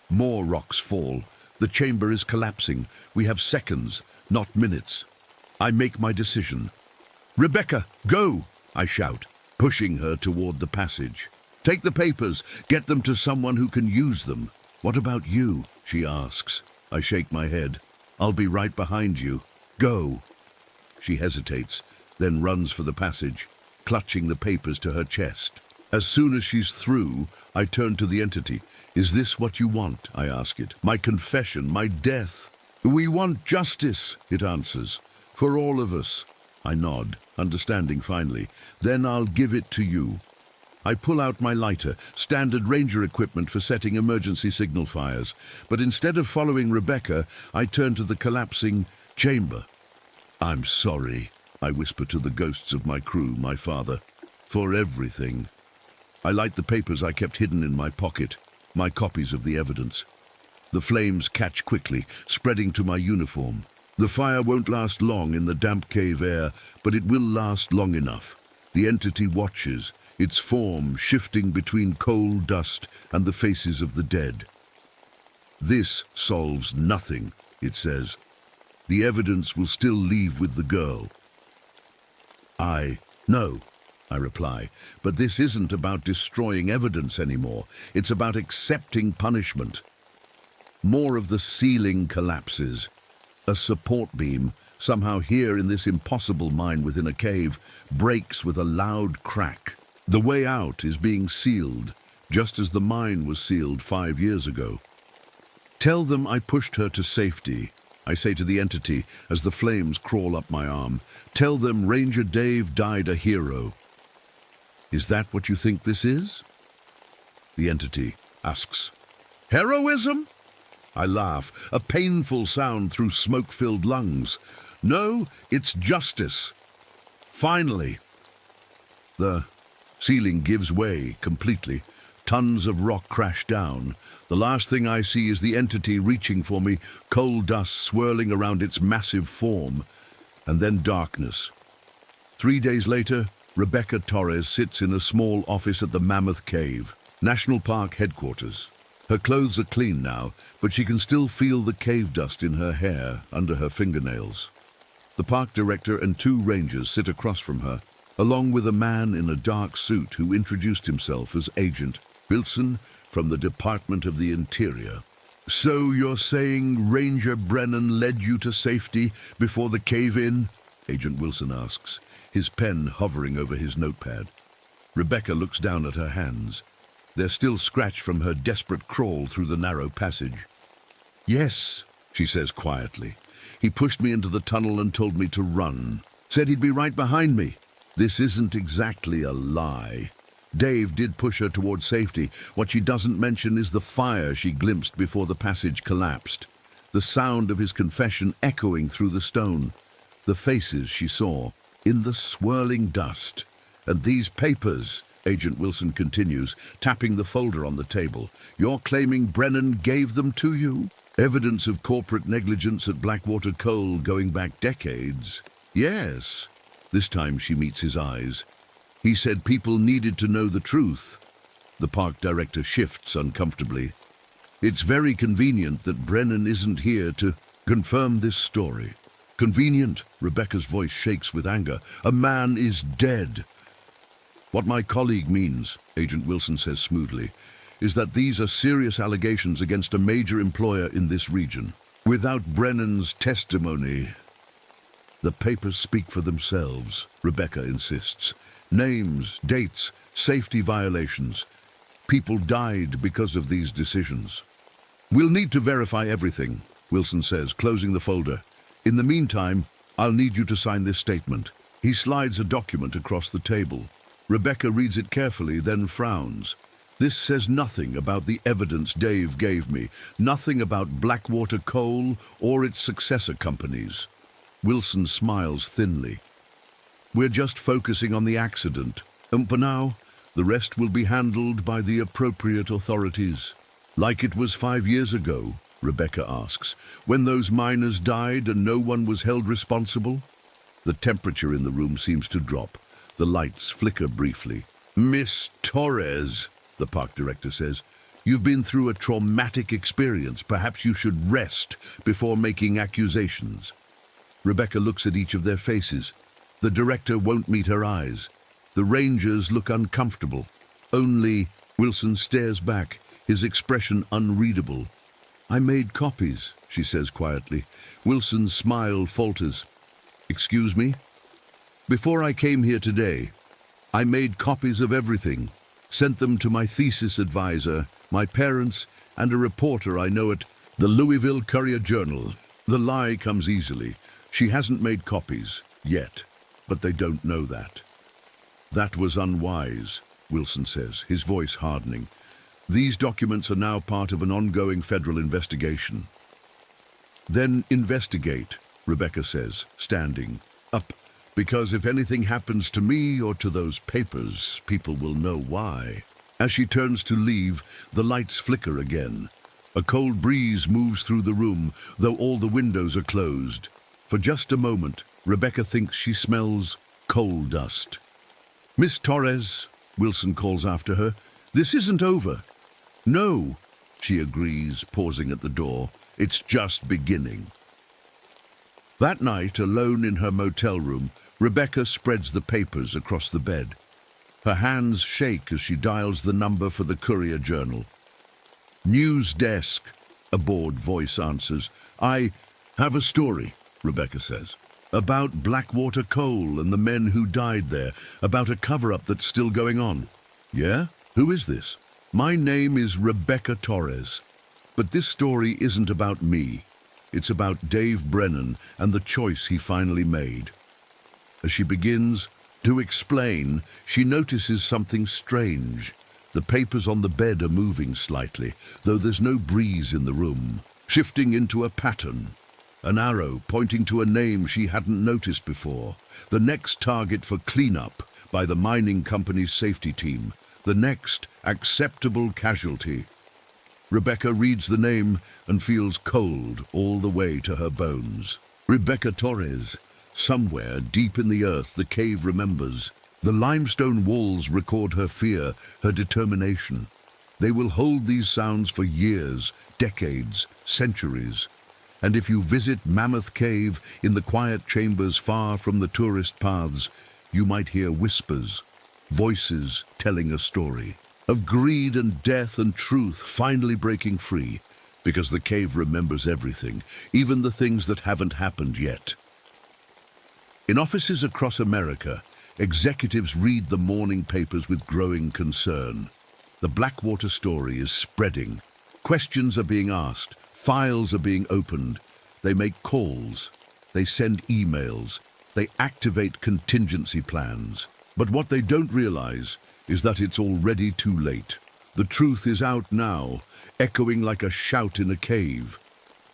More rocks fall. The chamber is collapsing. We have seconds, not minutes. I make my decision. Rebecca, go, I shout, pushing her toward the passage. Take the papers, get them to someone who can use them. What about you? She asks. I shake my head. I'll be right behind you. Go. She hesitates, then runs for the passage, clutching the papers to her chest. As soon as she's through, I turn to the entity. Is this what you want? I ask it. My confession, my death. We want justice, it answers. For all of us. I nod, understanding finally. Then I'll give it to you. I pull out my lighter, standard ranger equipment for setting emergency signal fires. But instead of following Rebecca, I turn to the collapsing chamber. I'm sorry, I whisper to the ghosts of my crew, my father, for everything. I light the papers I kept hidden in my pocket, my copies of the evidence. The flames catch quickly, spreading to my uniform. The fire won't last long in the damp cave air, but it will last long enough. The entity watches, its form shifting between coal dust and the faces of the dead. This solves nothing, it says. The evidence will still leave with the girl. No, I reply, but this isn't about destroying evidence anymore. It's about accepting punishment. More of the ceiling collapses. A support beam, somehow here in this impossible mine within a cave, breaks with a loud crack. The way out is being sealed, just as the mine was sealed 5 years ago. Tell them I pushed her to safety, I say to the entity as the flames crawl up my arm. Tell them Ranger Dave died a hero. Is that what you think this is? The entity asks. Heroism? I laugh, a painful sound through smoke-filled lungs. No, it's justice. Finally. The ceiling gives way completely. Tons of rock crash down. The last thing I see is the entity reaching for me, coal dust swirling around its massive form. And then darkness. 3 days later, Rebecca Torres sits in a small office at the Mammoth Cave, National Park headquarters. Her clothes are clean now, but she can still feel the cave dust in her hair, under her fingernails. The park director and 2 rangers sit across from her, along with a man in a dark suit who introduced himself as Agent Wilson from the Department of the Interior. So you're saying Ranger Brennan led you to safety before the cave-in? Agent Wilson asks, his pen hovering over his notepad. Rebecca looks down at her hands. They're still scratched from her desperate crawl through the narrow passage. Yes, she says quietly. He pushed me into the tunnel and told me to run. Said he'd be right behind me. This isn't exactly a lie. Dave did push her toward safety. What she doesn't mention is the fire she glimpsed before the passage collapsed. The sound of his confession echoing through the stone. The faces she saw in the swirling dust. And these papers, Agent Wilson continues, tapping the folder on the table. You're claiming Brennan gave them to you? Evidence of corporate negligence at Blackwater Coal going back decades. Yes. This time she meets his eyes. He said people needed to know the truth. The park director shifts uncomfortably. It's very convenient that Brennan isn't here to confirm this story. Convenient? Rebecca's voice shakes with anger. A man is dead. What my colleague means, Agent Wilson says smoothly, is that these are serious allegations against a major employer in this region. Without Brennan's testimony, the papers speak for themselves, Rebecca insists. Names, dates, safety violations. People died because of these decisions. We'll need to verify everything, Wilson says, closing the folder. In the meantime, I'll need you to sign this statement. He slides a document across the table. Rebecca reads it carefully, then frowns. This says nothing about the evidence Dave gave me, nothing about Blackwater Coal or its successor companies. Wilson smiles thinly. We're just focusing on the accident, and for now, the rest will be handled by the appropriate authorities. Like it was 5 years ago, Rebecca asks, when those miners died and no one was held responsible? The temperature in the room seems to drop. The lights flicker briefly. Miss Torres, the park director says, you've been through a traumatic experience. Perhaps you should rest before making accusations. Rebecca looks at each of their faces. The director won't meet her eyes. The rangers look uncomfortable. Only Wilson stares back, his expression unreadable. I made copies, she says quietly. Wilson's smile falters. Excuse me? Before I came here today, I made copies of everything, sent them to my thesis advisor, my parents, and a reporter I know at the Louisville Courier-Journal. The lie comes easily. She hasn't made copies, yet, but they don't know that. That was unwise, Wilson says, his voice hardening. These documents are now part of an ongoing federal investigation. Then investigate, Rebecca says, standing up. Because if anything happens to me or to those papers, people will know why. As she turns to leave, the lights flicker again. A cold breeze moves through the room, though all the windows are closed. For just a moment, Rebecca thinks she smells coal dust. Miss Torres, Wilson calls after her, this isn't over. No, she agrees, pausing at the door. It's just beginning. That night, alone in her motel room, Rebecca spreads the papers across the bed. Her hands shake as she dials the number for the Courier-Journal. News desk, a bored voice answers. I have a story, Rebecca says, about Blackwater Coal and the men who died there, about a cover-up that's still going on. Yeah? Who is this? My name is Rebecca Torres, but this story isn't about me. It's about Dave Brennan and the choice he finally made. As she begins to explain, she notices something strange. The papers on the bed are moving slightly, though there's no breeze in the room, shifting into a pattern An arrow pointing to a name she hadn't noticed before. The next target for cleanup by the mining company's safety team. The next acceptable casualty. Rebecca reads the name and feels cold all the way to her bones. Rebecca Torres. Somewhere deep in the earth, the cave remembers. The limestone walls record her fear, her determination. They will hold these sounds for years, decades, centuries. And if you visit Mammoth Cave in the quiet chambers far from the tourist paths, you might hear whispers, voices telling a story of greed and death and truth finally breaking free, because the cave remembers everything, even the things that haven't happened yet. In offices across America, executives read the morning papers with growing concern. The Blackwater story is spreading. Questions are being asked, files are being opened. They make calls, they send emails, they activate contingency plans. But what they don't realize is that it's already too late. The truth is out now, echoing like a shout in a cave.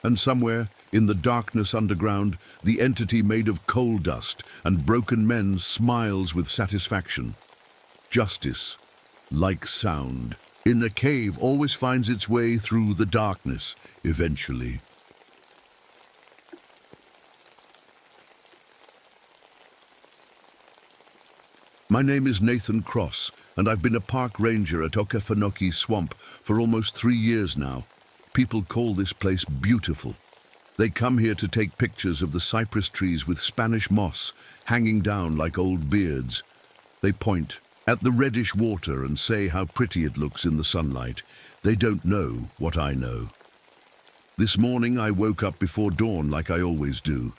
And somewhere, in the darkness underground, the entity made of coal dust and broken men smiles with satisfaction. Justice, like sound, in a cave always finds its way through the darkness, eventually. My name is Nathan Cross, and I've been a park ranger at Okefenokee Swamp for almost 3 years now. People call this place beautiful. They come here to take pictures of the cypress trees with Spanish moss hanging down like old beards. They point at the reddish water and say how pretty it looks in the sunlight. They don't know what I know. This morning I woke up before dawn like I always do.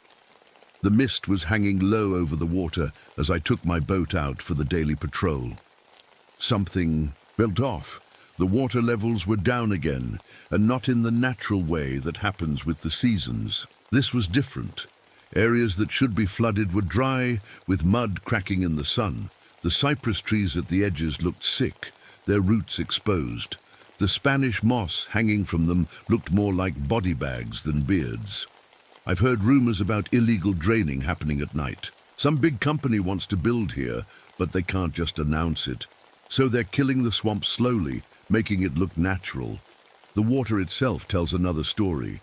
The mist was hanging low over the water as I took my boat out for the daily patrol. Something felt off. The water levels were down again, and not in the natural way that happens with the seasons. This was different. Areas that should be flooded were dry, with mud cracking in the sun. The cypress trees at the edges looked sick, their roots exposed. The Spanish moss hanging from them looked more like body bags than beards. I've heard rumors about illegal draining happening at night. Some big company wants to build here, but they can't just announce it. So they're killing the swamp slowly, making it look natural. The water itself tells another story.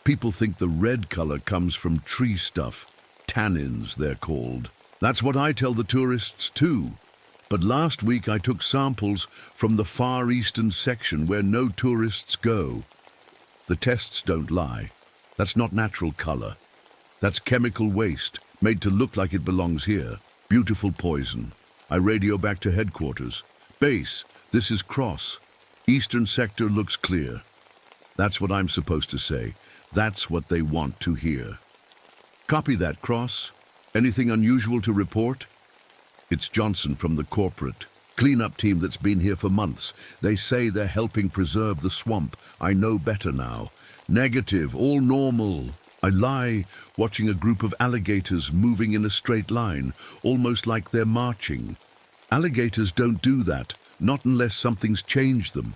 People think the red color comes from tree stuff. Tannins, they're called. That's what I tell the tourists too. But last week I took samples from the far eastern section where no tourists go. The tests don't lie. That's not natural color. That's chemical waste, made to look like it belongs here. Beautiful poison. I radio back to headquarters. Base, this is Cross. Eastern sector looks clear. That's what I'm supposed to say. That's what they want to hear. Copy that, Cross. Anything unusual to report? It's Johnson from the corporate cleanup team that's been here for months. They say they're helping preserve the swamp. I know better now. Negative, all normal. I lie, watching a group of alligators moving in a straight line, almost like they're marching. Alligators don't do that, not unless something's changed them.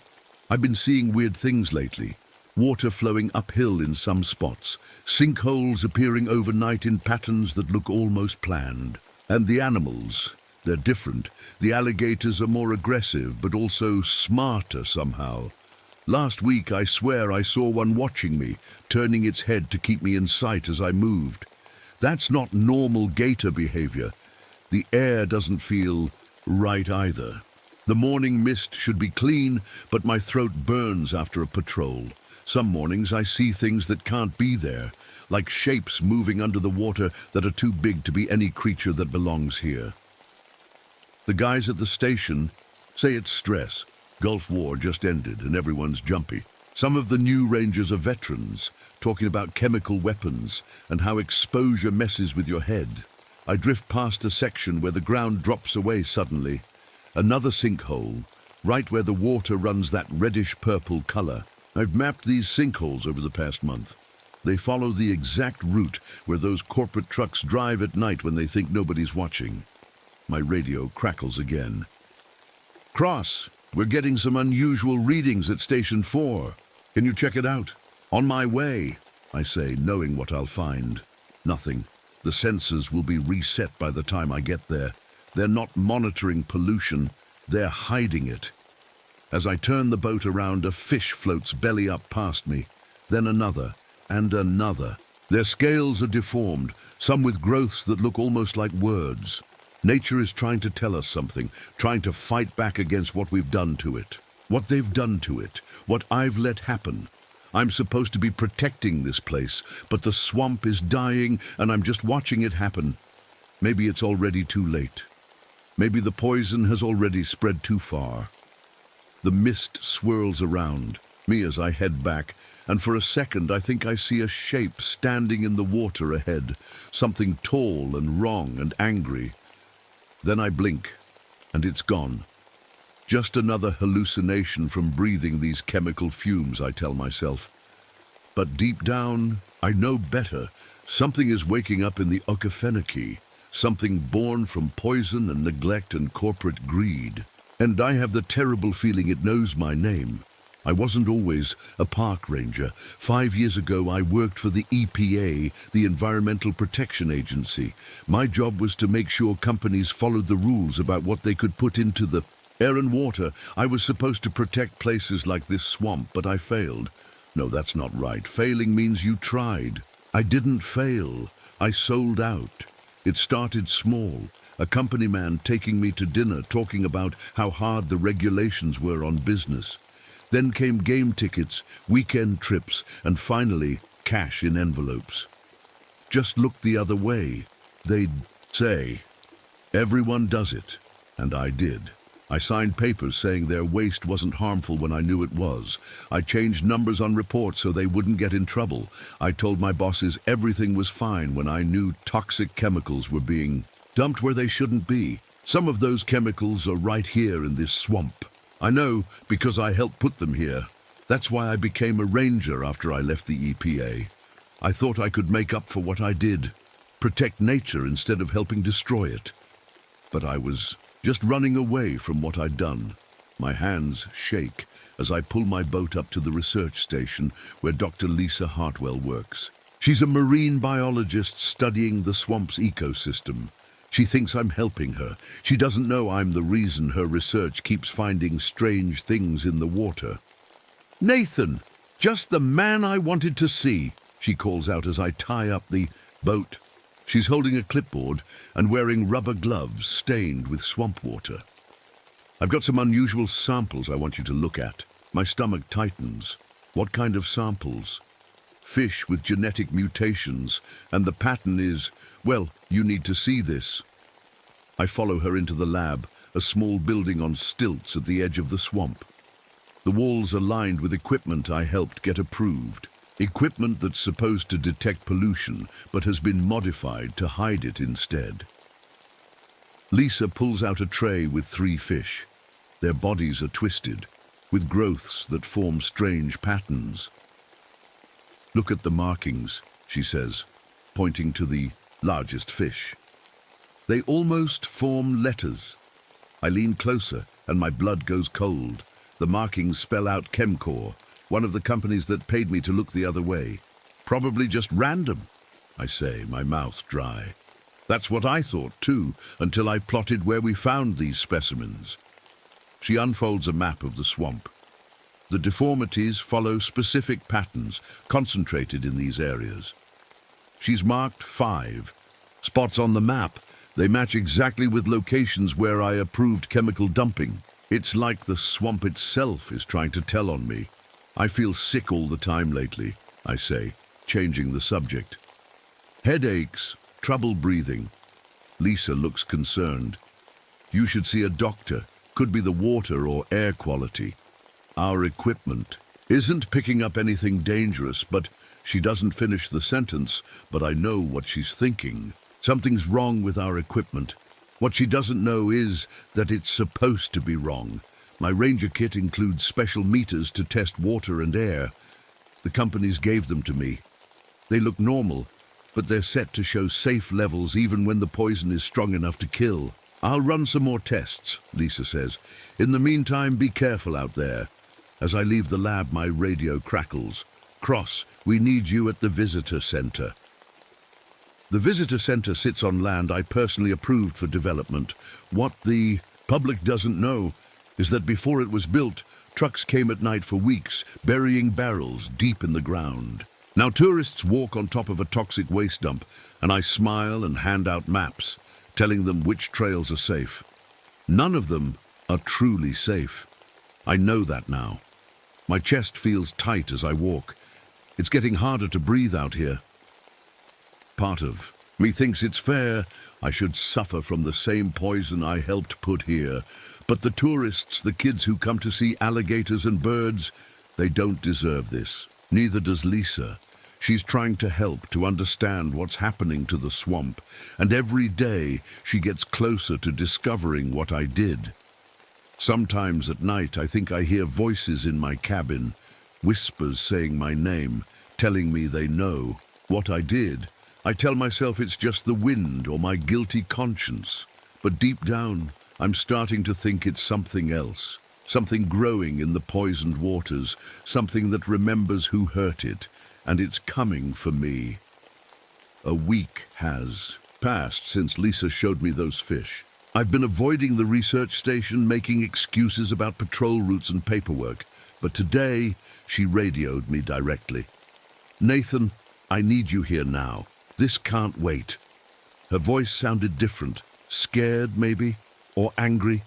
I've been seeing weird things lately. Water flowing uphill in some spots, sinkholes appearing overnight in patterns that look almost planned. And the animals, they're different. The alligators are more aggressive, but also smarter somehow. Last week, I swear I saw one watching me, turning its head to keep me in sight as I moved. That's not normal gator behavior. The air doesn't feel right either. The morning mist should be clean, but my throat burns after a patrol. Some mornings I see things that can't be there, like shapes moving under the water that are too big to be any creature that belongs here. The guys at the station say it's stress. Gulf War just ended and everyone's jumpy. Some of the new rangers are veterans, talking about chemical weapons and how exposure messes with your head. I drift past a section where the ground drops away suddenly. Another sinkhole, right where the water runs that reddish-purple color. I've mapped these sinkholes over the past month. They follow the exact route where those corporate trucks drive at night when they think nobody's watching. My radio crackles again. Cross, we're getting some unusual readings at Station 4. Can you check it out? On my way. I say, knowing what I'll find. Nothing. The sensors will be reset by the time I get there. They're not monitoring pollution, they're hiding it. As I turn the boat around, a fish floats belly up past me, then another, and another. Their scales are deformed, some with growths that look almost like words. Nature is trying to tell us something, trying to fight back against what we've done to it. What they've done to it, what I've let happen. I'm supposed to be protecting this place, but the swamp is dying and I'm just watching it happen. Maybe it's already too late. Maybe the poison has already spread too far. The mist swirls around me as I head back, and for a second I think I see a shape standing in the water ahead, something tall and wrong and angry. Then I blink, and it's gone. Just another hallucination from breathing these chemical fumes, I tell myself. But deep down, I know better. Something is waking up in the Okefenokee, something born from poison and neglect and corporate greed. And I have the terrible feeling it knows my name. I wasn't always a park ranger. 5 years ago, I worked for the EPA, the Environmental Protection Agency. My job was to make sure companies followed the rules about what they could put into the air and water. I was supposed to protect places like this swamp, but I failed. No, that's not right. Failing means you tried. I didn't fail. I sold out. It started small. A company man taking me to dinner, talking about how hard the regulations were on business. Then came game tickets, weekend trips, and finally, cash in envelopes. Just look the other way, they'd say. Everyone does it, and I did. I signed papers saying their waste wasn't harmful when I knew it was. I changed numbers on reports so they wouldn't get in trouble. I told my bosses everything was fine when I knew toxic chemicals were being dumped where they shouldn't be. Some of those chemicals are right here in this swamp. I know because I helped put them here. That's why I became a ranger after I left the EPA. I thought I could make up for what I did, protect nature instead of helping destroy it. But I was just running away from what I'd done. My hands shake as I pull my boat up to the research station where Dr. Lisa Hartwell works. She's a marine biologist studying the swamp's ecosystem. She thinks I'm helping her. She doesn't know I'm the reason her research keeps finding strange things in the water. "Nathan, just the man I wanted to see," she calls out as I tie up the boat. She's holding a clipboard and wearing rubber gloves stained with swamp water. "I've got some unusual samples I want you to look at." My stomach tightens. What kind of samples? Fish with genetic mutations, and the pattern is, well, you need to see this. I follow her into the lab, a small building on stilts at the edge of the swamp. The walls are lined with equipment I helped get approved. Equipment that's supposed to detect pollution, but has been modified to hide it instead. Lisa pulls out a tray with 3 fish. Their bodies are twisted, with growths that form strange patterns. "Look at the markings," she says, pointing to the largest fish. "They almost form letters." I lean closer and my blood goes cold. The markings spell out Chemcore, one of the companies that paid me to look the other way. "Probably just random," I say, my mouth dry. "That's what I thought too, until I plotted where we found these specimens." She unfolds a map of the swamp. The deformities follow specific patterns concentrated in these areas. She's marked 5 spots on the map. They match exactly with locations where I approved chemical dumping. It's like the swamp itself is trying to tell on me. "I feel sick all the time lately," I say, changing the subject. "Headaches, trouble breathing." Lisa looks concerned. "You should see a doctor. Could be the water or air quality. Our equipment isn't picking up anything dangerous," but she doesn't finish the sentence, but I know what she's thinking. Something's wrong with our equipment. What she doesn't know is that it's supposed to be wrong. My ranger kit includes special meters to test water and air. The companies gave them to me. They look normal, but they're set to show safe levels even when the poison is strong enough to kill. "I'll run some more tests," Lisa says. "In the meantime, be careful out there." As I leave the lab, my radio crackles. Cross, we need you at the visitor center. The visitor center sits on land I personally approved for development. What the public doesn't know is that before it was built, trucks came at night for weeks, burying barrels deep in the ground. Now tourists walk on top of a toxic waste dump, and I smile and hand out maps, telling them which trails are safe. None of them are truly safe. I know that now. My chest feels tight as I walk. It's getting harder to breathe out here. Part of me thinks it's fair I should suffer from the same poison I helped put here. But the tourists, the kids who come to see alligators and birds, they don't deserve this. Neither does Lisa. She's trying to help, to understand what's happening to the swamp, and every day she gets closer to discovering what I did. Sometimes at night I think I hear voices in my cabin, whispers saying my name, telling me they know what I did. I tell myself it's just the wind or my guilty conscience, but deep down I'm starting to think it's something else, something growing in the poisoned waters, something that remembers who hurt it, and it's coming for me. A week has passed since Lisa showed me those fish. I've been avoiding the research station, making excuses about patrol routes and paperwork, but today she radioed me directly. "Nathan, I need you here now. This can't wait." Her voice sounded different, scared maybe, or angry.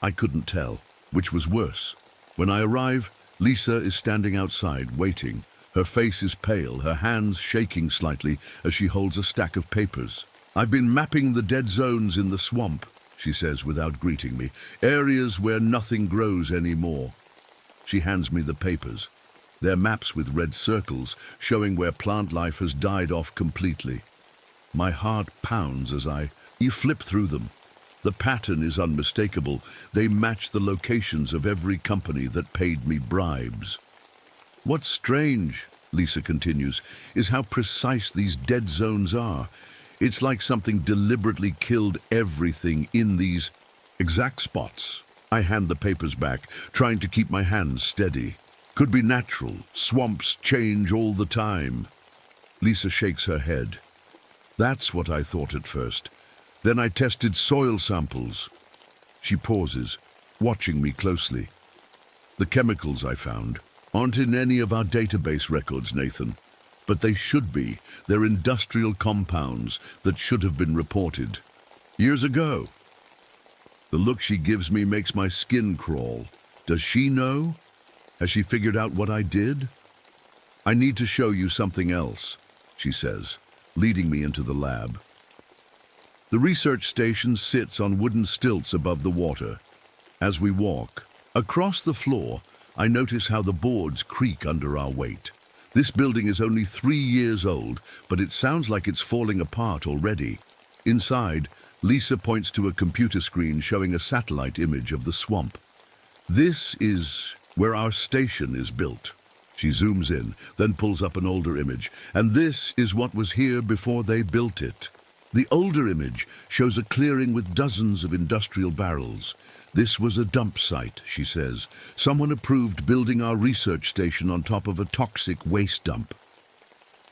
I couldn't tell, which was worse. When I arrive, Lisa is standing outside, waiting. Her face is pale, her hands shaking slightly as she holds a stack of papers. "I've been mapping the dead zones in the swamp," she says without greeting me, "areas where nothing grows anymore." She hands me the papers. They're maps with red circles, showing where plant life has died off completely. My heart pounds as you flip through them. The pattern is unmistakable. They match the locations of every company that paid me bribes. "What's strange," Lisa continues, "is how precise these dead zones are. It's like something deliberately killed everything in these exact spots." I hand the papers back, trying to keep my hands steady. "Could be natural. Swamps change all the time." Lisa shakes her head. "That's what I thought at first. Then I tested soil samples." She pauses, watching me closely. "The chemicals I found aren't in any of our database records, Nathan, but they should be. They're industrial compounds that should have been reported years ago." The look she gives me makes my skin crawl. Does she know? Has she figured out what I did? "I need to show you something else," she says, leading me into the lab. The research station sits on wooden stilts above the water. As we walk across the floor, I notice how the boards creak under our weight. This building is only 3 years old, but it sounds like it's falling apart already. Inside, Lisa points to a computer screen showing a satellite image of the swamp. "This is where our station is built." She zooms in, then pulls up an older image. "And this is what was here before they built it." The older image shows a clearing with dozens of industrial barrels. "This was a dump site," she says. "Someone approved building our research station on top of a toxic waste dump."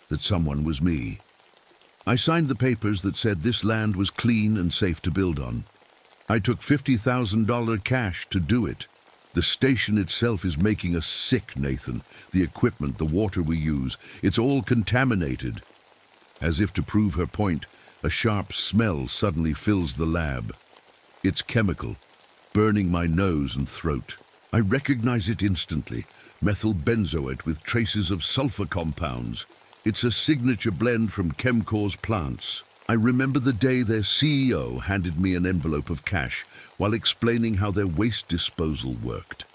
That someone was me. I signed the papers that said this land was clean and safe to build on. I took $50,000 cash to do it. The station itself is making us sick, Nathan. The equipment, the water we use, it's all contaminated. As if to prove her point, a sharp smell suddenly fills the lab. It's chemical, burning my nose and throat. I recognize it instantly. Methyl benzoate with traces of sulfur compounds. It's a signature blend from Chemcor's plants. I remember the day their CEO handed me an envelope of cash while explaining how their waste disposal worked.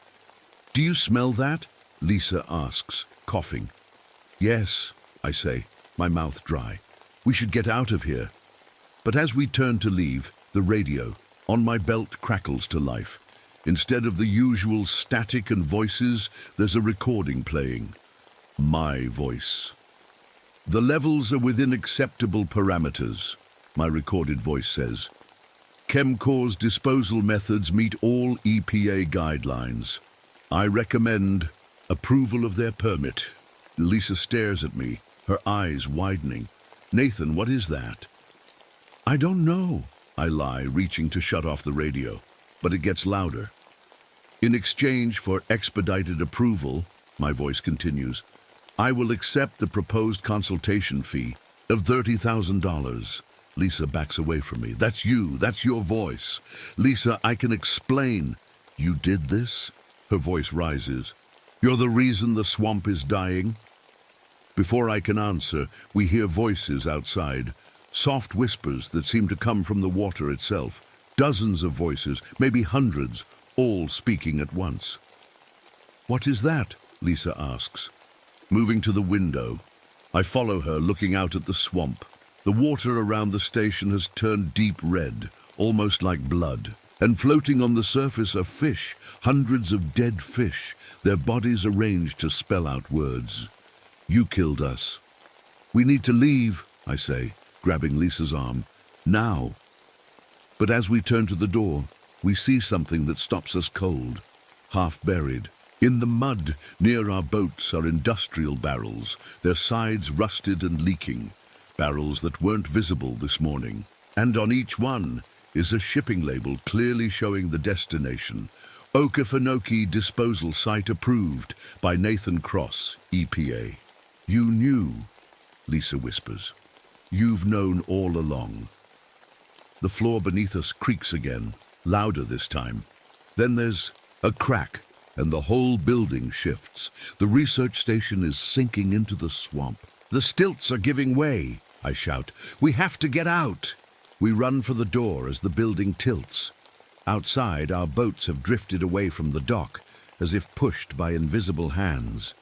"Do you smell that?" Lisa asks, coughing. "Yes," I say, my mouth dry. "We should get out of here." But as we turn to leave, the radio on my belt crackles to life. Instead of the usual static and voices, there's a recording playing. My voice. "The levels are within acceptable parameters," my recorded voice says. "Chemcor's disposal methods meet all EPA guidelines. I recommend approval of their permit." Lisa stares at me, her eyes widening. Nathan, what is that? I don't know, I lie, reaching to shut off the radio, but it gets louder. In exchange for expedited approval, my voice continues, I will accept the proposed consultation fee of $30,000. Lisa backs away from me. That's you. That's your voice. Lisa, I can explain. You did this? Her voice rises. You're the reason the swamp is dying? Before I can answer, we hear voices outside. Soft whispers that seem to come from the water itself. Dozens of voices, maybe hundreds, all speaking at once. What is that? Lisa asks. Moving to the window, I follow her, looking out at the swamp. The water around the station has turned deep red, almost like blood. And floating on the surface are fish, hundreds of dead fish, their bodies arranged to spell out words. You killed us. We need to leave, I say, grabbing Lisa's arm. Now. But as we turn to the door, we see something that stops us cold, half buried. In the mud near our boats are industrial barrels, their sides rusted and leaking, barrels that weren't visible this morning. And on each one is a shipping label clearly showing the destination. Okefenokee Disposal Site approved by Nathan Cross, EPA. You knew, Lisa whispers. You've known all along. The floor beneath us creaks again, louder this time. Then there's a crack, and the whole building shifts. The research station is sinking into the swamp. The stilts are giving way, I shout. We have to get out. We run for the door as the building tilts. Outside, our boats have drifted away from the dock, as if pushed by invisible hands.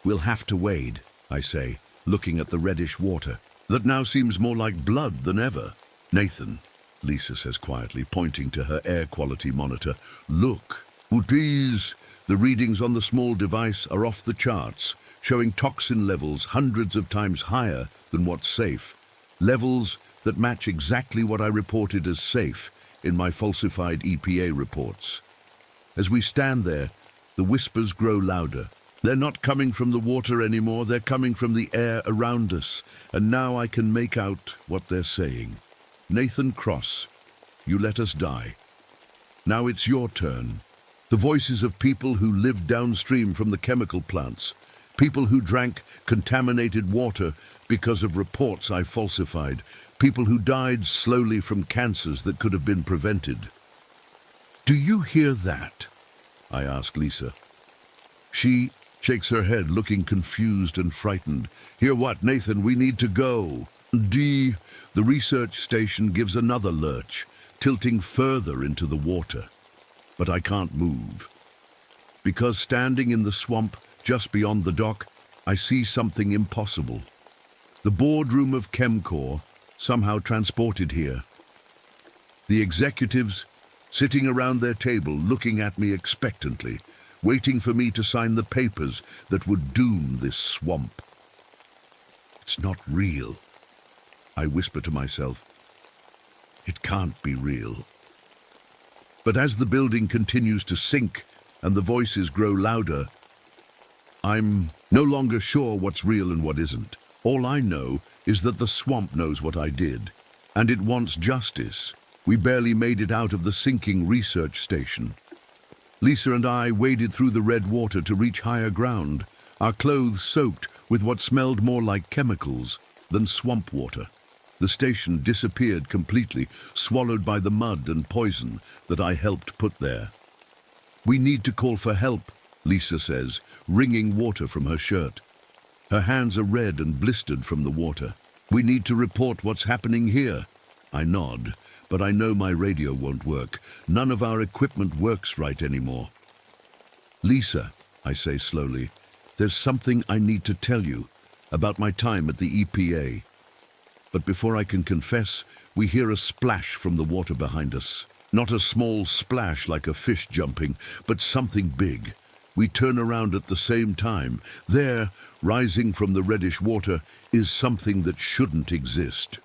We'll have to wade, I say, looking at the reddish water, that now seems more like blood than ever. Nathan, Lisa says quietly, pointing to her air quality monitor. Look. These, the readings on the small device are off the charts, showing toxin levels hundreds of times higher than what's safe. Levels that match exactly what I reported as safe in my falsified EPA reports. As we stand there, the whispers grow louder. They're not coming from the water anymore, they're coming from the air around us, and now I can make out what they're saying. Nathan Cross, you let us die. Now it's your turn. The voices of people who lived downstream from the chemical plants, people who drank contaminated water because of reports I falsified, people who died slowly from cancers that could have been prevented. Do you hear that? I ask Lisa. She shakes her head, looking confused and frightened. Hear what, Nathan? We need to go. The research station gives another lurch, tilting further into the water. But I can't move. Because standing in the swamp just beyond the dock, I see something impossible. The boardroom of Chemcorp, somehow transported here. The executives sitting around their table, looking at me expectantly, waiting for me to sign the papers that would doom this swamp. It's not real, I whisper to myself. It can't be real. But as the building continues to sink and the voices grow louder, I'm no longer sure what's real and what isn't. All I know is that the swamp knows what I did, and it wants justice. We barely made it out of the sinking research station. Lisa and I waded through the red water to reach higher ground, our clothes soaked with what smelled more like chemicals than swamp water. The station disappeared completely, swallowed by the mud and poison that I helped put there. We need to call for help, Lisa says, wringing water from her shirt. Her hands are red and blistered from the water. We need to report what's happening here. I nod, but I know my radio won't work. None of our equipment works right anymore. Lisa, I say slowly, there's something I need to tell you about my time at the EPA. But before I can confess, we hear a splash from the water behind us. Not a small splash like a fish jumping, but something big. We turn around at the same time. There, rising from the reddish water, is something that shouldn't exist.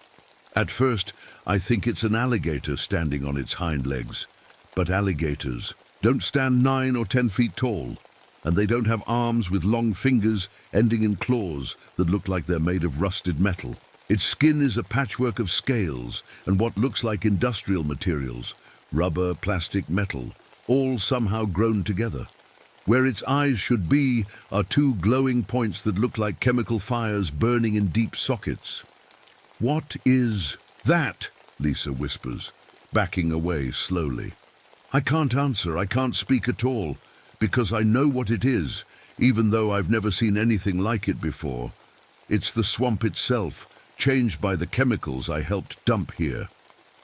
At first, I think it's an alligator standing on its hind legs. But alligators don't stand 9 or 10 feet tall, and they don't have arms with long fingers ending in claws that look like they're made of rusted metal. Its skin is a patchwork of scales and what looks like industrial materials, rubber, plastic, metal, all somehow grown together. Where its eyes should be are two glowing points that look like chemical fires burning in deep sockets. "What is that?" Lisa whispers, backing away slowly. I can't answer, I can't speak at all, because I know what it is, even though I've never seen anything like it before. It's the swamp itself, changed by the chemicals I helped dump here.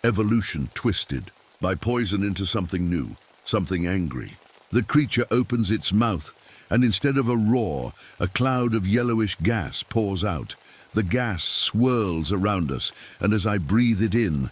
Evolution twisted, by poison into something new, something angry. The creature opens its mouth, and instead of a roar, a cloud of yellowish gas pours out. The gas swirls around us, and as I breathe it in,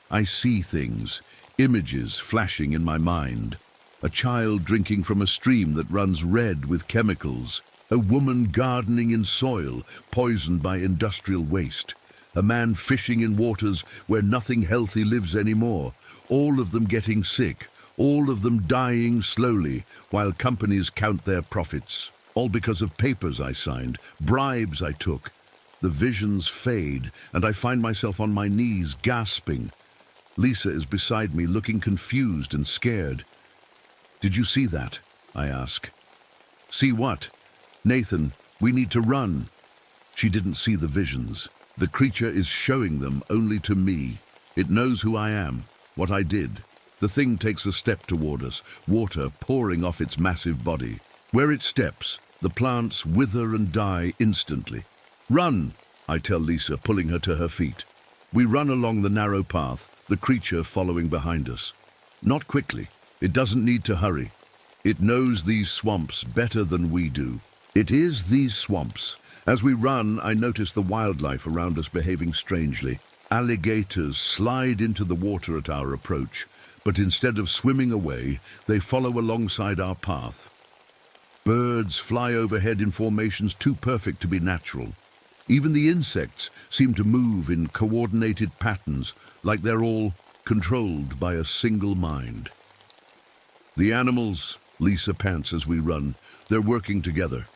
I see things, images flashing in my mind. A child drinking from a stream that runs red with chemicals. A woman gardening in soil poisoned by industrial waste. A man fishing in waters where nothing healthy lives anymore. All of them getting sick. All of them dying slowly while companies count their profits. All because of papers I signed, bribes I took. The visions fade, and I find myself on my knees, gasping. Lisa is beside me, looking confused and scared. "Did you see that?" I ask. "See what?" "Nathan, we need to run." She didn't see the visions. The creature is showing them only to me. It knows who I am, what I did. The thing takes a step toward us, water pouring off its massive body. Where it steps, the plants wither and die instantly. "Run," I tell Lisa, pulling her to her feet. We run along the narrow path, the creature following behind us. Not quickly. It doesn't need to hurry. It knows these swamps better than we do. It is these swamps. As we run, I notice the wildlife around us behaving strangely. Alligators slide into the water at our approach, but instead of swimming away, they follow alongside our path. Birds fly overhead in formations too perfect to be natural. Even the insects seem to move in coordinated patterns, like they're all controlled by a single mind. The animals, Lisa pants as we run, they're working together.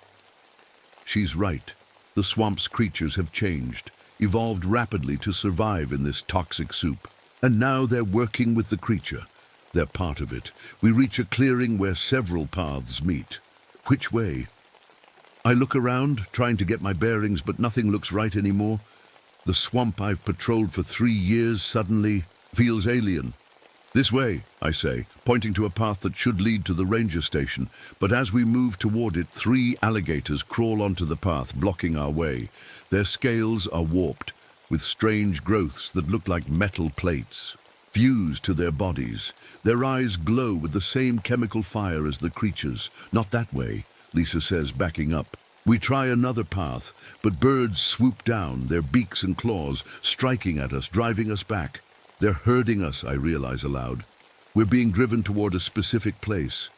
She's right. The swamp's creatures have changed, evolved rapidly to survive in this toxic soup. And now they're working with the creature. They're part of it. We reach a clearing where several paths meet. Which way? I look around, trying to get my bearings, but nothing looks right anymore. The swamp I've patrolled for 3 years suddenly feels alien. "This way," I say, pointing to a path that should lead to the ranger station. But as we move toward it, 3 alligators crawl onto the path, blocking our way. Their scales are warped, with strange growths that look like metal plates, fused to their bodies. Their eyes glow with the same chemical fire as the creatures. "Not that way," Lisa says, backing up. We try another path, but birds swoop down, their beaks and claws striking at us, driving us back. They're herding us, I realize aloud. We're being driven toward a specific place,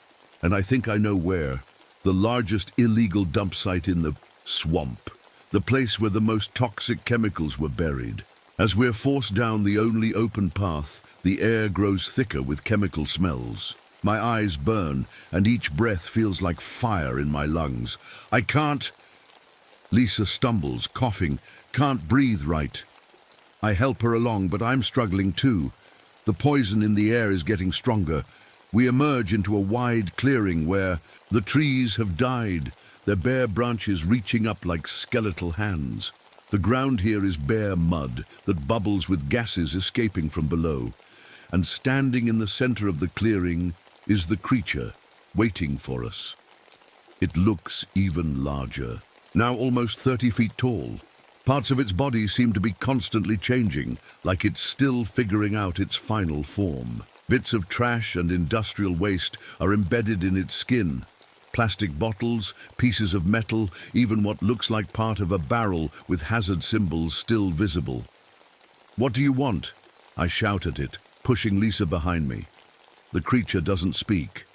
and I think I know where. The largest illegal dump site in the swamp. The place where the most toxic chemicals were buried. As we're forced down the only open path, the air grows thicker with chemical smells. My eyes burn, and each breath feels like fire in my lungs. I can't... Lisa stumbles, coughing, can't breathe right. I help her along, but I'm struggling too. The poison in the air is getting stronger. We emerge into a wide clearing where the trees have died, their bare branches reaching up like skeletal hands. The ground here is bare mud that bubbles with gases escaping from below. And standing in the center of the clearing is the creature, waiting for us. It looks even larger, now almost 30 feet tall. Parts of its body seem to be constantly changing, like it's still figuring out its final form. Bits of trash and industrial waste are embedded in its skin. Plastic bottles, pieces of metal, even what looks like part of a barrel with hazard symbols still visible. "What do you want?" I shout at it, pushing Lisa behind me. The creature doesn't speak.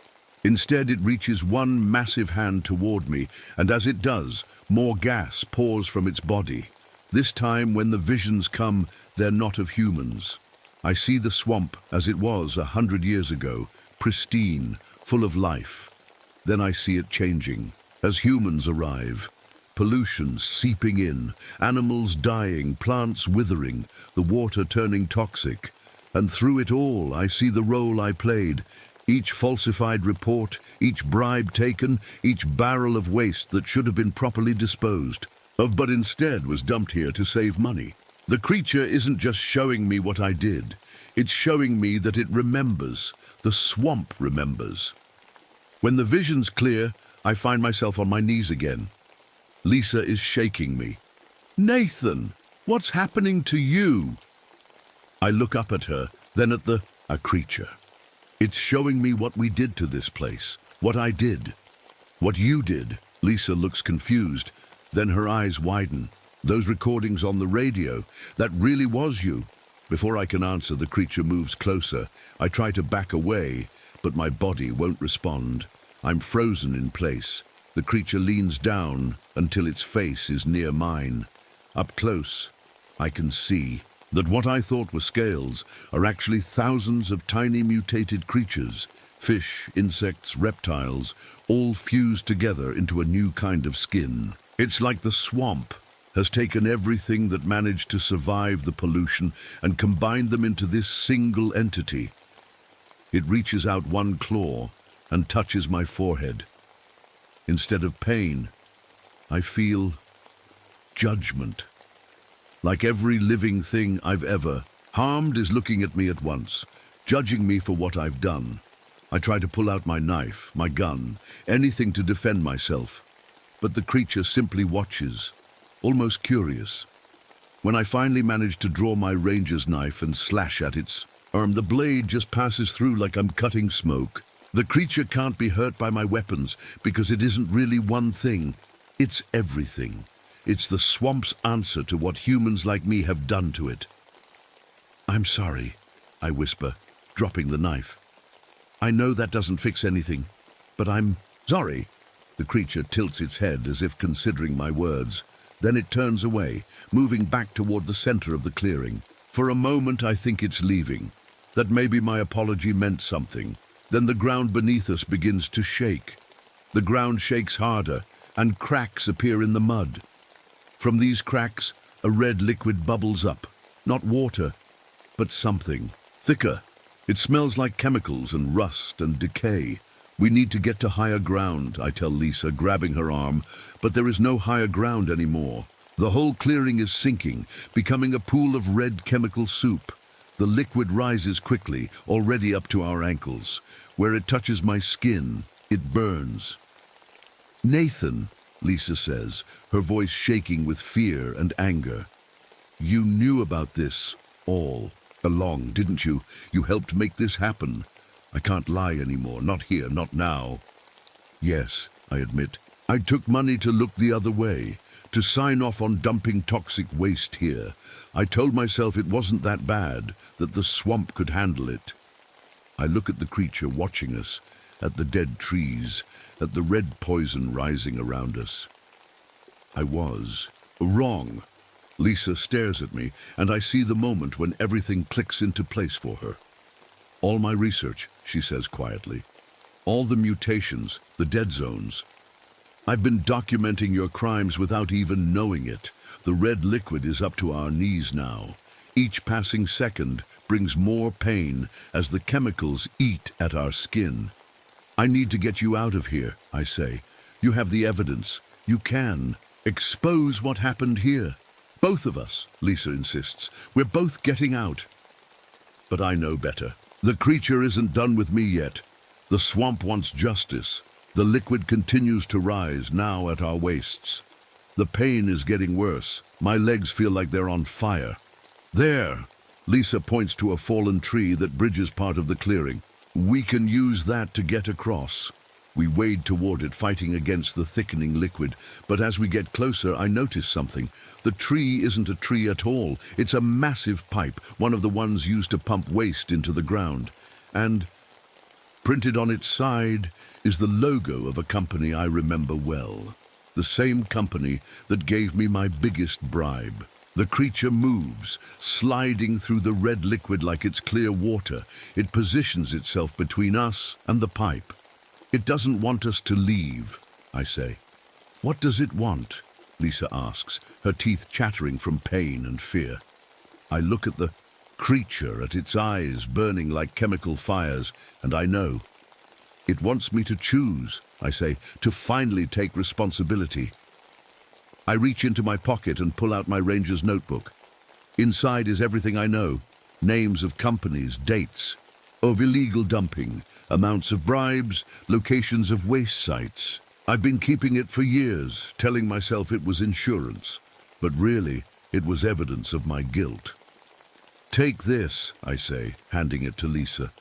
Instead, it reaches one massive hand toward me, and as it does, more gas pours from its body. This time, when the visions come, they're not of humans. I see the swamp as it was 100 years ago, pristine, full of life. Then I see it changing. As humans arrive, pollution seeping in, animals dying, plants withering, the water turning toxic. And through it all, I see the role I played. Each falsified report, each bribe taken, each barrel of waste that should have been properly disposed of, but instead was dumped here to save money. The creature isn't just showing me what I did. It's showing me that it remembers. The swamp remembers. When the vision's clear, I find myself on my knees again. Lisa is shaking me. "Nathan, what's happening to you?" I look up at her, then at a creature. It's showing me what we did to this place, what I did, what you did. Lisa looks confused, then her eyes widen. Those recordings on the radio, that really was you. Before I can answer, the creature moves closer. I try to back away, but my body won't respond. I'm frozen in place. The creature leans down until its face is near mine. Up close, I can see that what I thought were scales are actually thousands of tiny mutated creatures, fish, insects, reptiles, all fused together into a new kind of skin. It's like the swamp has taken everything that managed to survive the pollution and combined them into this single entity. It reaches out one claw and touches my forehead. Instead of pain, I feel judgment. Like every living thing I've ever harmed is looking at me at once, judging me for what I've done. I try to pull out my knife, my gun, anything to defend myself. But the creature simply watches, almost curious. When I finally manage to draw my ranger's knife and slash at its arm, the blade just passes through like I'm cutting smoke. The creature can't be hurt by my weapons because it isn't really one thing. It's everything. It's the swamp's answer to what humans like me have done to it. "I'm sorry," I whisper, dropping the knife. "I know that doesn't fix anything, but I'm sorry." The creature tilts its head as if considering my words. Then it turns away, moving back toward the center of the clearing. For a moment, I think it's leaving, that maybe my apology meant something. Then the ground beneath us begins to shake. The ground shakes harder, and cracks appear in the mud. From these cracks, a red liquid bubbles up. Not water, but something thicker. It smells like chemicals and rust and decay. "We need to get to higher ground," I tell Lisa, grabbing her arm, but there is no higher ground anymore. The whole clearing is sinking, becoming a pool of red chemical soup. The liquid rises quickly, already up to our ankles. Where it touches my skin, it burns. "Nathan," Lisa says, her voice shaking with fear and anger. "You knew about this all along, didn't you? You helped make this happen." I can't lie anymore, not here, not now. "Yes," I admit. "I took money to look the other way, to sign off on dumping toxic waste here. I told myself it wasn't that bad, that the swamp could handle it." I look at the creature watching us, at the dead trees, at the red poison rising around us. I was wrong. Lisa stares at me, and I see the moment when everything clicks into place for her. "All my research," she says quietly. "All the mutations, the dead zones. I've been documenting your crimes without even knowing it. The red liquid is up to our knees now. Each passing second brings more pain as the chemicals eat at our skin. I need to get you out of here," I say. "You have the evidence. You can expose what happened here." "Both of us," Lisa insists. "We're both getting out." But I know better. The creature isn't done with me yet. The swamp wants justice. The liquid continues to rise, now at our waists. The pain is getting worse. My legs feel like they're on fire. "There!" Lisa points to a fallen tree that bridges part of the clearing. "We can use that to get across." We wade toward it, fighting against the thickening liquid. But as we get closer, I notice something. The tree isn't a tree at all. It's a massive pipe, one of the ones used to pump waste into the ground. And printed on its side is the logo of a company I remember well. The same company that gave me my biggest bribe. The creature moves, sliding through the red liquid like it's clear water. It positions itself between us and the pipe. It doesn't want us to leave, I say. What does it want? Lisa asks, her teeth chattering from pain and fear. I look at the creature, at its eyes burning like chemical fires, and I know. It wants me to choose, I say, to finally take responsibility. I reach into my pocket and pull out my ranger's notebook. Inside is everything I know, names of companies, dates, of illegal dumping, amounts of bribes, locations of waste sites. I've been keeping it for years, telling myself it was insurance, but really, it was evidence of my guilt. Take this, I say, handing it to Lisa.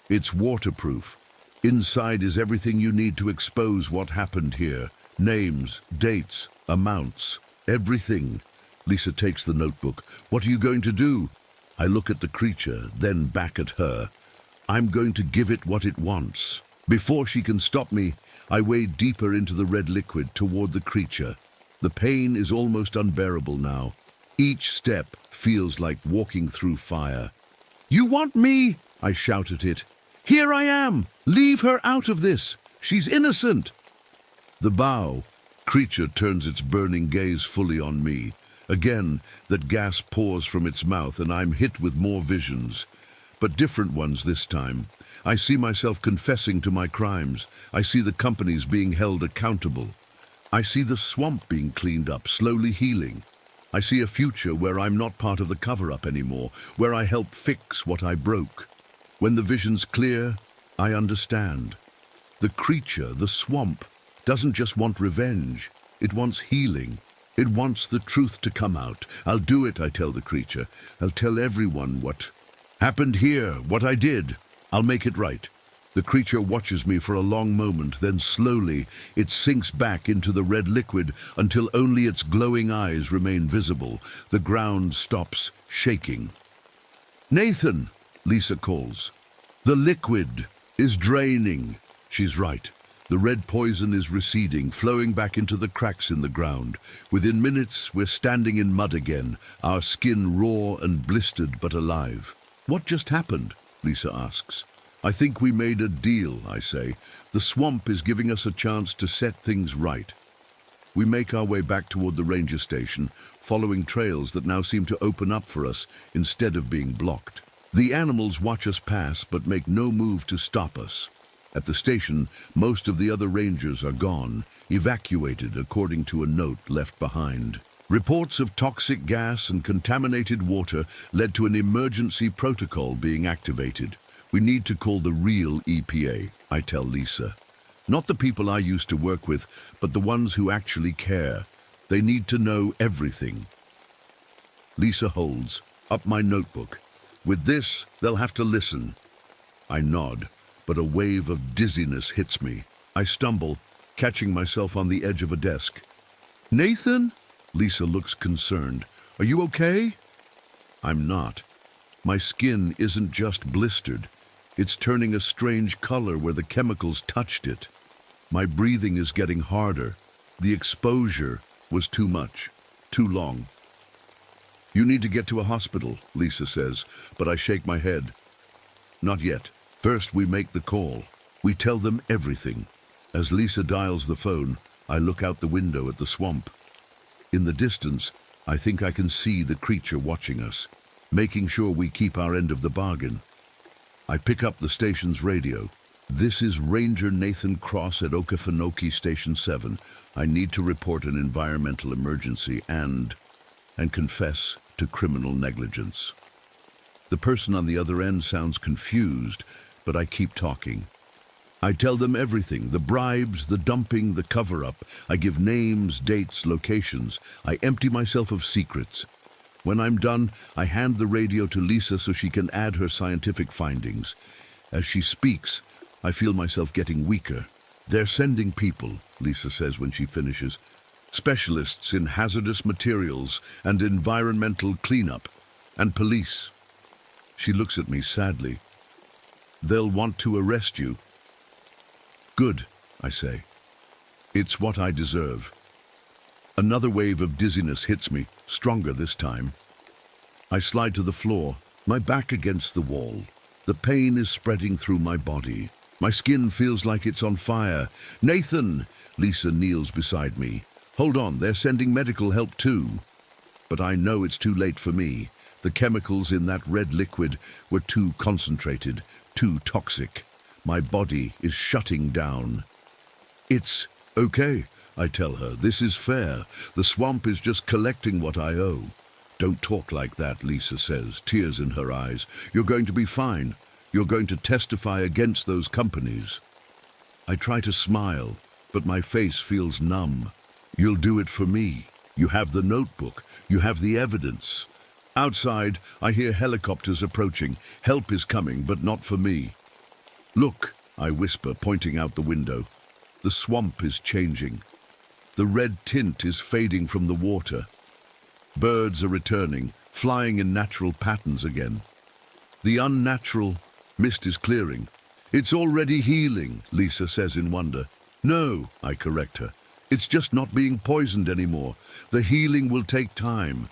It's waterproof. Inside is everything you need to expose what happened here. Names, dates, amounts, everything. Lisa takes the notebook. What are you going to do? I look at the creature, then back at her. I'm going to give it what it wants. Before she can stop me, I wade deeper into the red liquid toward the creature. The pain is almost unbearable now. Each step feels like walking through fire. You want me? I shout at it. Here I am! Leave her out of this! She's innocent! The bow creature turns its burning gaze fully on me. Again, that gas pours from its mouth and I'm hit with more visions. But different ones this time. I see myself confessing to my crimes. I see the companies being held accountable. I see the swamp being cleaned up, slowly healing. I see a future where I'm not part of the cover-up anymore, where I help fix what I broke. When the vision's clear, I understand. The creature, the swamp, doesn't just want revenge. It wants healing. It wants the truth to come out. I'll do it, I tell the creature. I'll tell everyone what happened here, what I did. I'll make it right. The creature watches me for a long moment, then slowly it sinks back into the red liquid until only its glowing eyes remain visible. The ground stops shaking. Nathan, Lisa calls. The liquid is draining. She's right. The red poison is receding, flowing back into the cracks in the ground. Within minutes, we're standing in mud again, our skin raw and blistered but alive. What just happened? Lisa asks. I think we made a deal, I say. The swamp is giving us a chance to set things right. We make our way back toward the ranger station, following trails that now seem to open up for us instead of being blocked. The animals watch us pass but make no move to stop us. At the station, most of the other rangers are gone, evacuated according to a note left behind. Reports of toxic gas and contaminated water led to an emergency protocol being activated. We need to call the real EPA, I tell Lisa. Not the people I used to work with, but the ones who actually care. They need to know everything. Lisa holds up my notebook. With this, they'll have to listen. I nod, but a wave of dizziness hits me. I stumble, catching myself on the edge of a desk. Nathan? Lisa looks concerned. Are you okay? I'm not. My skin isn't just blistered. It's turning a strange color where the chemicals touched it. My breathing is getting harder. The exposure was too much, too long. You need to get to a hospital, Lisa says, but I shake my head. Not yet. First, we make the call. We tell them everything. As Lisa dials the phone, I look out the window at the swamp. In the distance, I think I can see the creature watching us, making sure we keep our end of the bargain. I pick up the station's radio. This is Ranger Nathan Cross at Okefenokee Station 7. I need to report an environmental emergency and confess to criminal negligence. The person on the other end sounds confused, but I keep talking. I tell them everything, the bribes, the dumping, the cover-up. I give names, dates, locations. I empty myself of secrets. When I'm done, I hand the radio to Lisa so she can add her scientific findings. As she speaks, I feel myself getting weaker. They're sending people, Lisa says when she finishes. Specialists in hazardous materials and environmental cleanup, and police. She looks at me sadly. They'll want to arrest you. Good, I say. It's what I deserve. Another wave of dizziness hits me, stronger this time. I slide to the floor, my back against the wall. The pain is spreading through my body. My skin feels like it's on fire. Nathan! Lisa kneels beside me. Hold on, they're sending medical help too. But I know it's too late for me. The chemicals in that red liquid were too concentrated, too toxic. My body is shutting down. It's okay, I tell her. This is fair. The swamp is just collecting what I owe. Don't talk like that, Lisa says, tears in her eyes. You're going to be fine. You're going to testify against those companies. I try to smile, but my face feels numb. You'll do it for me. You have the notebook. You have the evidence. Outside, I hear helicopters approaching. Help is coming, but not for me. Look, I whisper, pointing out the window. The swamp is changing. The red tint is fading from the water. Birds are returning, flying in natural patterns again. The unnatural mist is clearing. It's already healing, Lisa says in wonder. No, I correct her. It's just not being poisoned anymore. The healing will take time.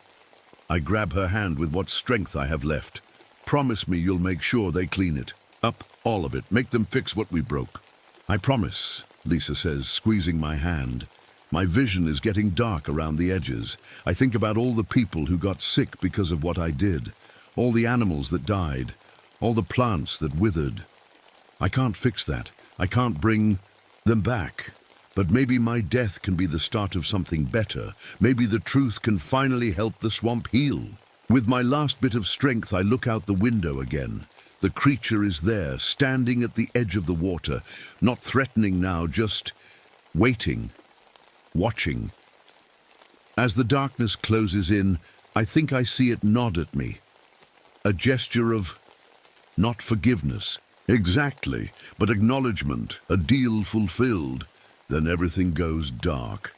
I grab her hand with what strength I have left. Promise me you'll make sure they clean it. Up, all of it. Make them fix what we broke. I promise, Lisa says, squeezing my hand. My vision is getting dark around the edges. I think about all the people who got sick because of what I did. All the animals that died. All the plants that withered. I can't fix that. I can't bring them back. But maybe my death can be the start of something better. Maybe the truth can finally help the swamp heal. With my last bit of strength, I look out the window again. The creature is there, standing at the edge of the water, not threatening now, just waiting, watching. As the darkness closes in, I think I see it nod at me. A gesture of not forgiveness, exactly, but acknowledgement, a deal fulfilled. Then everything goes dark.